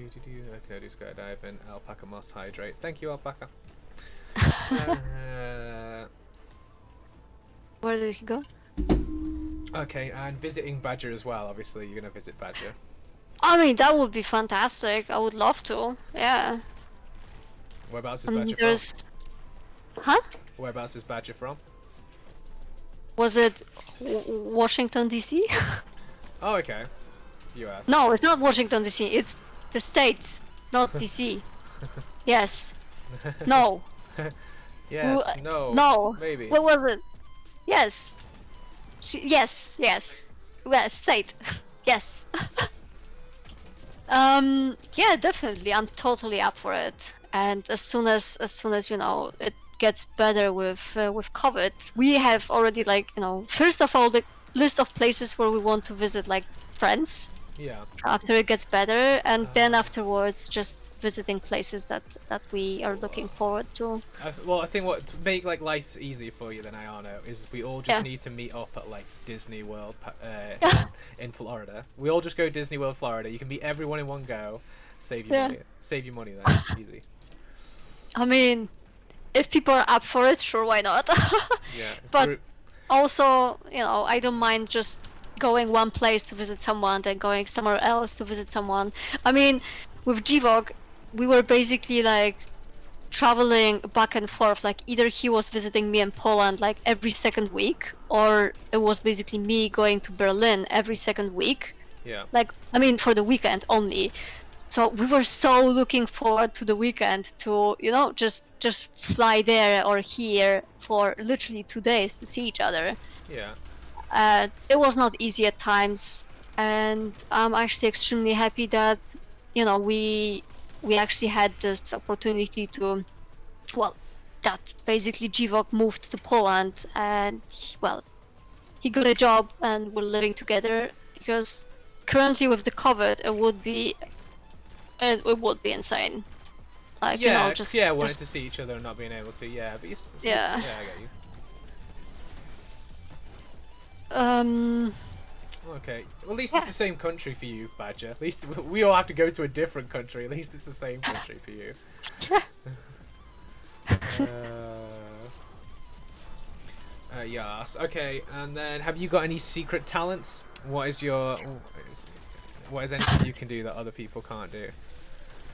Okay, I do skydiving. Alpaca must hydrate. Thank you, alpaca. Where did he go? Okay, and visiting Badger as well. Obviously, you're gonna visit Badger. I mean, that would be fantastic. I would love to. Yeah. Whereabouts is And Badger there's, from? huh? Whereabouts is Badger from? Was it Washington D.C.? Oh, okay. U.S. No, it's not Washington D.C. It's the States, not D.C. Yes. No. Yes. No. No. Maybe. What was it? Yes. Yes. State. Yes. Yeah, definitely. I'm totally up for it. And as soon as you know it gets better with COVID, we have already, like, you know, first of all, the list of places where we want to visit, like friends. Yeah. After it gets better, and then afterwards, just visiting places that we are looking forward to. Well, I think what to make like life easier for you than Ayano is we all just need to meet up at like Disney World in Florida. We all just go to Disney World, Florida. You can meet everyone in one go. Save your money. Save your money then. Easy. I mean, if people are up for it, sure, why not? Yeah. But also, you know, I don't mind just going one place to visit someone, then going somewhere else to visit someone. I mean, with Gvog, we were basically like traveling back and forth. Like either he was visiting me in Poland like every second week, or it was basically me going to Berlin every second week. Yeah. Like, I mean, for the weekend only. So we were so looking forward to the weekend to, you know, just fly there or here for literally 2 days to see each other. Yeah. It was not easy at times, and I'm actually extremely happy that, you know, we actually had this opportunity to, well, that basically Gvog moved to Poland, and well, he got a job and we're living together, because currently with the COVID it would be insane. Like, Yeah, you know, just wanting to see each other and not being able to. Yeah, but Yeah. I get you. Okay. Well, at least it's the same country for you, Badger. At least we all have to go to a different country. At least it's the same country for you. Yes. Okay. And then, have you got any secret talents? What is anything you can do that other people can't do?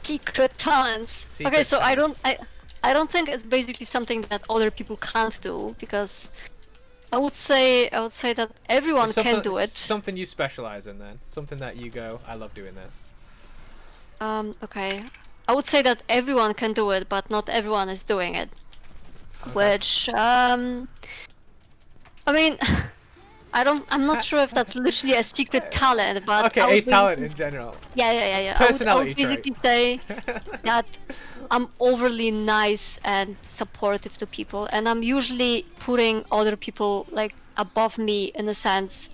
Secret talents. Okay, so I don't think it's basically something that other people can't do, because I would say that everyone can do it. Something you specialize in, then. Something that you go, I love doing this. Okay. I would say that everyone can do it, but not everyone is doing it. Okay. Which, I mean, I'm not sure if that's literally a secret talent, but okay, a talent in general. Yeah. Personality I would basically say that I'm overly nice and supportive to people, and I'm usually putting other people like above me in a sense.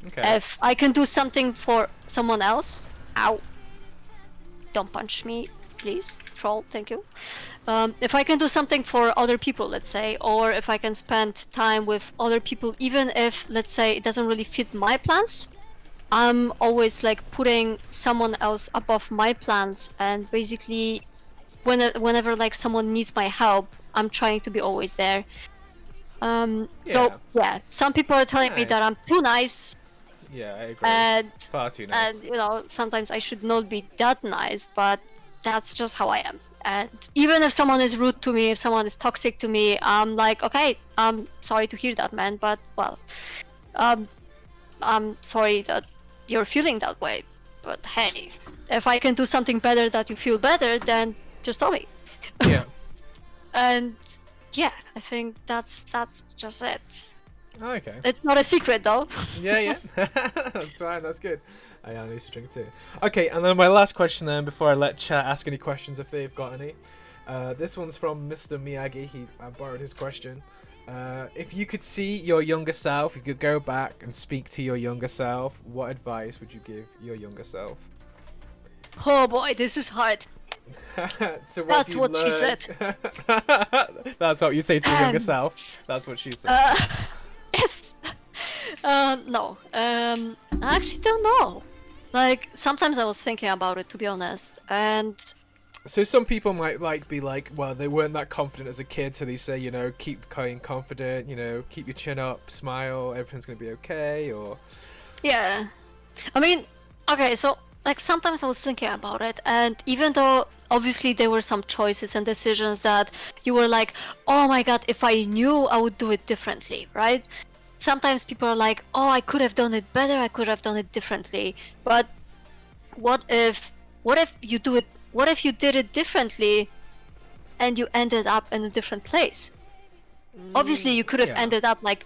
Okay. If I can do something for someone else, ow! Don't punch me. please, troll. Thank you. If I can do something for other people, let's say, or if I can spend time with other people, even if, let's say, it doesn't really fit my plans, I'm always like putting someone else above my plans, and basically, whenever like someone needs my help, I'm trying to be always there. So yeah, some people are telling me that I'm too nice. Yeah, I agree. And far too nice. And you know, sometimes I should not be that nice, but that's just how I am. And even if someone is rude to me, if someone is toxic to me, I'm like, okay, I'm sorry to hear that, man, but well, I'm sorry that you're feeling that way. But hey, if I can do something better that you feel better, then just tell me. Yeah. And yeah, I think that's just it. Oh, okay. It's not a secret though. Yeah. That's fine, that's good. I need to drink too. Okay, and then my last question then, before I let chat ask any questions if they've got any. This one's from Mr. Miyagi. I borrowed his question. If you could see your younger self, you could go back and speak to your younger self, what advice would you give your younger self? Oh boy, this is hard. So that's what she said. That's what you say to your younger self. That's what she said. Yes. No. I actually don't know. Like, sometimes I was thinking about it, to be honest, and so some people might be like, well, they weren't that confident as a kid, so they say, you know, keep being confident, you know, keep your chin up, smile, everything's gonna be okay, or yeah. I mean, okay, so like sometimes I was thinking about it, and even though obviously there were some choices and decisions that you were like, oh my god, if I knew, I would do it differently, right? Sometimes people are like, oh, I could have done it better, I could have done it differently. But what if you do it? What if you did it differently, and you ended up in a different place? Obviously, you could have ended up like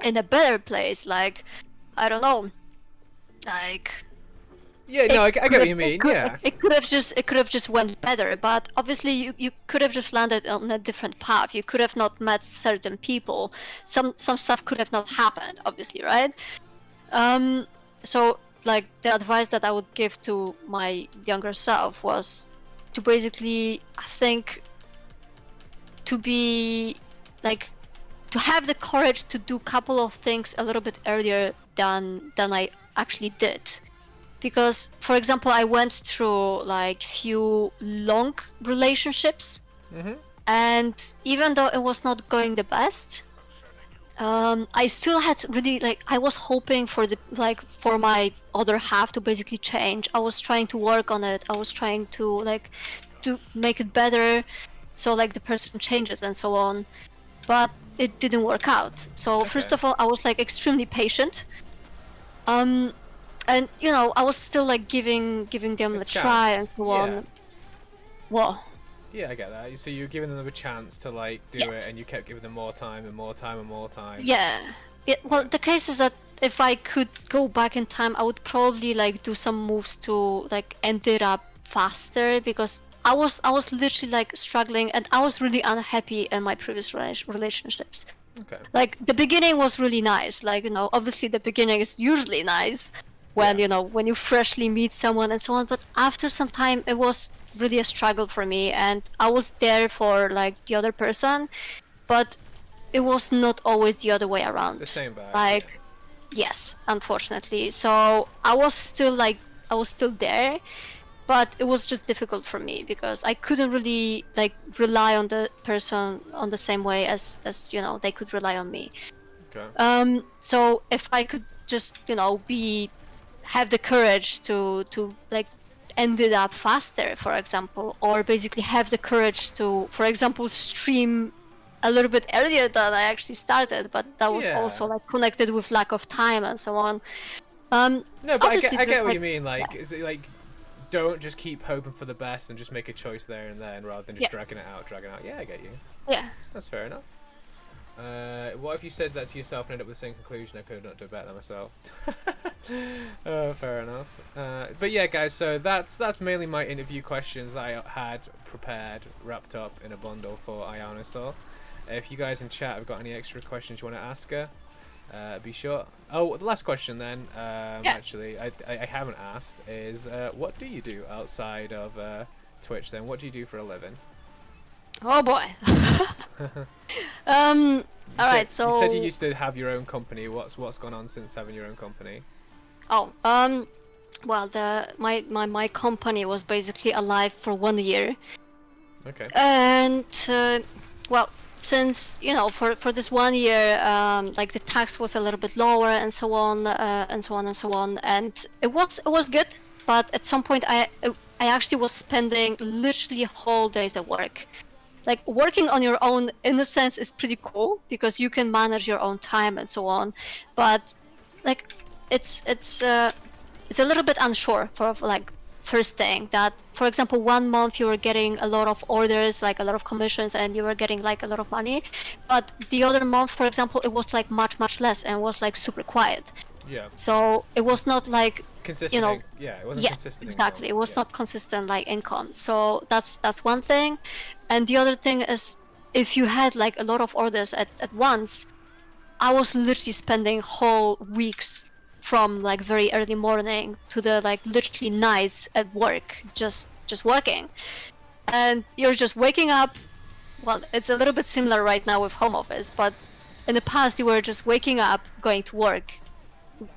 in a better place, like I don't know, like. Yeah, no, I get what you mean. It could have just went better, but obviously you could have just landed on a different path. You could have not met certain people. Some stuff could have not happened, obviously, right? So like the advice that I would give to my younger self was to basically, I think, to be like, to have the courage to do a couple of things a little bit earlier than I actually did. Because, for example, I went through like few long relationships, and even though it was not going the best, I still had really like, I was hoping for for my other half to basically change. I was trying to work on it. I was trying to make it better, so like the person changes and so on. But it didn't work out. So first of all, I was like extremely patient. And you know, I was still like giving them a try and so on. Well. Yeah, I get that. So you're giving them a chance to like do it, and you kept giving them more time and more time and more time. Yeah. Well, the case is that if I could go back in time, I would probably like do some moves to like end it up faster, because I was literally like struggling, and I was really unhappy in my previous relationships. Okay. Like the beginning was really nice. Like, you know, obviously the beginning is usually nice. When you know, when you freshly meet someone and so on, but after some time it was really a struggle for me, and I was there for like the other person, but it was not always the other way around. The same bag. Like, yes, unfortunately. So I was still there, but it was just difficult for me because I couldn't really like rely on the person on the same way as you know, they could rely on me. Okay. So if I could just, you know, have the courage to like end it up faster, for example, or basically have the courage to, for example, stream a little bit earlier than I actually started, but that was also like connected with lack of time and so on. No, but I get what you mean. Like, is it like, don't just keep hoping for the best and just make a choice there and then, rather than just dragging it out. Yeah, I get you. Yeah. That's fair enough. What if you said that to yourself and ended up with the same conclusion? I could not do better than myself. Fair enough. But yeah, guys, so that's mainly my interview questions I had prepared, wrapped up in a bundle for Ayanosaur. If you guys in chat have got any extra questions you want to ask her, be sure. Oh, the last question then, actually, I haven't asked is, what do you do outside of Twitch then? What do you do for a living? Oh boy. All right. So you said you used to have your own company. What's gone on since having your own company? oh well, my company was basically alive for 1 year. Okay. And well, since for this 1 year, like the tax was a little bit lower and so on and so on and so on, and it was good. But at some point, I actually was spending literally whole days at work. Like working on your own, in a sense, is pretty cool because you can manage your own time and so on. But like, it's a little bit unsure for like first thing that, for example, 1 month you were getting a lot of orders, like a lot of commissions, and you were getting like a lot of money, but the other month, for example, it was like much less and was like super quiet. Yeah. So it was not like consistent. Yeah, it wasn't consistent. Exactly. Income. It was not consistent like income. So that's one thing, and the other thing is if you had like a lot of orders at once, I was literally spending whole weeks from like very early morning to the like literally nights at work, just working, and you're just waking up. Well, it's a little bit similar right now with home office, but in the past you were just waking up, going to work,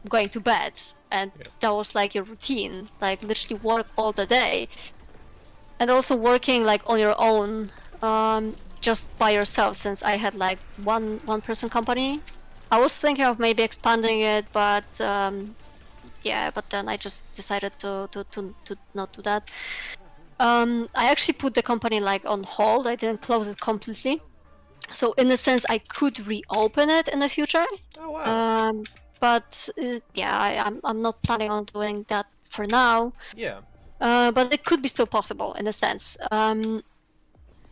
going to bed, and that was like your routine, like literally work all the day. And also working like on your own, just by yourself, since I had like one person company. I was thinking of maybe expanding it, but yeah, but then I just decided to not do that. I actually put the company like on hold. I didn't close it completely, so in a sense I could reopen it in the future. Oh wow. But yeah, I'm not planning on doing that for now. Yeah. But it could be still possible in a sense.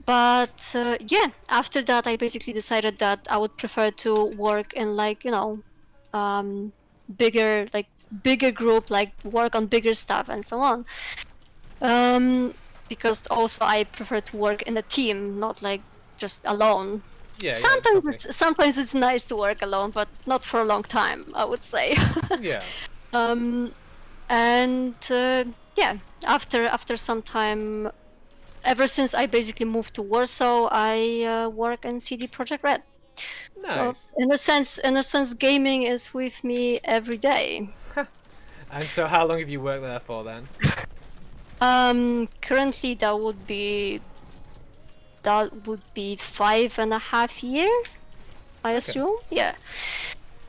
But yeah, after that I basically decided that I would prefer to work in like bigger group, like work on bigger stuff and so on. Because also I prefer to work in a team, not like just alone. Yeah. Sometimes it's nice to work alone, but not for a long time, I would say. Yeah. And yeah, after some time, ever since I basically moved to Warsaw, I work in CD Projekt Red. Nice. So in a sense, gaming is with me every day. And so, how long have you worked there for then? Currently that would be 5.5 years, I assume. Yeah.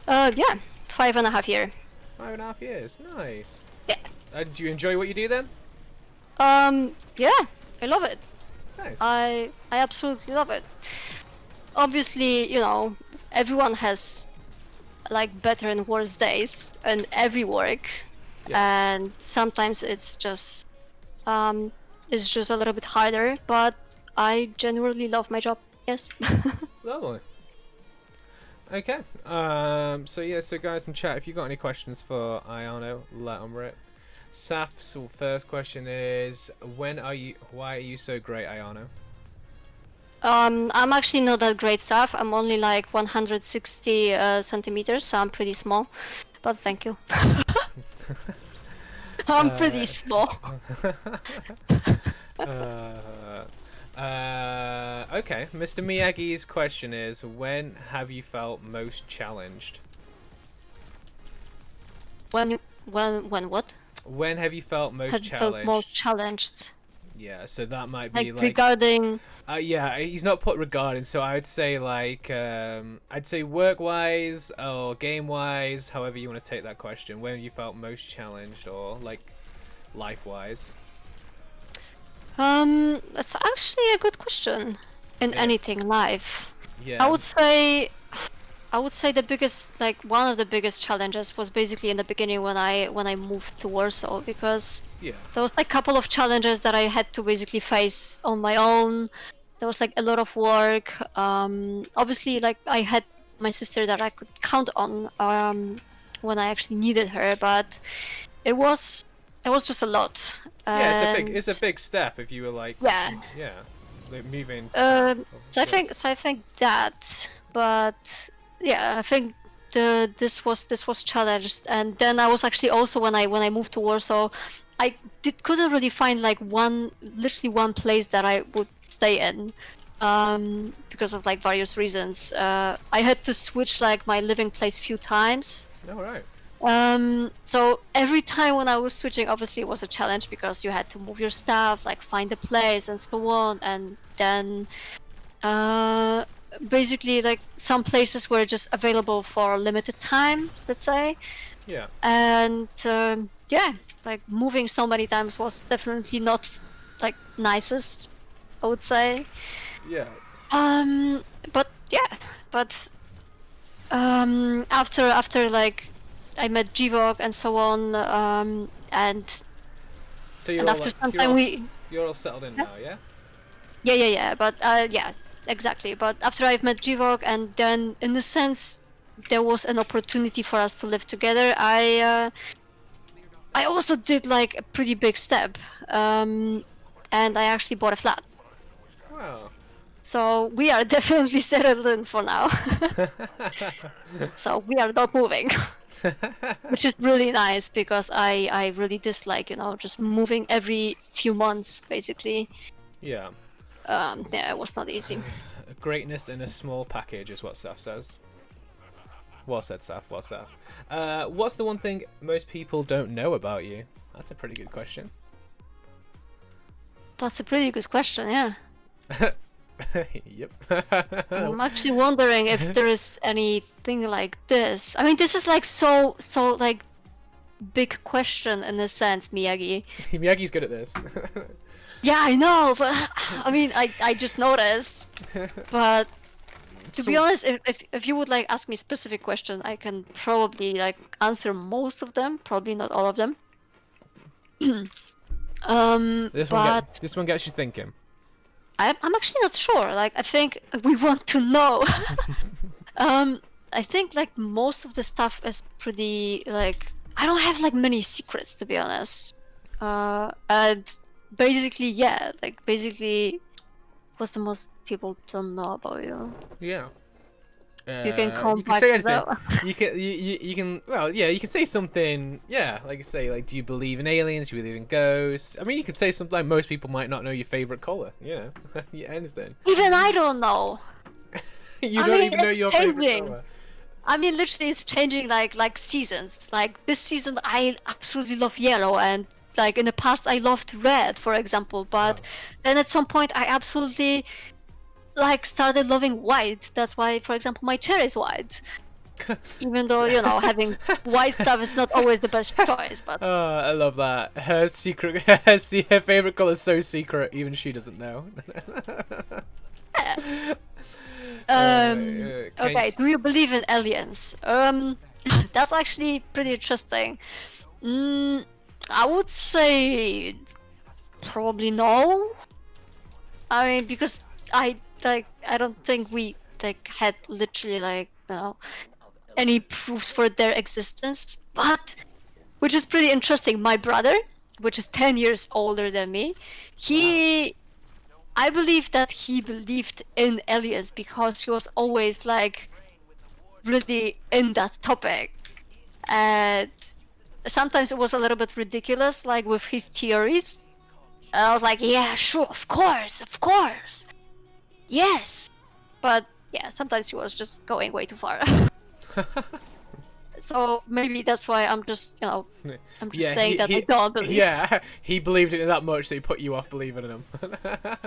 Yeah, 5.5 years. 5.5 years. Nice. Yeah. Do you enjoy what you do then? Yeah, I love it. Nice. I absolutely love it. Obviously, everyone has like better and worse days in every work, and sometimes it's just a little bit harder, but I genuinely love my job. Yes. Lovely. Okay. So yeah. So guys in chat, if you got any questions for Ayano, let them rip. Saf's first question is, why are you so great, Ayano? I'm actually not that great, Saf. I'm only like 160 centimeters, so I'm pretty small. But thank you. I'm pretty small. Okay. Mr. Miyagi's question is, when have you felt most challenged? When what? When have you felt most challenged? Felt more challenged. Yeah, so that might be like regarding. Yeah, he's not put regarding, so I would say like I'd say work-wise or game-wise, however you want to take that question. When have you felt most challenged, or like life-wise? That's actually a good question. In anything life, yeah, I would say the biggest, like one of the biggest challenges was basically in the beginning when I moved to Warsaw, because there was like a couple of challenges that I had to basically face on my own. There was like a lot of work. Obviously, like I had my sister that I could count on when I actually needed her, but it was just a lot. Yeah, it's a big step if you were like like moving. So I think that, but yeah, I think this was challenged, and then I was actually also when I moved to Warsaw, I couldn't really find like literally one place that I would stay in, because of like various reasons. I had to switch like my living place few times. All right. So every time when I was switching, obviously it was a challenge because you had to move your stuff, like find a place and so on, and then basically like some places were just available for a limited time, let's say. Yeah. And yeah, like moving so many times was definitely not like nicest, I would say. Yeah. But yeah, but after like I met Gvok and so on, and So you're and all after like, some time you're all settled in now, yeah? yeah, but yeah, exactly. But after I've met Gvok, and then in a sense there was an opportunity for us to live together, I also did like a pretty big step, and I actually bought a flat. Wow. So we are definitely settled in for now. So we are not moving, which is really nice because I really dislike, just moving every few months basically. Yeah. Yeah, it was not easy. Greatness in a small package is what Saf says. Well said, Saf. Well said. What's the one thing most people don't know about you? That's a pretty good question. That's a pretty good question, yeah. Yep. I'm actually wondering if there is anything like this. I mean, this is like so like big question in a sense, Miyagi. Miyagi's good at this. Yeah, I know, but I mean, I just noticed. But to be honest, if you would like ask me specific question, I can probably like answer most of them, probably not all of them. This one gets you thinking. I'm actually not sure. Like, I think we want to know. I think like most of the stuff is pretty like I don't have like many secrets, to be honest. And basically, yeah, like basically, what's the most people don't know about you? Yeah. You can come you can back say to anything. that. You can well yeah you can say something like you say like do you believe in aliens, do you believe in ghosts? I mean you could say something like most people might not know your favorite color, yeah anything. Even I don't know. You don't even know your favorite color. I mean literally it's changing like seasons. Like this season I absolutely love yellow, and like in the past I loved red, for example, but then at some point I absolutely like started loving white. That's why, for example, my chair is white. Even though having white stuff is not always the best choice. But oh, I love that. Her secret, her favorite color is so secret, even she doesn't know. yeah. Okay. Do you believe in aliens? That's actually pretty interesting. I would say probably no. I mean, because I don't think we had literally any proofs for their existence. But which is pretty interesting. My brother, which is 10 years older than me, I believe that he believed in aliens because he was always like really in that topic, and sometimes it was a little bit ridiculous, like with his theories. And I was like, yeah, sure, of course, yes. But yeah, sometimes he was just going way too far. So maybe that's why I'm just, I'm just saying that I don't believe. Yeah, he believed in it that much that he put you off believing in him.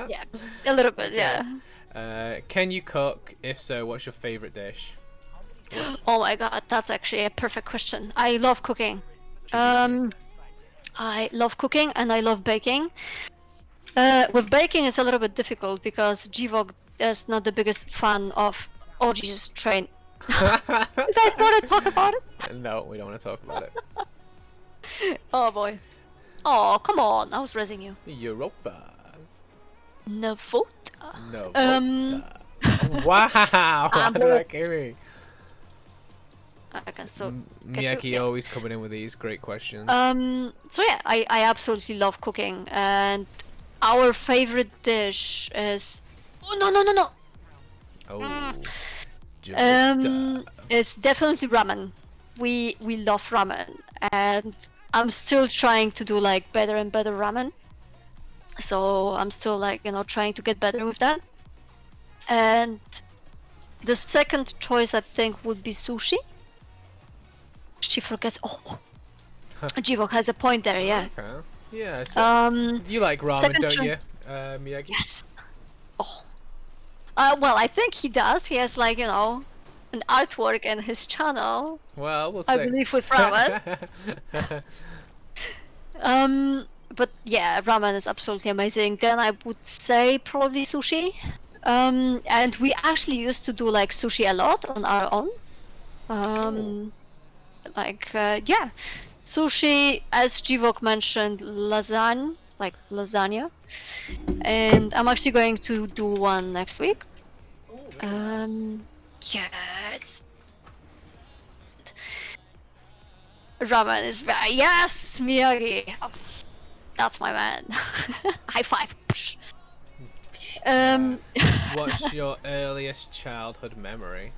Yeah, a little bit, yeah. Can you cook? If so, what's your favorite dish? Oh my god, that's actually a perfect question. I love cooking. I love cooking and I love baking. With baking, it's a little bit difficult because Gvok is not the biggest fan of. Oh Jesus, train. You guys want to talk about it? No, we don't want to talk about it. Oh boy. Oh, come on. I was raising you. Europa. No vote. No. Wow. How did that give me? I can still Miyaki always coming in with these great questions. So yeah, I absolutely love cooking, and our favorite dish is. Oh no. Oh. It's definitely ramen. We love ramen, and I'm still trying to do like better and better ramen. So I'm still like trying to get better with that. And the second choice I think would be sushi. She forgets. Oh, Jivok has a point there. Yeah. Okay. Yeah. So you like ramen, second don't cho- you, Miyagi? Yes. Oh. Well, I think he does. He has like an artwork in his channel. Well, we'll see. I believe with ramen. But yeah, ramen is absolutely amazing. Then I would say probably sushi. And we actually used to do like sushi a lot on our own. Yeah, sushi, as Jivok mentioned, lasagna, and I'm actually going to do one next week. Yeah, it's ramen is very yes, Miyagi. Oh, that's my man. High five. What's your earliest childhood memory?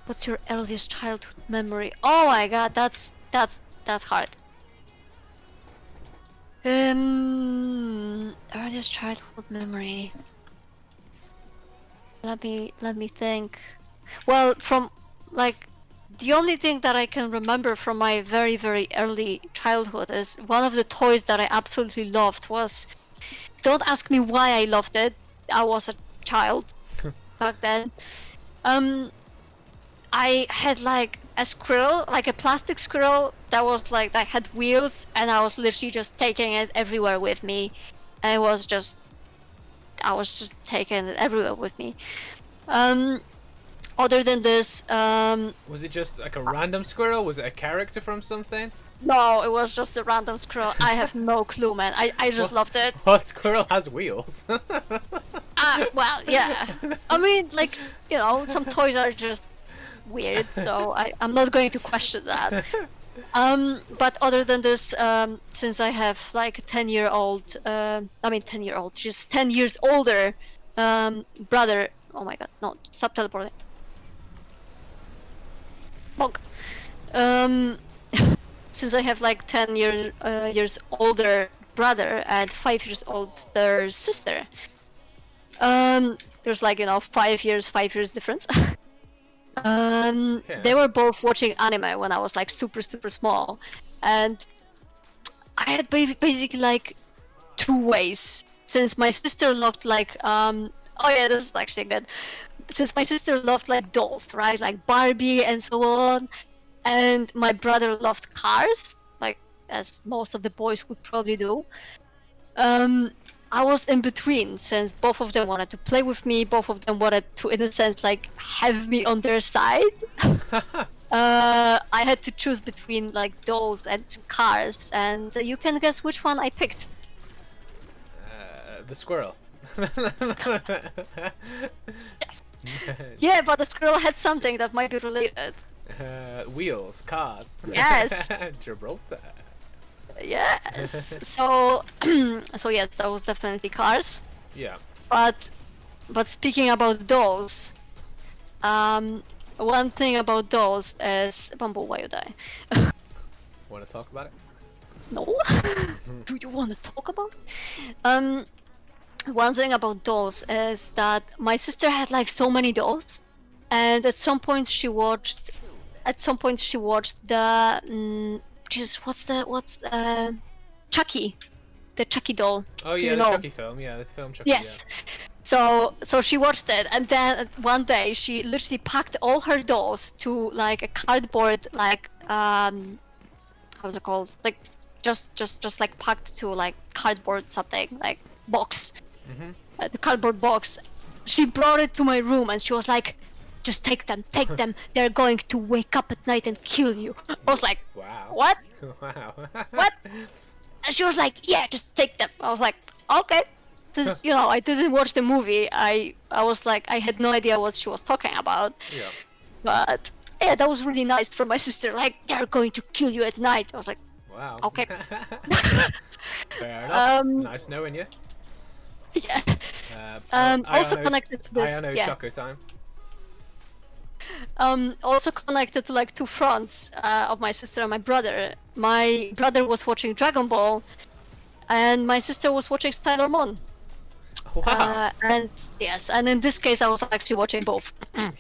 What's your earliest childhood memory? Oh my god, that's hard. Earliest childhood memory. Let me think. Well, from like the only thing that I can remember from my very very early childhood is one of the toys that I absolutely loved was. Don't ask me why I loved it. I was a child back then. I had like a squirrel, like a plastic squirrel that was like that had wheels, and I was literally just taking it everywhere with me. And I was just taking it everywhere with me. Other than this, Was it just like a random squirrel? Was it a character from something? no, it was just a random squirrel. I have no clue, man. I just loved it. What squirrel has wheels? Well, yeah. I mean, like, some toys are just weird, so I'm not going to question that. But other than this, since I have like a 10-year-old, just 10 years older brother. Oh my god, no, stop teleporting. Bonk. Since I have like 10 years older brother and 5 years older sister, there's like 5 years difference. They were both watching anime when I was like super small, and I had basically like two ways. Since my sister loved like oh yeah, this is actually good. Since my sister loved like dolls, right, like Barbie and so on, and my brother loved cars, like as most of the boys would probably do. I was in between, since both of them wanted to play with me, both of them wanted to, in a sense, like have me on their side. I had to choose between like dolls and cars, and you can guess which one I picked. The squirrel. Yes. Yeah, but the squirrel had something that might be related. Wheels, cars. Yes. Gibraltar. Yes. So yes, that was definitely cars. Yeah. But speaking about dolls, one thing about dolls is Bamboo, why you die? Want to talk about it? No. Do you want to talk about it? One thing about dolls is that my sister had like so many dolls, and at some point she watched the Jesus, what's Chucky, the Chucky doll. Oh Do yeah, you the know? Chucky film. Yeah, the film Chucky. Yes. So she watched it, and then one day she literally packed all her dolls to like a cardboard, like how's it called? Like just like packed to like cardboard something, like box. The cardboard box. She brought it to my room, and she was like, "Just take them. They're going to wake up at night and kill you." I was like, Wow. "What? Wow. What?" And she was like, "Yeah, just take them." I was like, "Okay." Since I didn't watch the movie, I was like, I had no idea what she was talking about. Yeah. But yeah, that was really nice from my sister. Like, they're going to kill you at night. I was like, Wow. okay. Fair enough. Nice knowing you. Yeah. Also Ayano, connected to this. Ayano Yeah. Choco time. Also connected to like two fronts of my sister and my brother. My brother was watching Dragon Ball, and my sister was watching Sailor Moon. Wow. And yes, and in this case, I was actually watching both.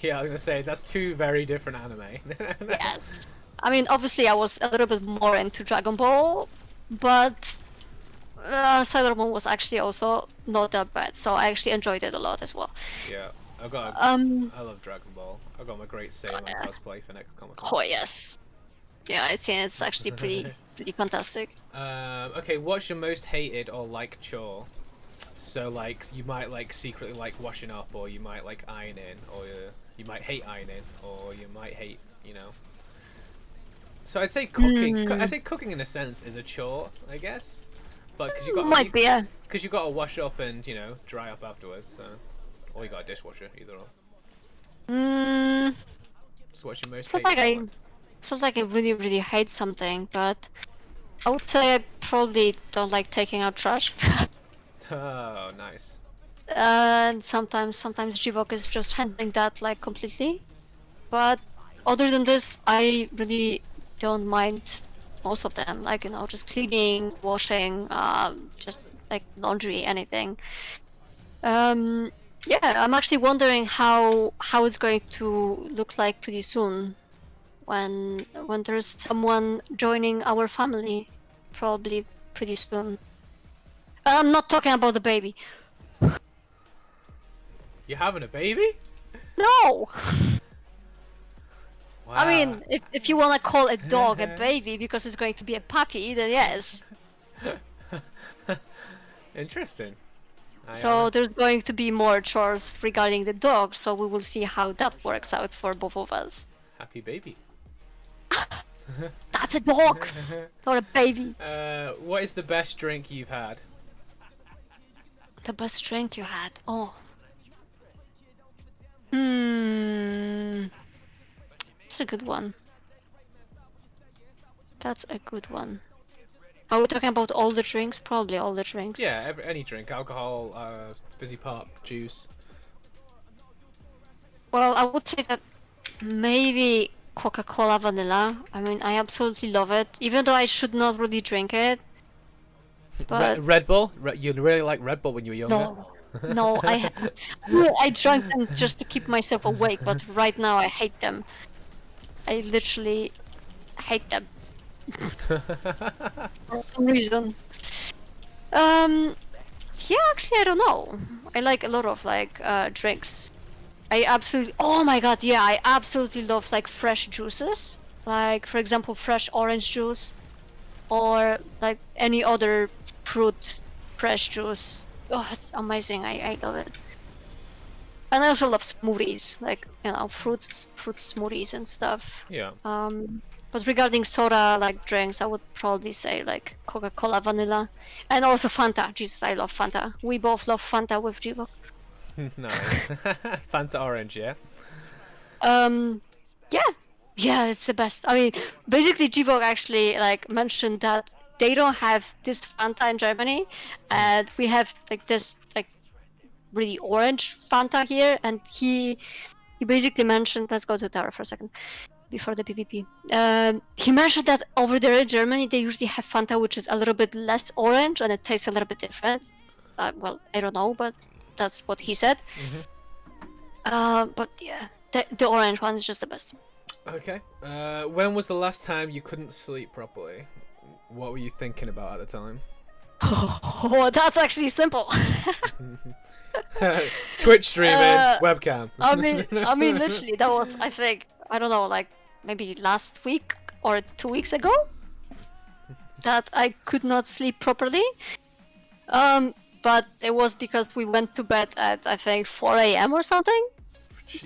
Yeah, I was gonna say that's two very different anime. Yes. I mean, obviously, I was a little bit more into Dragon Ball, but Sailor Moon was actually also not that bad, so I actually enjoyed it a lot as well. Yeah, I've got. I love Dragon Ball. I've got my great Sailor cosplay for next Comic Con. Oh yes, yeah, I think it's actually pretty fantastic. Okay, what's your most hated or like chore? So like you might like secretly like washing up, or you might like ironing, or you might hate ironing, or you might hate, you know. So I'd say cooking. I think cooking in a sense is a chore, I guess. But because you got Might be, yeah. because you got to wash up and dry up afterwards. So, or you got a dishwasher, either or. So what's your most hated? Sounds like I really hate something, but I would say I probably don't like taking out trash. Oh, nice. And sometimes Gvok is just handling that like completely. But other than this, I really don't mind most of them. Like just cleaning, washing, just like laundry, anything. Yeah, I'm actually wondering how it's going to look like pretty soon, when there's someone joining our family, probably pretty soon. I'm not talking about the baby. You're having a baby? No! Wow. I mean, if you want to call a dog a baby because it's going to be a puppy, then yes. Interesting. So there's going to be more chores regarding the dog, so we will see how that works out for both of us. Happy baby. That's a dog, not a baby. What is the best drink you've had? The best drink you had? Oh. That's a good one. That's a good one. Are we talking about all the drinks? Probably all the drinks. Yeah, any drink. Alcohol, fizzy pop, juice. Well, I would say that maybe Coca-Cola vanilla. I mean, I absolutely love it, even though I should not really drink it. But Red Bull? You really like Red Bull when you were younger? No, I drank them just to keep myself awake, but right now I hate them. I literally hate them. For some reason. Yeah, actually, I don't know. I like a lot of like drinks. Oh my god, yeah, I absolutely love like fresh juices. Like, for example, fresh orange juice, or like any other fruit fresh juice. Oh, it's amazing. I love it. And I also love smoothies, like fruit smoothies and stuff. Yeah. But regarding soda like drinks, I would probably say like Coca-Cola vanilla, and also Fanta. Jesus, I love Fanta. We both love Fanta with Gvok. Nice. Fanta orange, yeah. Yeah, it's the best. I mean, basically, Gvok actually like mentioned that they don't have this Fanta in Germany, and we have like this like really orange Fanta here, and he basically mentioned. Let's go to Tower for a second before the PvP. He mentioned that over there in Germany they usually have Fanta which is a little bit less orange and it tastes a little bit different. Well, I don't know, but that's what he said. But yeah, the orange one is just the best. Okay. When was the last time you couldn't sleep properly? What were you thinking about at the time? Oh, that's actually simple. Twitch streaming, webcam. I mean, literally, that was, I think, I don't know, like maybe last week or 2 weeks ago, that I could not sleep properly. But it was because we went to bed at I think 4 a.m. or something. Jeez.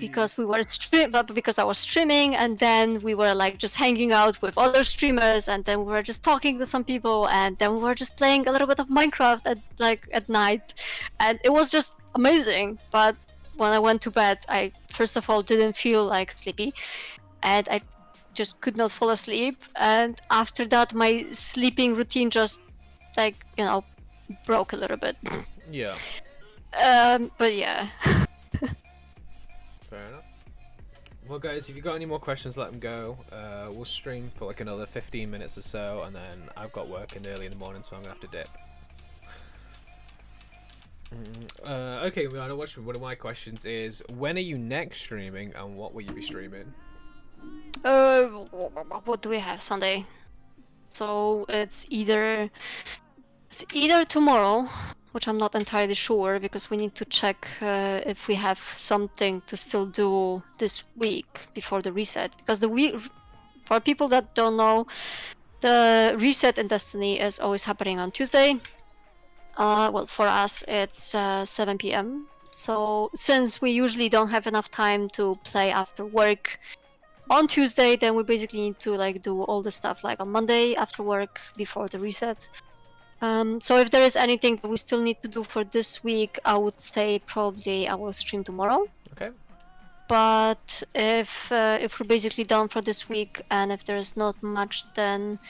Because I was streaming, and then we were like just hanging out with other streamers, and then we were just talking to some people, and then we were just playing a little bit of Minecraft at night, and it was just amazing. But when I went to bed, I first of all didn't feel like sleepy, and I just could not fall asleep. And after that, my sleeping routine just like broke a little bit. Yeah. But yeah. Fair enough. Well, guys, if you've got any more questions, let them go. We'll stream for like another 15 minutes or so, and then I've got work in early in the morning, so I'm gonna have to dip. Okay, one of my questions is, when are you next streaming, and what will you be streaming? What do we have Sunday? So it's either tomorrow, which I'm not entirely sure because we need to check if we have something to still do this week before the reset. Because the week, for people that don't know, the reset in Destiny is always happening on Tuesday. Well, for us it's 7 p.m. So since we usually don't have enough time to play after work on Tuesday, then we basically need to like do all the stuff like on Monday after work before the reset. So if there is anything that we still need to do for this week, I would say probably I will stream tomorrow. Okay. But if we're basically done for this week, and if there's not much, then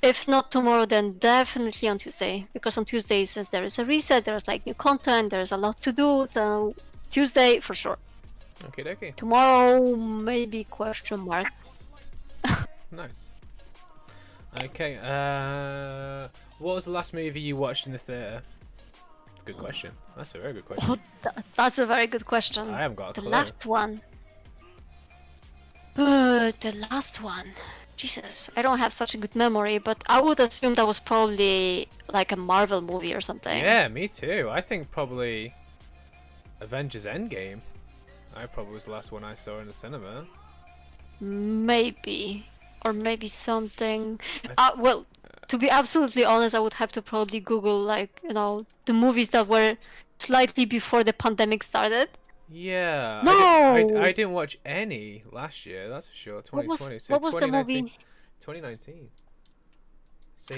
if not tomorrow, then definitely on Tuesday. Because on Tuesday, since there is a reset, there's like new content, there's a lot to do. So Tuesday for sure. Okay, dokie. Tomorrow, maybe question mark. Nice. Okay. What was the last movie you watched in the theater? Good question. That's a very good question. That's a very good question. I haven't got a The clue. last one. The last one. Jesus, I don't have such a good memory, but I would assume that was probably like a Marvel movie or something. Yeah, me too. I think probably Avengers Endgame. I probably was the last one I saw in the cinema. Maybe. Or maybe something. Well, to be absolutely honest, I would have to probably Google, like, you know, the movies that were slightly before the pandemic started. Yeah. No! I didn't watch any last year, that's for sure. 2020. What was the movie? 2019.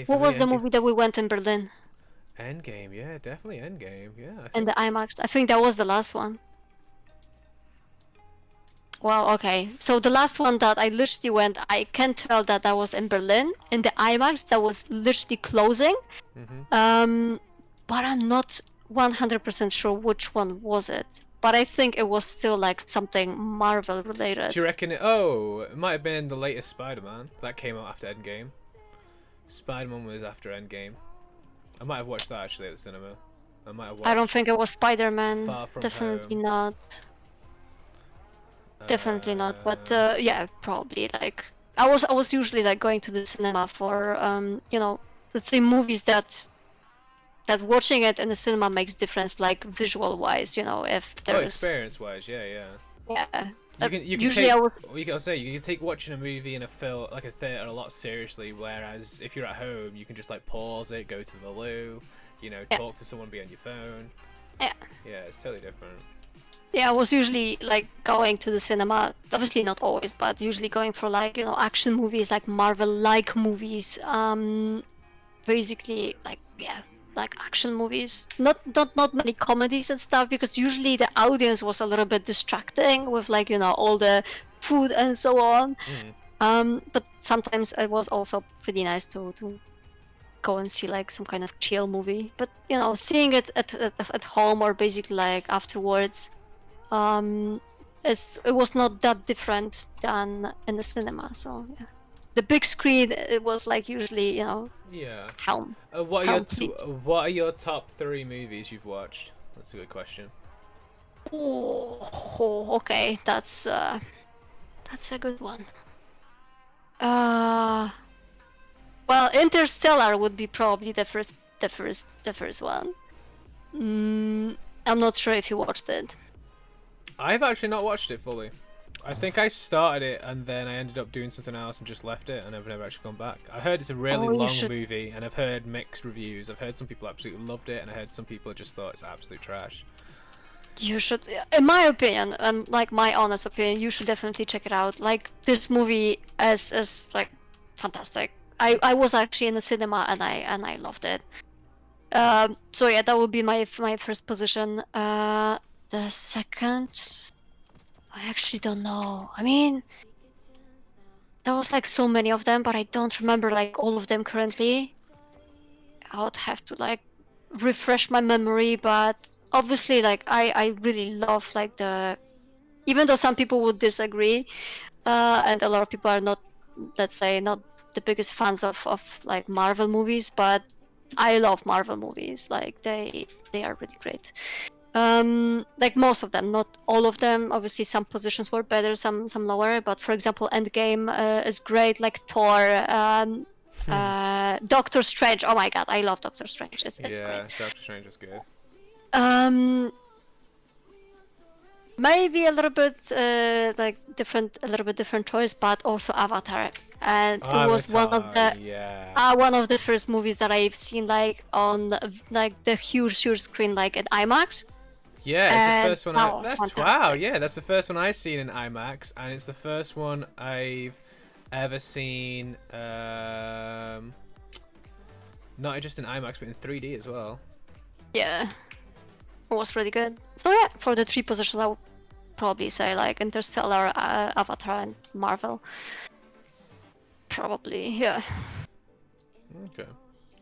What was the movie that we went in Berlin? Endgame, yeah, definitely Endgame, yeah. In the IMAX. I think that was the last one. Well, okay. So the last one that I literally went, I can tell that that was in Berlin, in the IMAX that was literally closing. But I'm not 100% sure which one was it. But I think it was still like something Marvel related. Do you reckon it might have been the latest Spider-Man that came out after Endgame. Spider-Man was after Endgame. I might have watched that actually at the cinema. I don't think it was Spider-Man. Far From Definitely Home. not. Definitely not. But yeah, probably like I was usually like going to the cinema for you know, let's say movies that watching it in the cinema makes difference, like visual wise, you know, if there's experience wise, yeah. Yeah. You can usually take, you can take watching a movie in a film like a theater a lot seriously, whereas if you're at home you can just like pause it, go to the loo, you know, talk to someone, be on your phone. Yeah, it's totally different. Yeah, I was usually like going to the cinema, obviously not always, but usually going for like, you know, action movies, like Marvel like movies, basically like, yeah, like action movies, not many comedies and stuff, because usually the audience was a little bit distracting with like, you know, all the food and so on. But sometimes it was also pretty nice to go and see like some kind of chill movie, but you know, seeing it at home or basically like afterwards, it was not that different than in the cinema. So yeah, the big screen, it was like usually, you know, home. What are your top 3 movies you've watched? That's a good question. Oh, okay, that's a good one. Well, Interstellar would be probably the first one. I'm not sure if you watched it. I've actually not watched it fully. I think I started it and then I ended up doing something else and just left it, and I've never actually gone back. I heard it's a really long movie, and I've heard mixed reviews. I've heard some people absolutely loved it, and I heard some people just thought it's absolute trash. You should, in my opinion, like my honest opinion, you should definitely check it out. Like, this movie is like fantastic. I was actually in the cinema and I loved it. So yeah, that would be my first position. The second, I actually don't know. I mean, there was like so many of them, but I don't remember like all of them currently. I would have to like refresh my memory, but obviously like I really love like the even though some people would disagree, and a lot of people are not, let's say, not the biggest fans of like Marvel movies, but I love Marvel movies. Like they are really great. Like most of them, not all of them. Obviously, some positions were better, some lower. But for example, Endgame is great. Like Thor, Doctor Strange. Oh my God, I love Doctor Strange. It's Yeah, great. Doctor Strange was good. Maybe a little bit like different, a little bit different choice, but also Avatar, and it was Yeah. one of the first movies that I've seen like on like the huge screen, like at IMAX. Yeah, it's the And first one. that was That's fantastic. wow. Yeah, that's the first one I've seen in IMAX, and it's the first one I've ever seen. Not just in IMAX, but in 3D as well. Yeah, it was pretty good. So yeah, for the three positions, I would probably say like Interstellar, Avatar, and Marvel. Probably, yeah. Okay.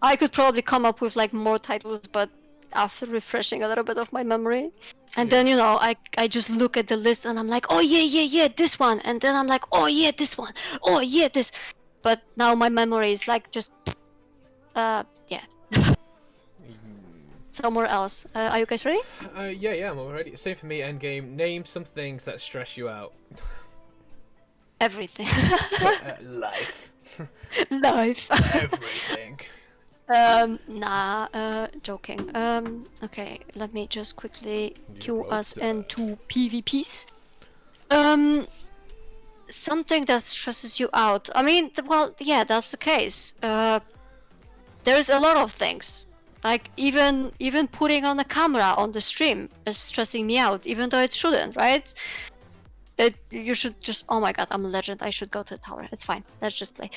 I could probably come up with like more titles, but after refreshing a little bit of my memory, and then I just look at the list and I'm like, oh yeah, this one, and then I'm like, oh yeah, this one, oh yeah, this. But now my memory is like just, yeah. Somewhere else. Are you guys ready? Yeah, I'm already. Same for me. Endgame. Name some things that stress you out. Everything. Life. Life. Everything. Joking. Okay, let me just quickly cue about us that? into PvPs. Something that stresses you out. I mean, well, yeah, that's the case. There's a lot of things. Like even putting on a camera on the stream is stressing me out, even though it shouldn't, right? You should just. Oh my God, I'm a legend. I should go to the tower. It's fine. Let's just play.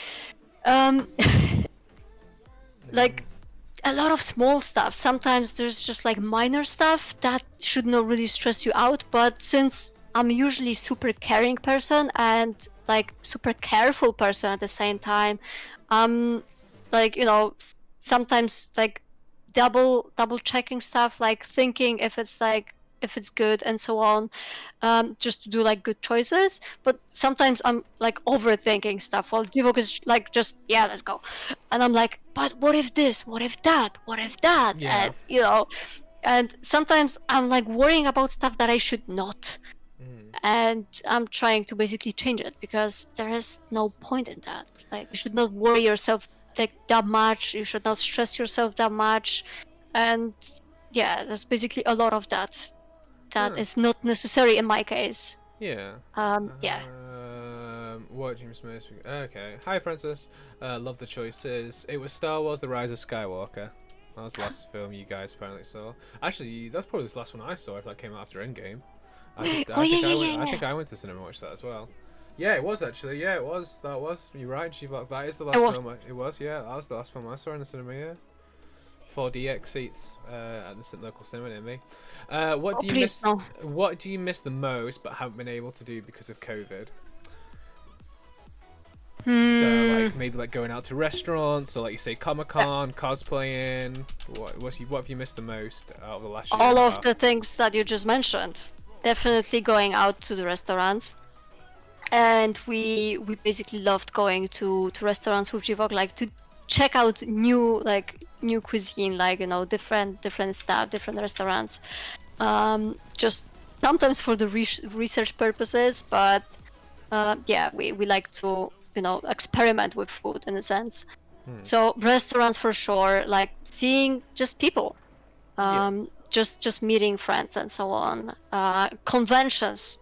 Like a lot of small stuff. Sometimes there's just like minor stuff that should not really stress you out, but since I'm usually super caring person and like super careful person at the same time, like sometimes like double checking stuff, like thinking if it's good and so on, just to do like good choices. But sometimes I'm like overthinking stuff while Givok is like just, yeah, let's go, and I'm like, but what if this, what if that, what if that? Yeah. And sometimes I'm like worrying about stuff that I should not, and I'm trying to basically change it because there is no point in that. Like, you should not worry yourself like that much, you should not stress yourself that much, and yeah, there's basically a lot of that is not necessary in my case. Yeah. Yeah. What do you miss most? Okay. Hi, Francis. Love the choices. It was Star Wars: The Rise of Skywalker. That was the last film you guys apparently saw. Actually, that's probably the last one I saw if that came out after Endgame. I think I went to the cinema and watched that as well. Yeah, it was actually. Yeah, it was. That was. You're right, G-Block. That is the last film. It was. Yeah, that was the last film I saw in the cinema. Yeah. 4DX seats at the local cinema near me. What do you miss? No. What do you miss the most but haven't been able to do because of COVID? So like maybe like going out to restaurants, or like you say Comic-Con, cosplaying. What have you missed the most out of the last year? All of the things that you just mentioned. Definitely going out to the restaurants. And we basically loved going to restaurants with Jivok, like to check out new cuisine, like different stuff, different restaurants. Just sometimes for the research purposes, but yeah, we like to experiment with food in a sense. So restaurants for sure, like seeing just people, just meeting friends and so on. Conventions,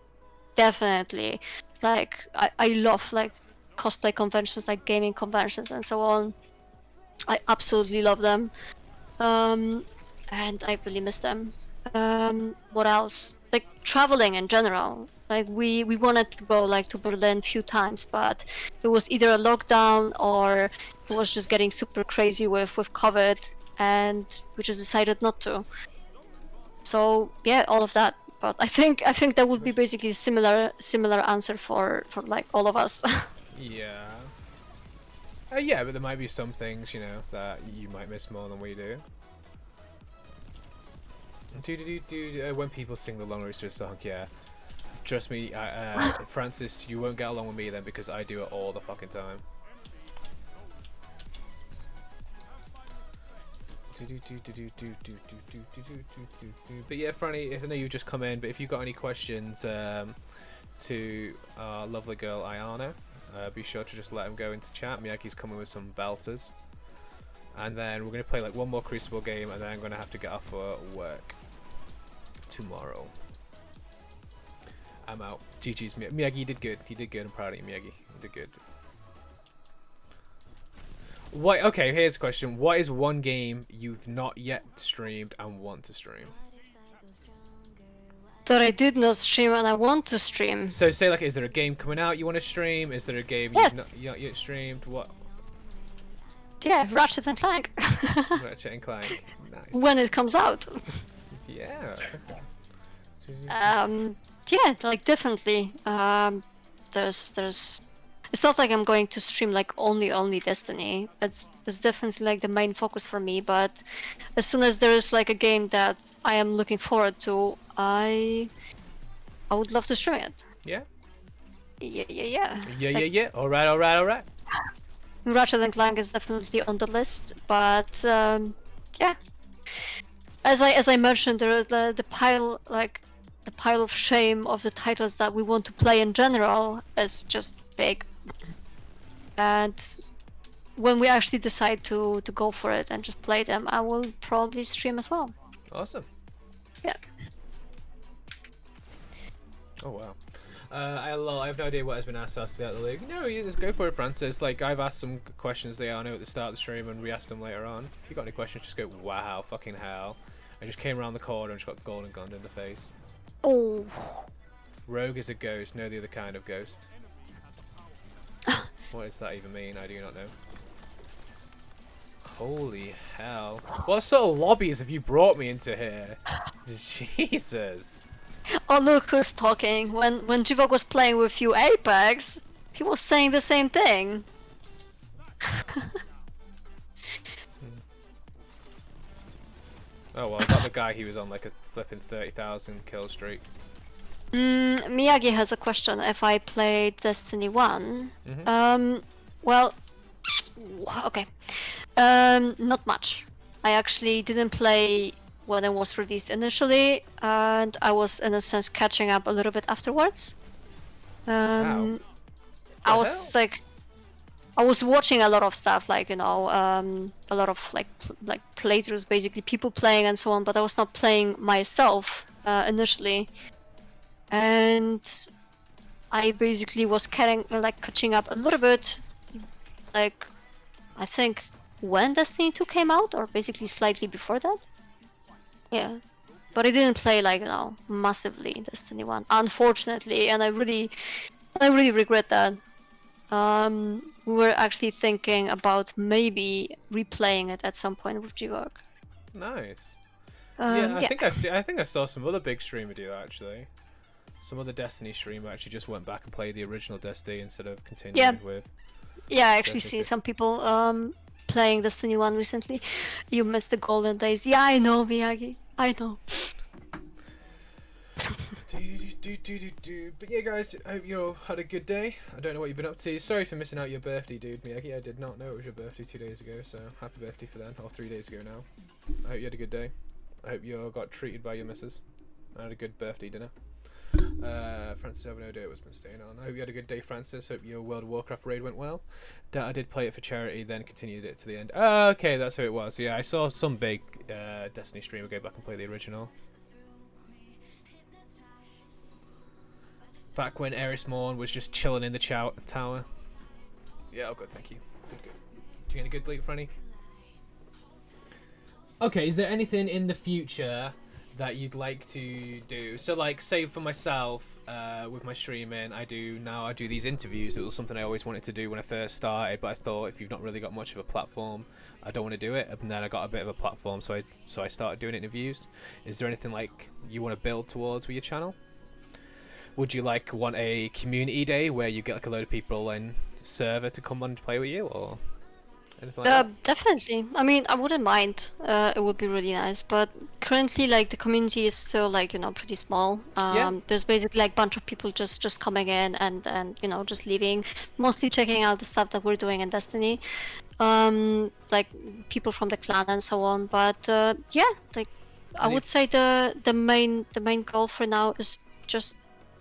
definitely. Like I love like cosplay conventions, like gaming conventions and so on. I absolutely love them, and I really miss them. What else? Like traveling in general. Like we wanted to go like to Berlin a few times, but it was either a lockdown or it was just getting super crazy with COVID, and we just decided not to. So yeah, all of that. But I think that would be basically similar answer for like all of us. Yeah. Yeah, but there might be some things, that you might miss more than we do. When people sing the Long Rooster song, yeah. Trust me, Francis, you won't get along with me then because I do it all the fucking time. But yeah, Franny, I know you've just come in, but if you've got any questions to our lovely girl Ayano, be sure to just let him go into chat. Miyagi's coming with some belters. And then we're going to play like one more Crucible game, and then I'm going to have to get off for work tomorrow. I'm out. GG's Miyagi, you did good. He did good. I'm proud of you, Miyagi. You did good. What? Okay, here's a question. What is one game you've not yet streamed and want to stream? That I did not stream and I want to stream. So say like, is there a game coming out you want to stream? Is there a game Yes. you've not yet streamed? What? Yeah, Ratchet and Clank. Ratchet and Clank. Nice. When it comes out. Yeah. Yeah, like definitely. There's. It's not like I'm going to stream like only Destiny. It's definitely like the main focus for me. But as soon as there is like a game that I am looking forward to, I would love to stream it. Yeah. Yeah. Yeah. All right. Ratchet and Clank is definitely on the list, but yeah. As I mentioned, there is the pile of shame of the titles that we want to play in general is just big. And when we actually decide to go for it and just play them, I will probably stream as well. Awesome. Yeah. Oh wow. I have no idea what has been asked us to the league. No, you just go for it, Francis. Like, I've asked some questions they are know at the start of the stream and we asked them later on. If you got any questions, just go, wow, fucking hell. I just came around the corner and just got golden gunned in the face. Oh. Rogue is a ghost, no the other kind of ghost. What does that even mean? I do not know. Holy hell. What sort of lobbies have you brought me into here? Jesus. Oh, look who's talking. When Jivok was playing with you Apex, he was saying the same thing. Oh well, about the guy he was on like a flipping 30,000 kill streak. Miyagi has a question. If I played Destiny 1, well, okay, not much. I actually didn't play when it was released initially, and I was in a sense catching up a little bit afterwards. Wow. I was like, I was watching a lot of stuff, like a lot of like playthroughs, basically people playing and so on. But I was not playing myself initially, and I basically was catching up a little bit, like I think when Destiny 2 came out, or basically slightly before that. Yeah, but I didn't play massively in Destiny 1, unfortunately, and I really regret that. We were actually thinking about maybe replaying it at some point with G-Work. Nice. Yeah, I think I saw some other big streamer do that actually. Some other Destiny streamer actually just went back and played the original Destiny instead of continuing with. Yeah, I actually see some people playing Destiny 1 recently. You missed the golden days. Yeah, I know, Miyagi. I know. But yeah, guys, I hope you all had a good day. I don't know what you've been up to. Sorry for missing out your birthday, dude, Miyagi. I did not know it was your birthday 2 days ago, so happy birthday for then, or 3 days ago now. I hope you had a good day. I hope you all got treated by your missus. I had a good birthday dinner. Francis, I have no idea what's been staying on. I hope you had a good day, Francis. Hope your World of Warcraft raid went well. I did play it for charity, then continued it to the end. Oh, okay, that's how it was. Yeah, I saw some big Destiny streamer go back and play the original. Back when Eris Morn was just chilling in the tower. Yeah, oh good, thank you. Good. Did you get a good leak, Franny? Okay, is there anything in the future that you'd like to do? So like, say for myself, with my streaming, I do these interviews. It was something I always wanted to do when I first started, but I thought if you've not really got much of a platform, I don't want to do it. And then I got a bit of a platform, so I started doing interviews. Is there anything like you want to build towards with your channel? Would you want a community day where you get like a load of people and server to come on and play with you, or Anything like that? Definitely. I mean, I wouldn't mind. It would be really nice. But currently, like the community is still like pretty small. Yeah. There's basically like bunch of people just coming in and just leaving, mostly checking out the stuff that we're doing in Destiny. Like people from the clan and so on. But yeah, like I Any would say the main goal for now is just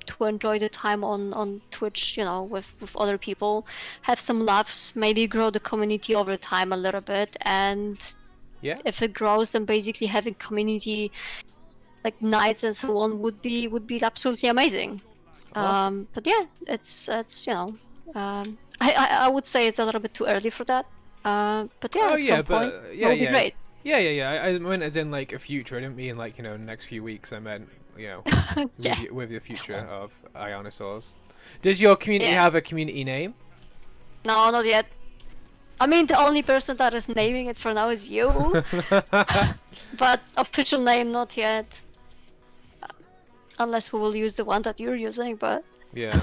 to enjoy the time on Twitch, with other people, have some laughs, maybe grow the community over time a little bit, and Yeah. if it grows, then basically having community like nights and so on would be absolutely amazing. Awesome. But yeah, I would say it's a little bit too early for that. But yeah, Oh at yeah, some point but it yeah, will be yeah, great. yeah. I meant as in like a future. I didn't mean like next few weeks. I meant Yeah, with the future of Ayanosaurs. Does your community yeah. have a community name? No, not yet. I mean, the only person that is naming it for now is you. But official name not yet, unless we will use the one that you're using. But Yeah.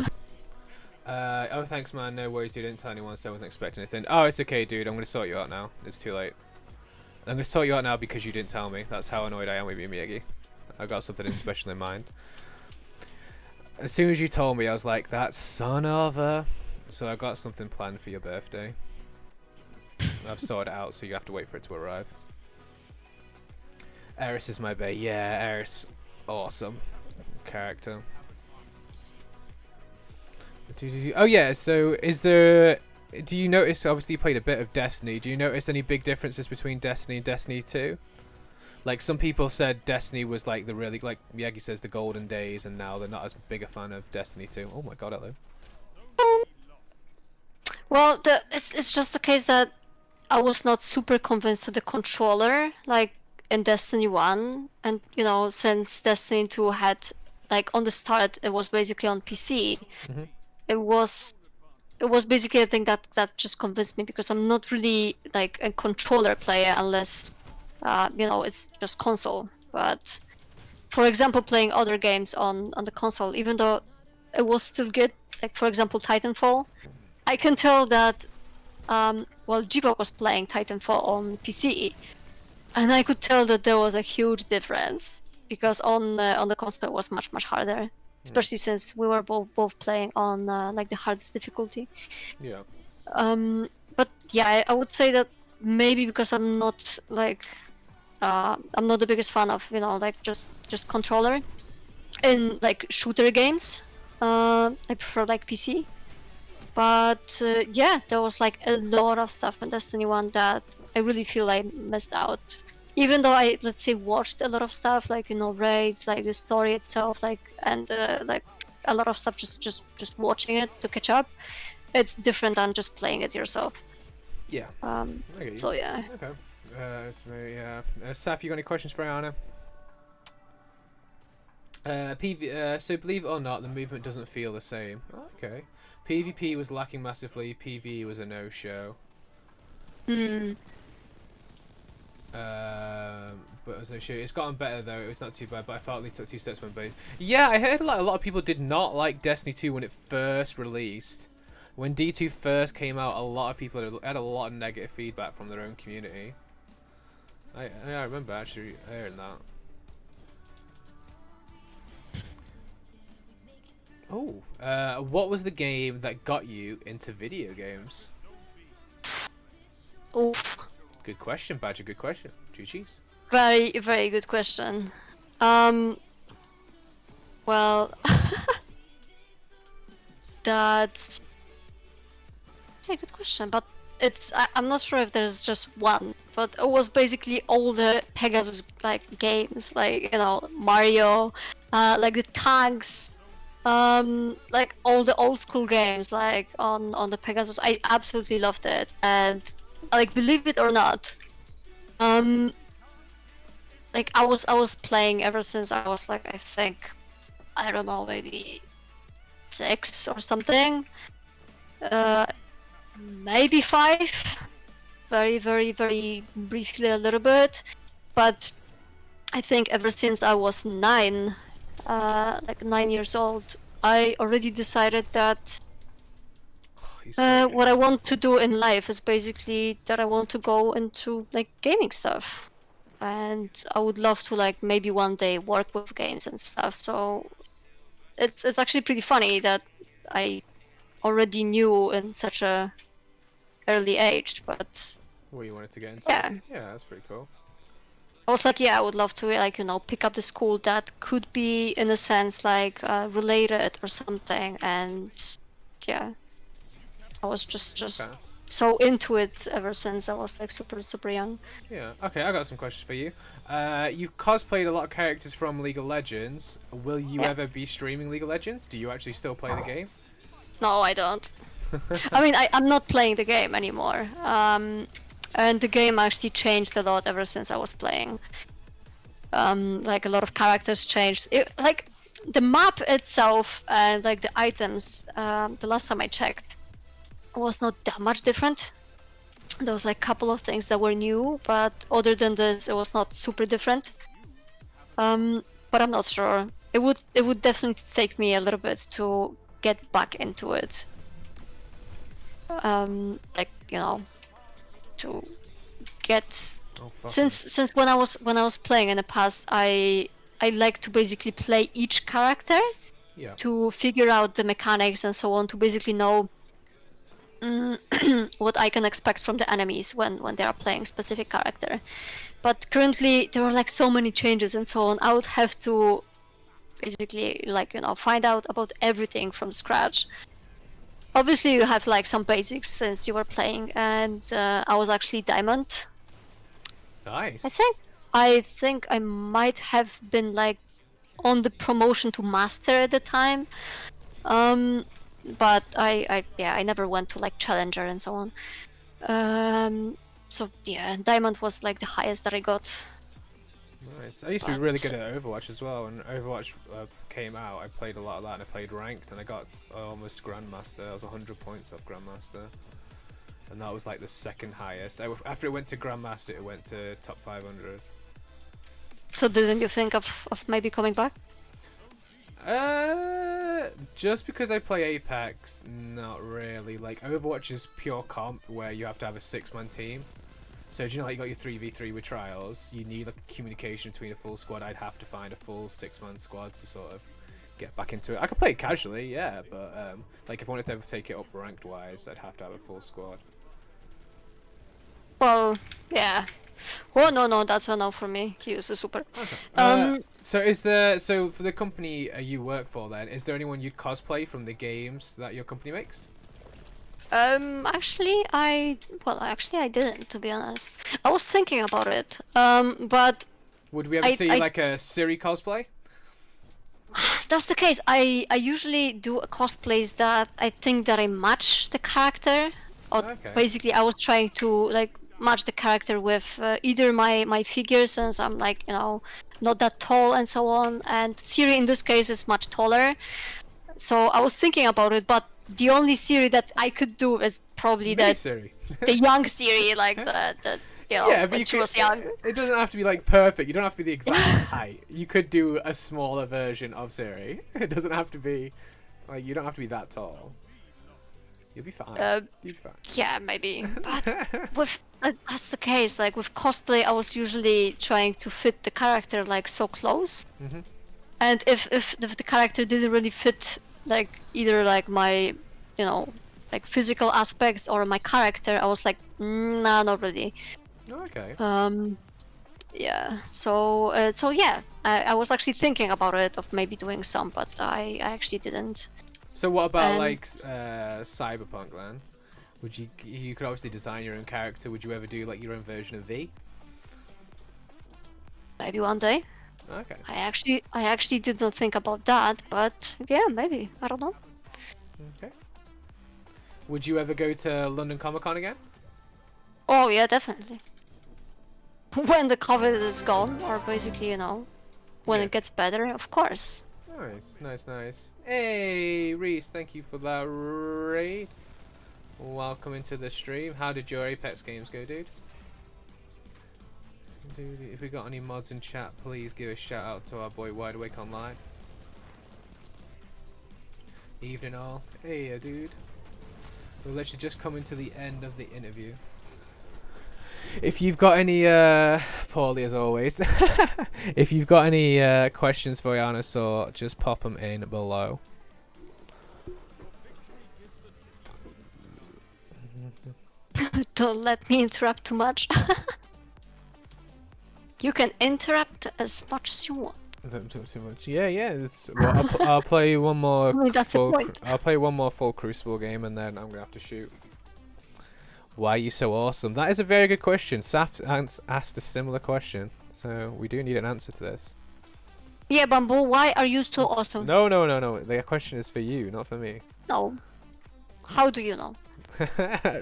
Oh, thanks, man. No worries, dude. Didn't tell anyone, so I wasn't expecting anything. Oh, it's okay, dude. I'm gonna sort you out now. It's too late. I'm gonna sort you out now because you didn't tell me. That's how annoyed I am with you, Miyagi. I got something special in mind. As soon as you told me, I was like, that son of a... So I got something planned for your birthday. I've sorted it out, so you have to wait for it to arrive. Eris is my bae. Yeah, Eris. Awesome character. Oh yeah, so is there... Do you notice, obviously you played a bit of Destiny, do you notice any big differences between Destiny and Destiny 2? Like, some people said Destiny was like the really, like Miyagi says, the golden days, and now they're not as big a fan of Destiny 2. Oh my god, hello. well, it's just the case that I was not super convinced to the controller, like in Destiny 1, and since Destiny 2 had, like, on the start it was basically on PC. Mm-hmm. It was basically a thing that just convinced me, because I'm not really like a controller player unless it's just console. But for example, playing other games on the console, even though it was still good, like for example Titanfall, I can tell that Jiva was playing Titanfall on PC, and I could tell that there was a huge difference, because on the console it was much harder, especially since we were both playing on like the hardest difficulty. Yeah. But yeah, I would say that maybe because I'm not like I'm not the biggest fan of like just controller in like shooter games. I prefer like PC. But yeah, there was like a lot of stuff in Destiny 1 that I really feel I missed out. Even though I, let's say, watched a lot of stuff, like raids, like the story itself, like, and like a lot of stuff, just watching it to catch up. It's different than just playing it yourself. Yeah. So yeah. Okay. Yeah. Saf, you got any questions for Ayana? So believe it or not, the movement doesn't feel the same. Okay. PvP was lacking massively. PvE was a no-show. But as I show, it's gotten better though. It was not too bad, but I felt they took 2 steps on base. Yeah, I heard like a lot of people did not like Destiny 2 when it first released. When D2 first came out, a lot of people had a lot of negative feedback from their own community. I remember actually hearing that. Oh, what was the game that got you into video games? Oof. Good question, Badger. Good question. GG's. Very, very good question. Well, that's a good question, but I'm not sure if there's just one, but it was basically all the Pegasus like games, like Mario, like the tags, like all the old school games, like on the Pegasus. I absolutely loved it, and like, believe it or not, like I was playing ever since I was like, I think, I don't know, maybe 6 or something, maybe 5, very, very, very briefly a little bit, but I think ever since I was 9, like 9 years old, I already decided that he's so what I good. want to do in life is basically that I want to go into like gaming stuff, and I would love to like maybe one day work with games and stuff. So it's actually pretty funny that I already knew in such a early age, but What you wanted to get into? yeah, Yeah, that's pretty cool. I was like, yeah, I would love to like pick up the school that could be in a sense like related or something, and yeah, I was just Okay. so into it ever since I was like super young. Yeah. Okay, I got some questions for you. You cosplayed a lot of characters from League of Legends. Will you Yeah. ever be streaming League of Legends? Do you actually still play the game? No, I don't. I mean, I'm not playing the game anymore. And the game actually changed a lot ever since I was playing. Like a lot of characters changed. Like the map itself and like the items. The last time I checked, was not that much different. There was like a couple of things that were new, but other than this, it was not super different. But I'm not sure. It would definitely take me a little bit to get back into it. Like to get Oh fuck. since when I was playing in the past, I like to basically play each character Yeah. to figure out the mechanics and so on, to basically know what I can expect from the enemies when they are playing specific character. But currently there are like so many changes and so on. I would have to basically like find out about everything from scratch. Obviously you have like some basics since you were playing, and I was actually diamond. Nice. I think I might have been like on the promotion to master at the time. But I never went to like challenger and so on. So yeah, diamond was like the highest that I got. Nice. I used to be really good at Overwatch as well. When Overwatch came out, I played a lot of that, and I played ranked, and I got almost Grandmaster. I was 100 points off Grandmaster, and that was like the second highest. After it went to Grandmaster, it went to top 500. So didn't you think of maybe coming back? Just because I play Apex, not really. Like Overwatch is pure comp, where you have to have a 6-man team. So do you know, like you got your 3v3 with trials, you need like communication between a full squad. I'd have to find a full 6-man squad to sort of get back into it. I could play it casually, yeah, but like if I wanted to ever take it up ranked wise, I'd have to have a full squad. Well, yeah. Oh no, that's a no for me. He is a super. Okay. So for the company you work for, then is there anyone you'd cosplay from the games that your company makes? Actually, I didn't, to be honest. I was thinking about it. But Would we ever see like a Siri cosplay? that's the case. I usually do cosplays that I think that I match the character. Or Okay. basically, I was trying to like match the character with either my figure, since I'm like not that tall and so on. And Siri in this case is much taller. So I was thinking about it, but the only Siri that I could do is probably Mini that Siri. the young Siri, like the Yeah, but when you she could, was young. it doesn't have to be like perfect. You don't have to be the exact height. You could do a smaller version of Siri. It doesn't have to be like, you don't have to be that tall. You'll be fine. You'll be fine. Yeah, maybe. But with that's the case. Like with cosplay, I was usually trying to fit the character like so close. Mhm. And if the character didn't really fit like either like my like physical aspects or my character, I was like, nah, not really. Okay. Yeah. So yeah, I was actually thinking about it of maybe doing some, but I actually didn't. So what about And like Cyberpunk then? Would you could obviously design your own character. Would you ever do like your own version of V? maybe one day. Okay. I actually did not think about that, but yeah, maybe. I don't know. Okay. Would you ever go to London Comic Con again? Oh yeah, definitely. When the COVID is gone, or basically, when Yeah. it gets better, of course. Nice. Hey, Reese, thank you for that raid. Welcome into the stream. How did your Apex games go, dude? Dude, if we got any mods in chat, please give a shout out to our boy Wide Awake Online. Evening all. Hey, dude. We're literally just coming to the end of the interview. If you've got any, Paulie as always, if you've got any questions for Ayanosaur, just pop them in below. Don't let me interrupt too much. You can interrupt as much as you want. Too much. Yeah. Well, I'll play one more. I mean, that's the full. point. I'll play one more full Crucible game, and then I'm gonna have to shoot. Why are you so awesome? That is a very good question. Saf asked a similar question, so we do need an answer to this. Yeah, Bamboo, why are you so awesome? No. The question is for you, not for me. No. How do you know?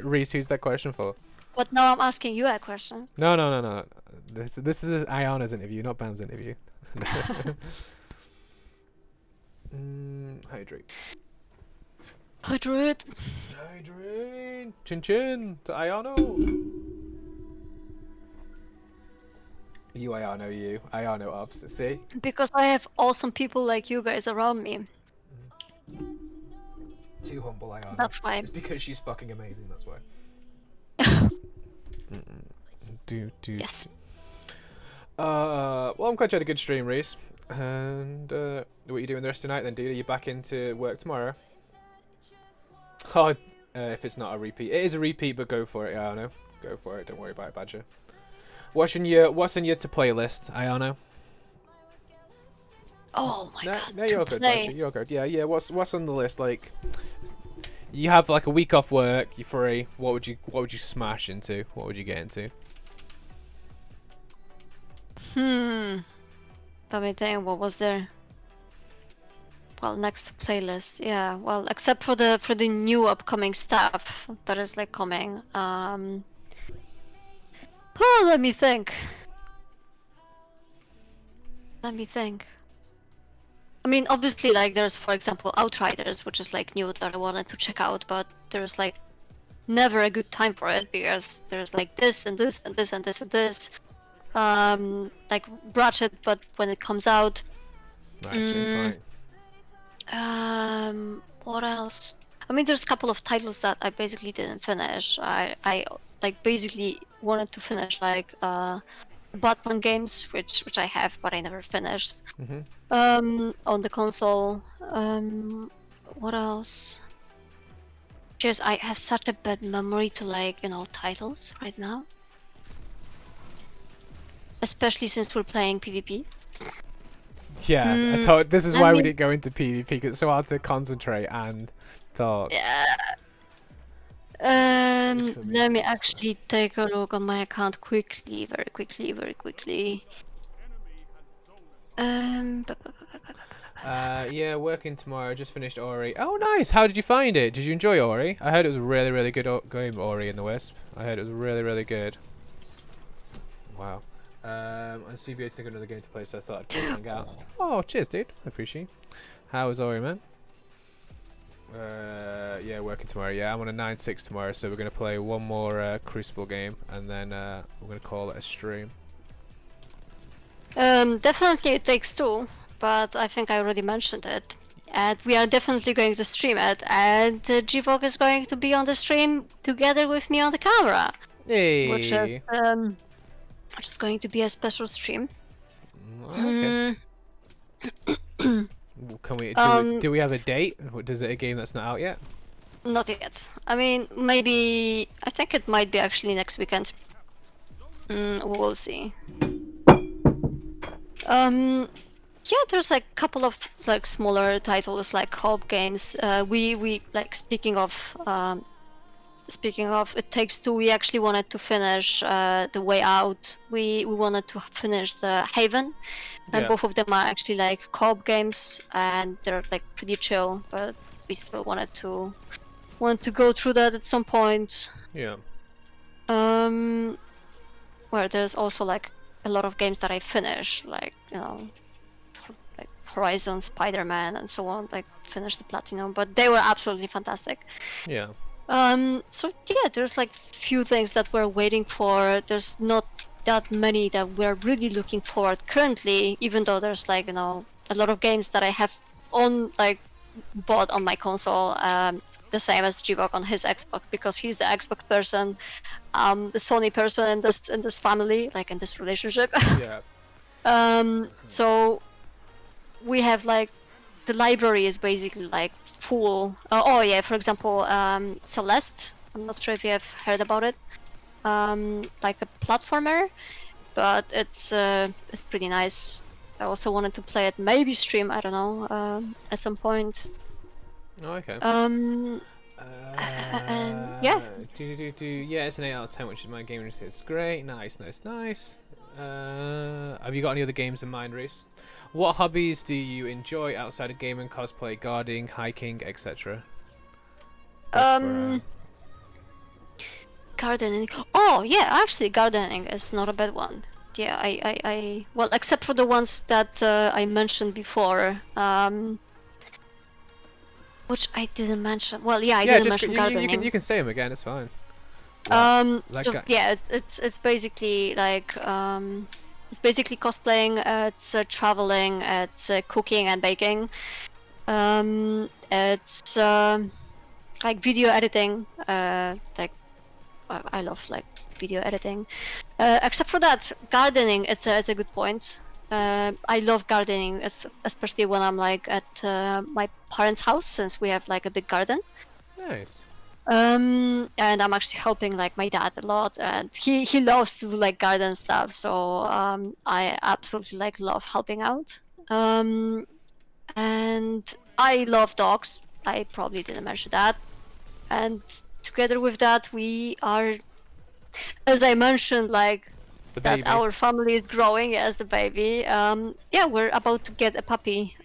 Reese, who's that question for? But now I'm asking you a question. No. This is Ayana's interview, not Bam's interview. Hydrate. Hydrate. Chin chin to Ayano. You Ayano, you. Ayano ups. See? Because I have awesome people like you guys around me. Too humble, Ayano. That's why. It's because she's fucking amazing, that's why. Yes. Well, I'm glad you had a good stream, Reese. And what are you doing the rest of the night then, dude? Are you back into work tomorrow? Oh, if it's not a repeat. It is a repeat, but go for it, Ayano. Go for it, don't worry about it, Badger. What's on your to playlist, Ayano? Oh my god. No, you're good, Badger. You're good. Yeah. What's on the list? Like, you have like a week off work, you're free. What would you smash into? What would you get into? Let me think, what was there? Well, next playlist, yeah. Well, except for the new upcoming stuff that is like coming. Oh, let me think. I mean, obviously, like there's, for example, Outriders, which is like new that I wanted to check out, but there's like never a good time for it because there's like this and this and this and this and this. Like Ratchet, but when it comes out. What else? I mean, there's a couple of titles that I basically didn't finish. I like basically wanted to finish like Batman games, which I have, but I never finished. On the console. What else? Just I have such a bad memory to like titles right now. Especially since we're playing PvP. Yeah, I told. This is why we didn't go into PvP because it's so hard to concentrate and talk. Yeah. Let me actually take a look on my account quickly, very quickly. Yeah, working tomorrow. I just finished Ori. Oh, nice. How did you find it? Did you enjoy Ori? I heard it was a really good game, Ori and the Wisp. I heard it was really good. Wow. And CVA think another game to play, so I thought I'd hang out. Oh, cheers, dude. I appreciate it. How was Ori, man? Yeah, working tomorrow. Yeah, I'm on a 9-6 tomorrow, so we're gonna play one more Crucible game, and then we're gonna call it a stream. Definitely It Takes Two, but I think I already mentioned it. And we are definitely going to stream it, and Gvok is going to be on the stream together with me on the camera. Hey. Which is going to be a special stream. Okay. Can we do we have a date? Is it a game that's not out yet? Not yet. I mean, maybe I think it might be actually next weekend. We'll see. Yeah, there's like a couple of like smaller titles like co-op games. We like speaking of It Takes Two, we actually wanted to finish The Way Out. We wanted to finish The Haven, and both of them are actually like co-op games, and they're like pretty chill. But we still wanted to go through that at some point. Yeah. Where there's also like a lot of games that I finished, like like Horizon, Spider-Man, and so on. Like finished the platinum, but they were absolutely fantastic. Yeah. So yeah, there's like few things that we're waiting for. There's not that many that we're really looking forward currently, even though there's like a lot of games that I have bought on my console. the same as Jivok on his Xbox, because he's the Xbox person, the Sony person in this family, like in this relationship. Yeah. So we have like the library is basically like full. Oh yeah, for example, Celeste. I'm not sure if you have heard about it. Like a platformer, but it's pretty nice. I also wanted to play it, maybe stream. I don't know, at some point. Oh, okay. And yeah. Yeah, it's an 8 out of 10, which is my gaming experience. It's great. Nice. Have you got any other games in mind, Reese? What hobbies do you enjoy outside of gaming, cosplay, gardening, hiking, etc.? Gardening. Oh yeah, actually gardening is not a bad one. Yeah, I well, except for the ones that I mentioned before, which I didn't mention. Well, yeah, I didn't mention gardening. You can say them again. It's fine. So yeah, it's basically like it's basically cosplaying. It's traveling. It's cooking and baking. It's like video editing. Like I love like video editing. Except for that, gardening. It's a good point. I love gardening. It's especially when I'm like at my parents' house, since we have like a big garden. Nice. And I'm actually helping like my dad a lot, and he loves to do like garden stuff. So I absolutely like love helping out. And I love dogs. I probably didn't mention that. And together with that, we are, as I mentioned, like that our family is growing as the baby. Yeah, we're about to get a puppy.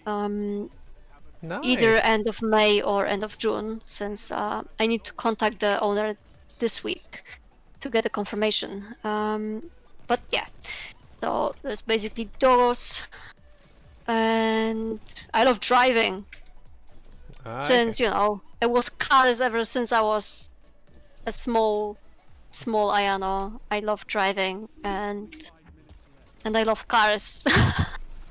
Nice. Either end of May or end of June, since I need to contact the owner this week to get a confirmation. But yeah, so there's basically dogs, and I love driving. Since you know, it was cars ever since I was a small Ayano. I love driving, and I love cars,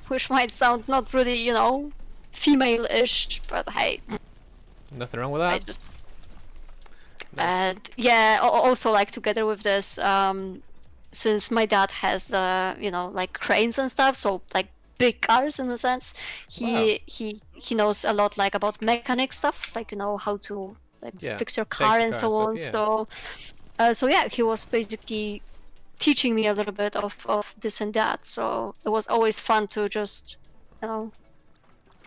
which might sound not really, you know, female-ish, but hey, nothing wrong with that. I just and yeah, also like together with this, since my dad has you know, like cranes and stuff, so like big cars in a sense, he knows a lot like about mechanic stuff, like, you know, how to like fix your car and so on. So so yeah, he was basically teaching me a little bit of this and that, so it was always fun to just, you know,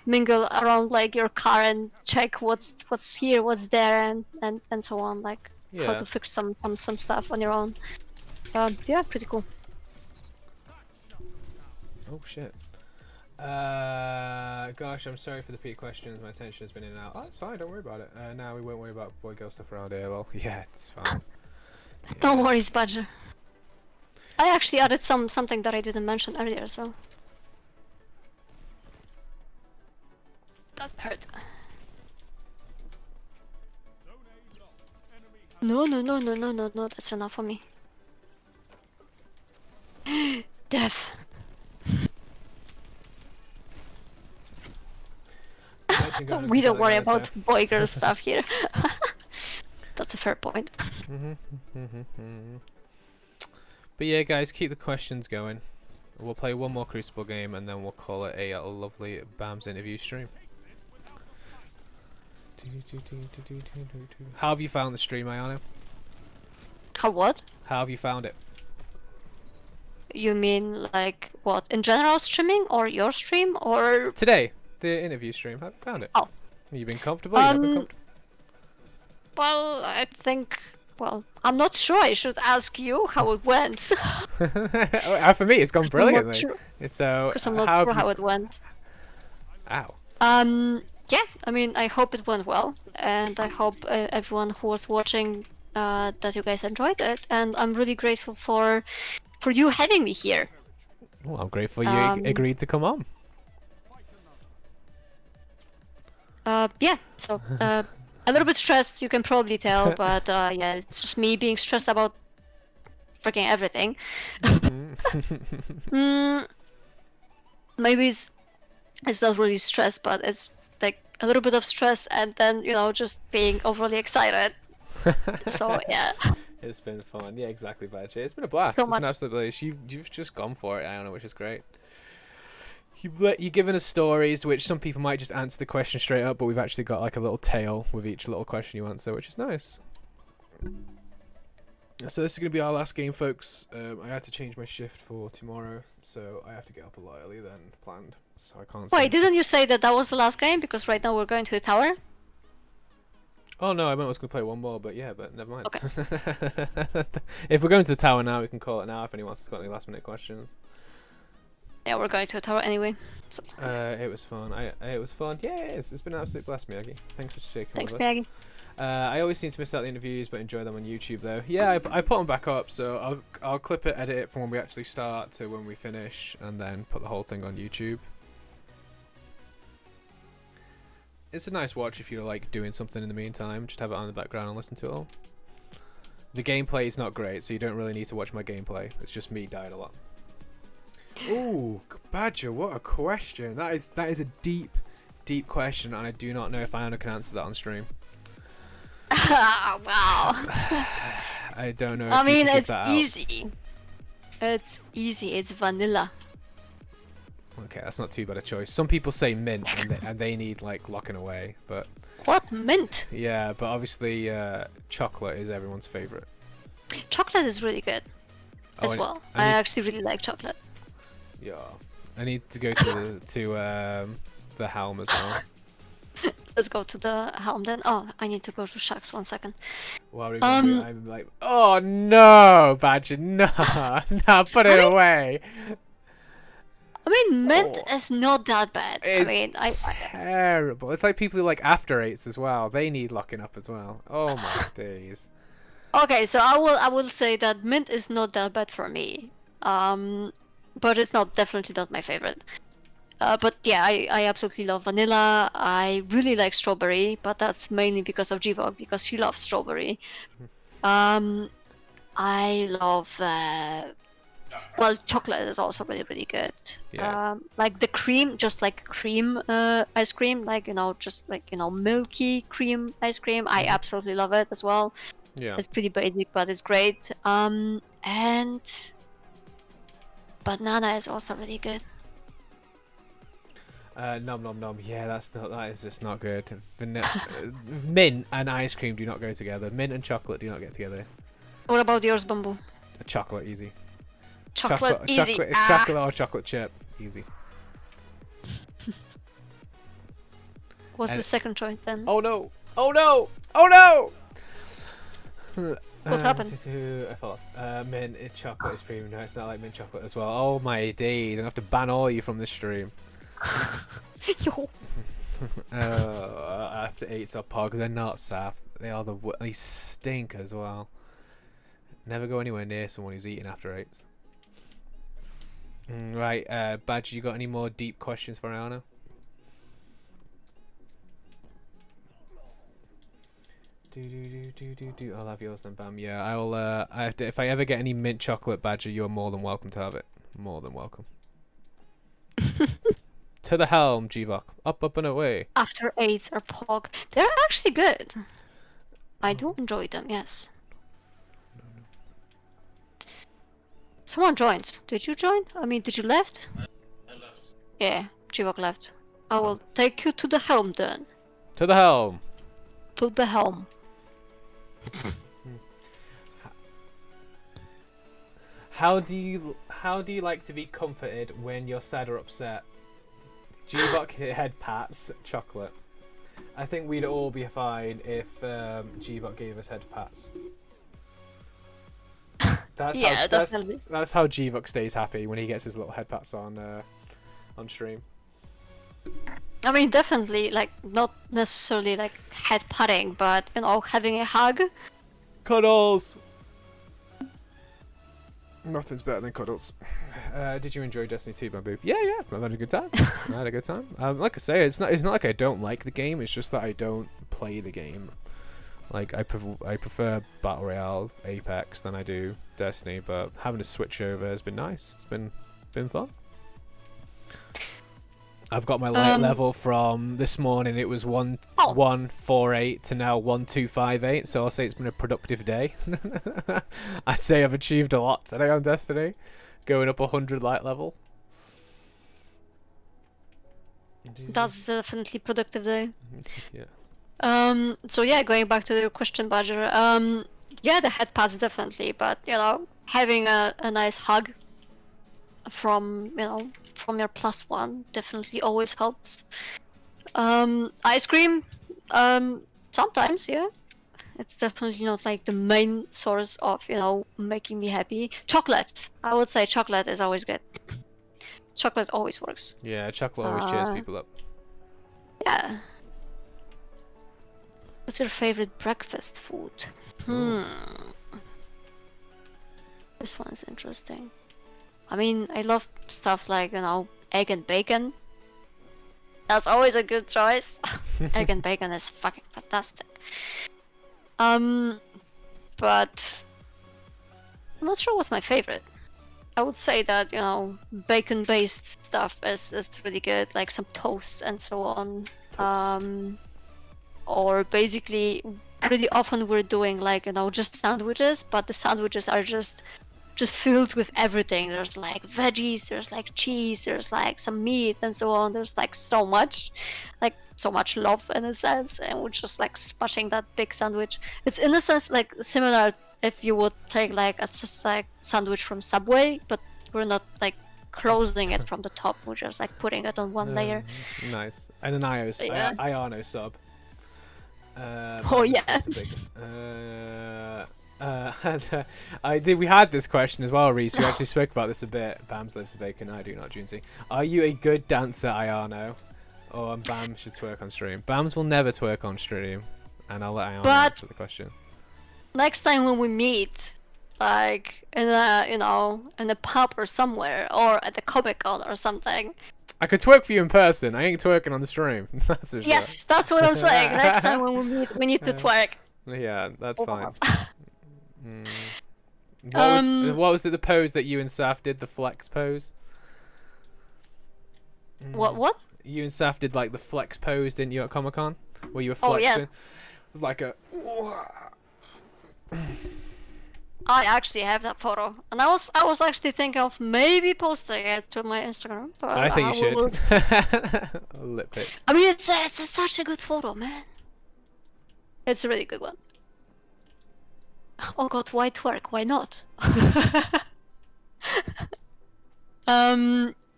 mingle around like your car and check what's here, what's there, and so on, like how to fix some stuff on your own. Yeah, pretty cool. Oh shit. Gosh, I'm sorry for the repeat questions. My attention has been in and out. Oh, it's fine. Don't worry about it. Now we won't worry about boy girl stuff around here. Lol. Yeah, it's fine. No worries, Badger. I actually added something that I didn't mention earlier, so that hurt. No, that's enough for me. Death. We don't worry about boy girl stuff here. That's a fair point. But yeah, guys, keep the questions going. We'll play one more Crucible game and then we'll call it a lovely Bambs interview stream. How have you found the stream, Ayano? How what? How have you found it? You mean like what? In general streaming, or your stream, or today? The interview stream. How have you found it? Oh. You've been comfortable? You have been comfortable? Well, I think... Well, I'm not sure. I should ask you how it went. For me, it's gone brilliantly. Sure. So, because I'm not sure how it went. Ow. Yeah, I mean, I hope it went well, and I hope everyone who was watching that you guys enjoyed it, and I'm really grateful for you having me here. Well, I'm grateful you agreed to come on. Yeah, so a little bit stressed, you can probably tell, but yeah, it's just me being stressed about freaking everything. Maybe it's not really stress, but it's like a little bit of stress, and then just being overly excited. So yeah, It's been fun. Yeah, exactly, Badger. It's been a blast. so It's been much. absolutely. You've just gone for it, Ayano, which is great. You've given us stories, which some people might just answer the question straight up, but we've actually got like a little tale with each little question you answer, which is nice. So this is going to be our last game, folks. I had to change my shift for tomorrow, so I have to get up a lot earlier than planned. So I can't. Wait, didn't you say that was the last game? Because right now we're going to the tower. Oh no, I meant I was going to play one more, but yeah, but never mind. Okay. If we're going to the tower now, we can call it now if anyone else has got any last minute questions. Yeah, we're going to the tower anyway. So. It was fun. It was fun. Yeah, it's been an absolute blast, Miyagi. Thanks for taking Thanks, with us. Maggie. I always seem to miss out the interviews, but enjoy them on YouTube though. Yeah, I put them back up, so I'll clip it, edit it from when we actually start to when we finish, and then put the whole thing on YouTube. It's a nice watch if you're like doing something in the meantime. Just have it on in the background and listen to it all. The gameplay is not great, so you don't really need to watch my gameplay. It's just me dying a lot. Ooh, Badger, what a question! That is a deep question, and I do not know if Ayano can answer that on stream. Wow. I don't know. If I mean, you can it's give that out. easy. It's easy. It's vanilla. Okay, that's not too bad a choice. Some people say mint, and they need like locking away, but What? Mint? yeah, but obviously chocolate is everyone's favorite. Chocolate is really good as well. I actually really like chocolate. Yeah, I need to go to the helm as well. Let's go to the helm then. Oh, I need to go to Sharks 1 second. What are we gonna do? I'm like, oh no, Badger, no, no, put it away. I mean, mint is not that bad. It's I mean, terrible. It's like people who like After Eights as well. They need locking up as well. Oh my days. Okay, so I will say that mint is not that bad for me. But it's definitely not my favorite. But yeah, I absolutely love vanilla. I really like strawberry, but that's mainly because of Gvok, because he loves strawberry. I love well, chocolate is also really really good. Yeah. Like the cream, just like cream ice cream, like just like milky cream ice cream. I absolutely love it as well. Yeah. It's pretty basic, but it's great. And banana is also really good. Nom nom nom. Yeah, that is just not good. Mint and ice cream do not go together. Mint and chocolate do not get together. What about yours, Bamboo? Chocolate, easy. Chocolate easy. Chocolate or chocolate chip, easy. What's the second choice then? Oh no! Oh no! Oh no! What happened? I fell off. Mint chocolate is premium. No, it's not like mint chocolate as well. Oh my days! I'm gonna have to ban all you from this stream. Yo. After Eights are pog. They're not soft. They stink as well. Never go anywhere near someone who's eating After Eights. Right, Badge, you got any more deep questions for Ayano? I'll have yours then, Bam. Yeah, I'll. If I ever get any mint chocolate, Badger, you're more than welcome to have it. More than welcome. To the helm, Gvok. Up and away. After Eights are pog. They're actually good. I do enjoy them. Yes. Someone joined. Did you join? I mean, did you left? I left. Yeah, Gvok left. I will take you to the helm then. To the helm. To the helm. How do you like to be comforted when you're sad or upset? Gvok head pats, chocolate. I think we'd all be fine if Gvok gave us head pats. Definitely. That's how Gvok stays happy when he gets his little head pats on stream. I mean, definitely, like, not necessarily like head patting, but having a hug. Cuddles. Nothing's better than cuddles. Did you enjoy Destiny 2, Bamboo? Yeah, I've had a good time. I had a good time. Like I say, it's not like I don't like the game. It's just that I don't play the game. Like I prefer Battle Royale, Apex than I do Destiny. But having a switch over has been nice. It's been fun. I've got my light Um, level from this morning. It was Oh. 1148 to now 1258. So I'll say it's been a productive day. I say I've achieved a lot today on Destiny, going up 100 light level. That's definitely productive day. Yeah. So yeah, going back to your question, Badger. Yeah, the head pass definitely, but you know, having a nice hug from from your +1 definitely always helps. Ice cream, sometimes, yeah. It's definitely not like the main source of making me happy. Chocolate, I would say chocolate is always good. Chocolate always works. Yeah, chocolate always cheers people up. Yeah. What's your favorite breakfast food? This one's interesting. I mean, I love stuff like, egg and bacon. That's always a good choice. Egg and bacon is fucking fantastic. But I'm not sure what's my favorite. I would say that, bacon-based stuff is really good, like some toast and so on. Or basically, really often we're doing like, just sandwiches, but the sandwiches are just filled with everything. There's like veggies, there's like cheese, there's like some meat and so on. There's like so much love in a sense, and we're just like smashing that big sandwich. It's in a sense like similar if you would take like a sandwich from Subway, but we're not like closing it from the top. We're just like putting it on one layer. Nice. And an Ayano sub. Oh yeah. We had this question as well, Reese. We actually spoke about this a bit. Bams lives for bacon. I do not, Junzi. Are you a good dancer, Ayano? Or Bams should twerk on stream? Bams will never twerk on stream, and I'll let Ayano answer the question. Next time when we meet, like in a pub or somewhere, or at the Comic-Con or something. I could twerk for you in person. I ain't twerking on the stream. That's for sure. Yes, that's what I'm saying. Next time when we meet, we need to twerk. Yeah, that's fine. What was it, the pose that you and Saf did? The flex pose? What? You and Saf did like the flex pose, didn't you, at Comic-Con? Where you were flexing? Oh, yes. It was like a... I actually have that photo, and I was actually thinking of maybe posting it to my Instagram. But I think you should. Lip pics. I mean, it's such a good photo, man. It's a really good one. Oh god, why twerk? Why not?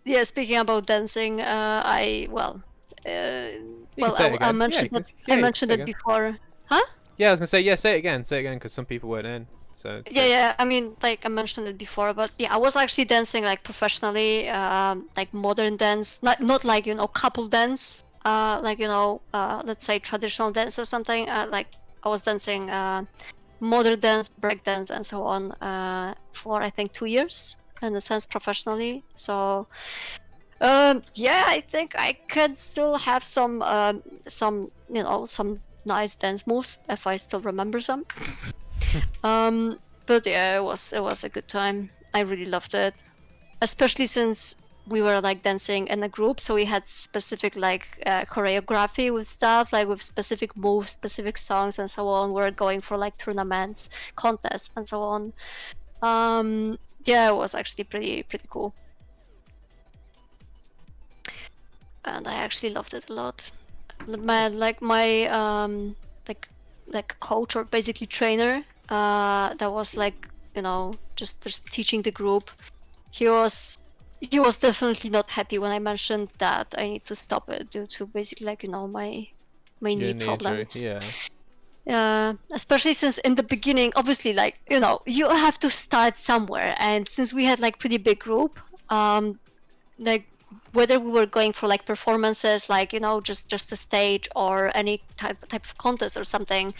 Yeah. Speaking about dancing, I mentioned it. I mentioned it before. Huh? Yeah, I was gonna say say it again, because some people weren't in. So yeah. I mean, like I mentioned it before, but yeah, I was actually dancing like professionally, like modern dance, not like couple dance, like let's say traditional dance or something. Like I was dancing modern dance, break dance, and so on for I think 2 years, in a sense professionally. So yeah, I think I can still have some nice dance moves if I still remember some. But yeah, it was a good time. I really loved it, especially since we were like dancing in a group, so we had specific like choreography with stuff, like with specific moves, specific songs, and so on. We're going for like tournaments, contests, and so on. Yeah, it was actually pretty cool, and I actually loved it a lot. Man, like my like coach or basically trainer, that was like just teaching the group. He was definitely not happy when I mentioned that I need to stop it due to basically like my knee problems. Yeah. Especially since in the beginning, obviously, like you have to start somewhere, and since we had like pretty big group, like whether we were going for like performances, like just a stage or any type of contest or something,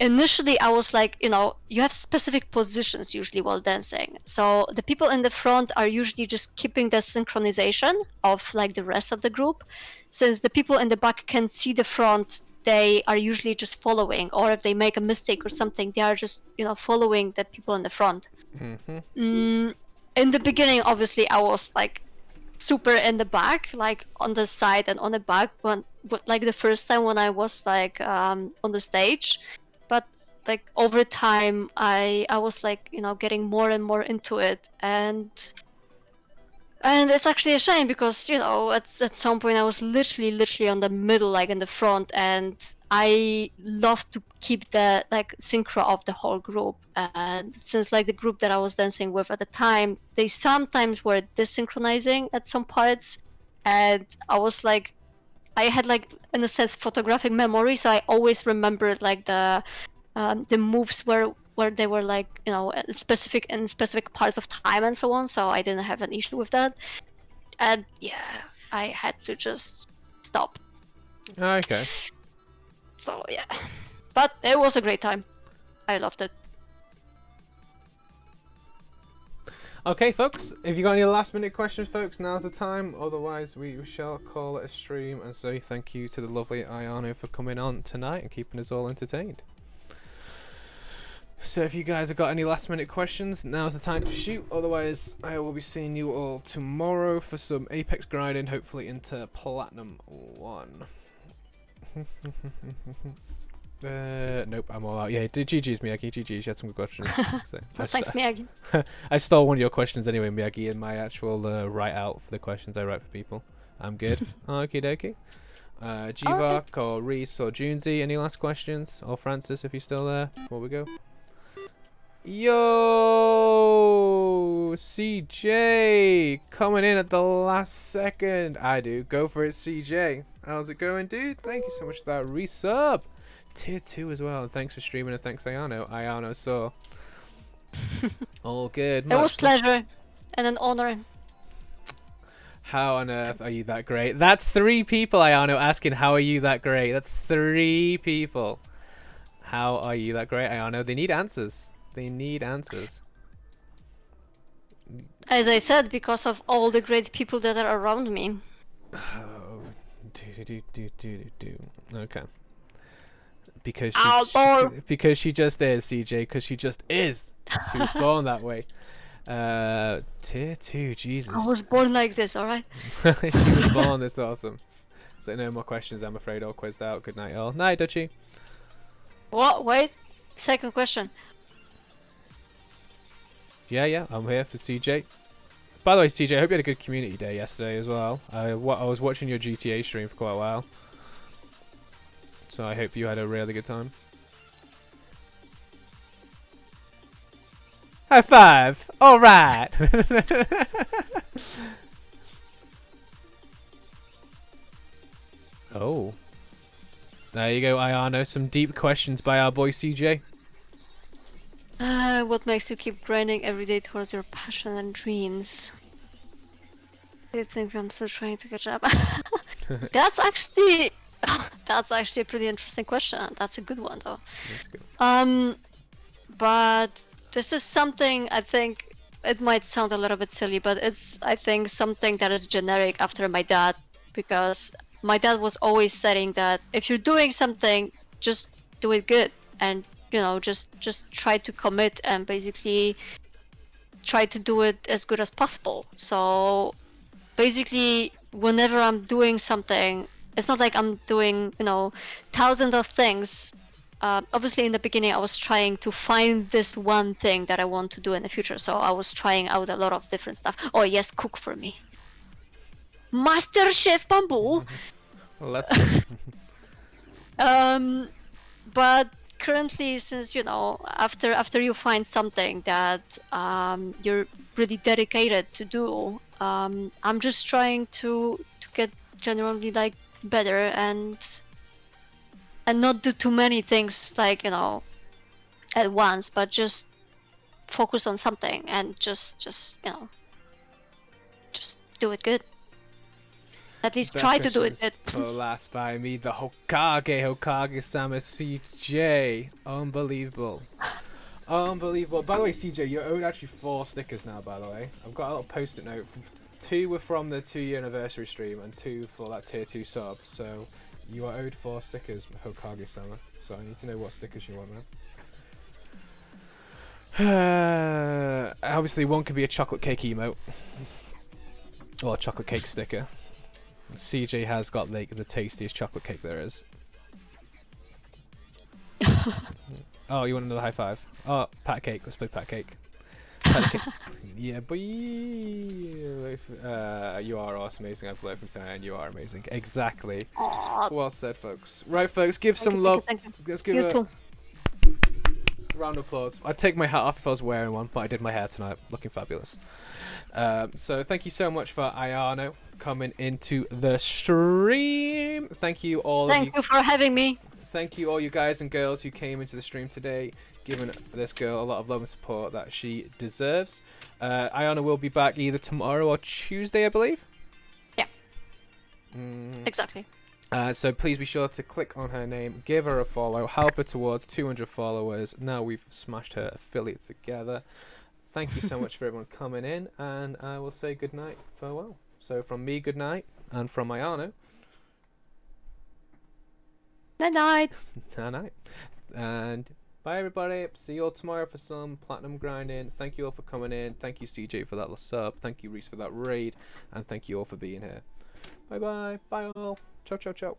initially I was like, you have specific positions usually while dancing, so the people in the front are usually just keeping the synchronization of like the rest of the group. Since the people in the back can see the front, they are usually just following, or if they make a mistake or something, they are just following the people in the front. In the beginning, obviously I was like super in the back, like on the side and on the back, like the first time when I was like on the stage. But like over time, I was like, you know, getting more and more into it, and it's actually a shame because, you know, at some point I was literally on the middle, like in the front, and I love to keep the like synchro of the whole group. And since like the group that I was dancing with at the time, they sometimes were desynchronizing at some parts, and I was like, I had like in a sense photographic memory, so I always remembered like the moves where they were like, you know, specific in specific parts of time and so on. So I didn't have an issue with that. And yeah, I had to just stop. Okay. So yeah, but it was a great time. I loved it. Okay, folks, if you got any last minute questions, folks, now's the time. Otherwise, we shall call it a stream and say thank you to the lovely Ayano for coming on tonight and keeping us all entertained. So if you guys have got any last minute questions, now's the time to shoot. Otherwise, I will be seeing you all tomorrow for some Apex grinding, hopefully into Platinum 1. Nope, I'm all out. Yeah, GG's Miyagi. GG's, you had some good questions. So, Thanks, Miyagi. I stole one of your questions anyway, Miyagi, in my actual write out for the questions I write for people. I'm good. Okie dokie. Gvark or Reese or Junesy, any last questions? Or Francis, if you're still there, before we go. Yo, CJ coming in at the last second. I do. Go for it, CJ. How's it going, dude? Thank you so much for that resub. Tier 2 as well. Thanks for streaming and thanks, Ayanosaur. All good. It was a pleasure and an honor. How on earth are you that great? That's 3 people, Ayano, asking how are you that great. That's 3 people. How are you that great, Ayano? They need answers. They need answers. As I said, because of all the great people that are around me. Oh, okay. Because she just is, CJ. Because she just is. She was born that way. Tier 2, Jesus. I was born like this, alright? She was born this awesome. So no more questions, I'm afraid. All quizzed out. Good night, all. Night, Dutchie. What? Wait. Second question. Yeah, I'm here for CJ. By the way, CJ, I hope you had a good community day yesterday as well. I was watching your GTA stream for quite a while. So I hope you had a really good time. High five! Alright! Oh. There you go, Ayano. Some deep questions by our boy CJ. What makes you keep grinding every day towards your passion and dreams? I think I'm still trying to catch up. That's actually a pretty interesting question. That's a good one, though. That's good. But this is something I think it might sound a little bit silly, but it's I think something that is generic after my dad, because my dad was always saying that if you're doing something, just do it good, and you know, just try to commit and basically try to do it as good as possible. So basically, whenever I'm doing something, it's not like I'm doing, you know, thousands of things. Obviously, in the beginning, I was trying to find this one thing that I want to do in the future. So I was trying out a lot of different stuff. Oh yes, cook for me, Master Chef Bamboo. Well, that's good. But currently, since you know, after you find something that you're really dedicated to do, I'm just trying to get generally like better and not do too many things, like, you know, at once, but just focus on something and just you know, just do it good. At least Best try to do it questions good. for last by me, the Hokage-sama CJ. Unbelievable. Unbelievable. By the way, CJ, you're owed actually 4 stickers now, by the way. I've got a little post-it note. 2 were from the 2-year anniversary stream and 2 for that tier 2 sub. So you are owed 4 stickers, Hokage-sama. So I need to know what stickers you want, man. Obviously, one could be a chocolate cake emote. Or a chocolate cake sticker. CJ has got like the tastiest chocolate cake there is. Oh, you want another high five? Oh, pat cake. Let's play pat cake. Pat cake. Yeah, boy. You are awesome, amazing. I've learned from today, and you are amazing. Exactly. Aw, Well said, folks. Right, folks. Give thank some you, love. thank you, thank you. Let's give You a too. round of applause. I'd take my hat off if I was wearing one, but I did my hair tonight. Looking fabulous. So thank you so much for Ayano coming into the stream. Thank you all of you. Thank you for having me. Thank you all you guys and girls who came into the stream today, giving this girl a lot of love and support that she deserves. Ayana will be back either tomorrow or Tuesday, I believe. Yeah. Exactly. So please be sure to click on her name, give her a follow, help her towards 200 followers. Now we've smashed her affiliate together. Thank you so much for everyone coming in, and I will say goodnight, farewell. So from me, good night, and from Ayano, Good night. night. And bye everybody. See you all tomorrow for some platinum grinding. Thank you all for coming in. Thank you CJ for that sub. Thank you Reese for that raid, and thank you all for being here. Bye bye. Bye all. Ciao ciao ciao.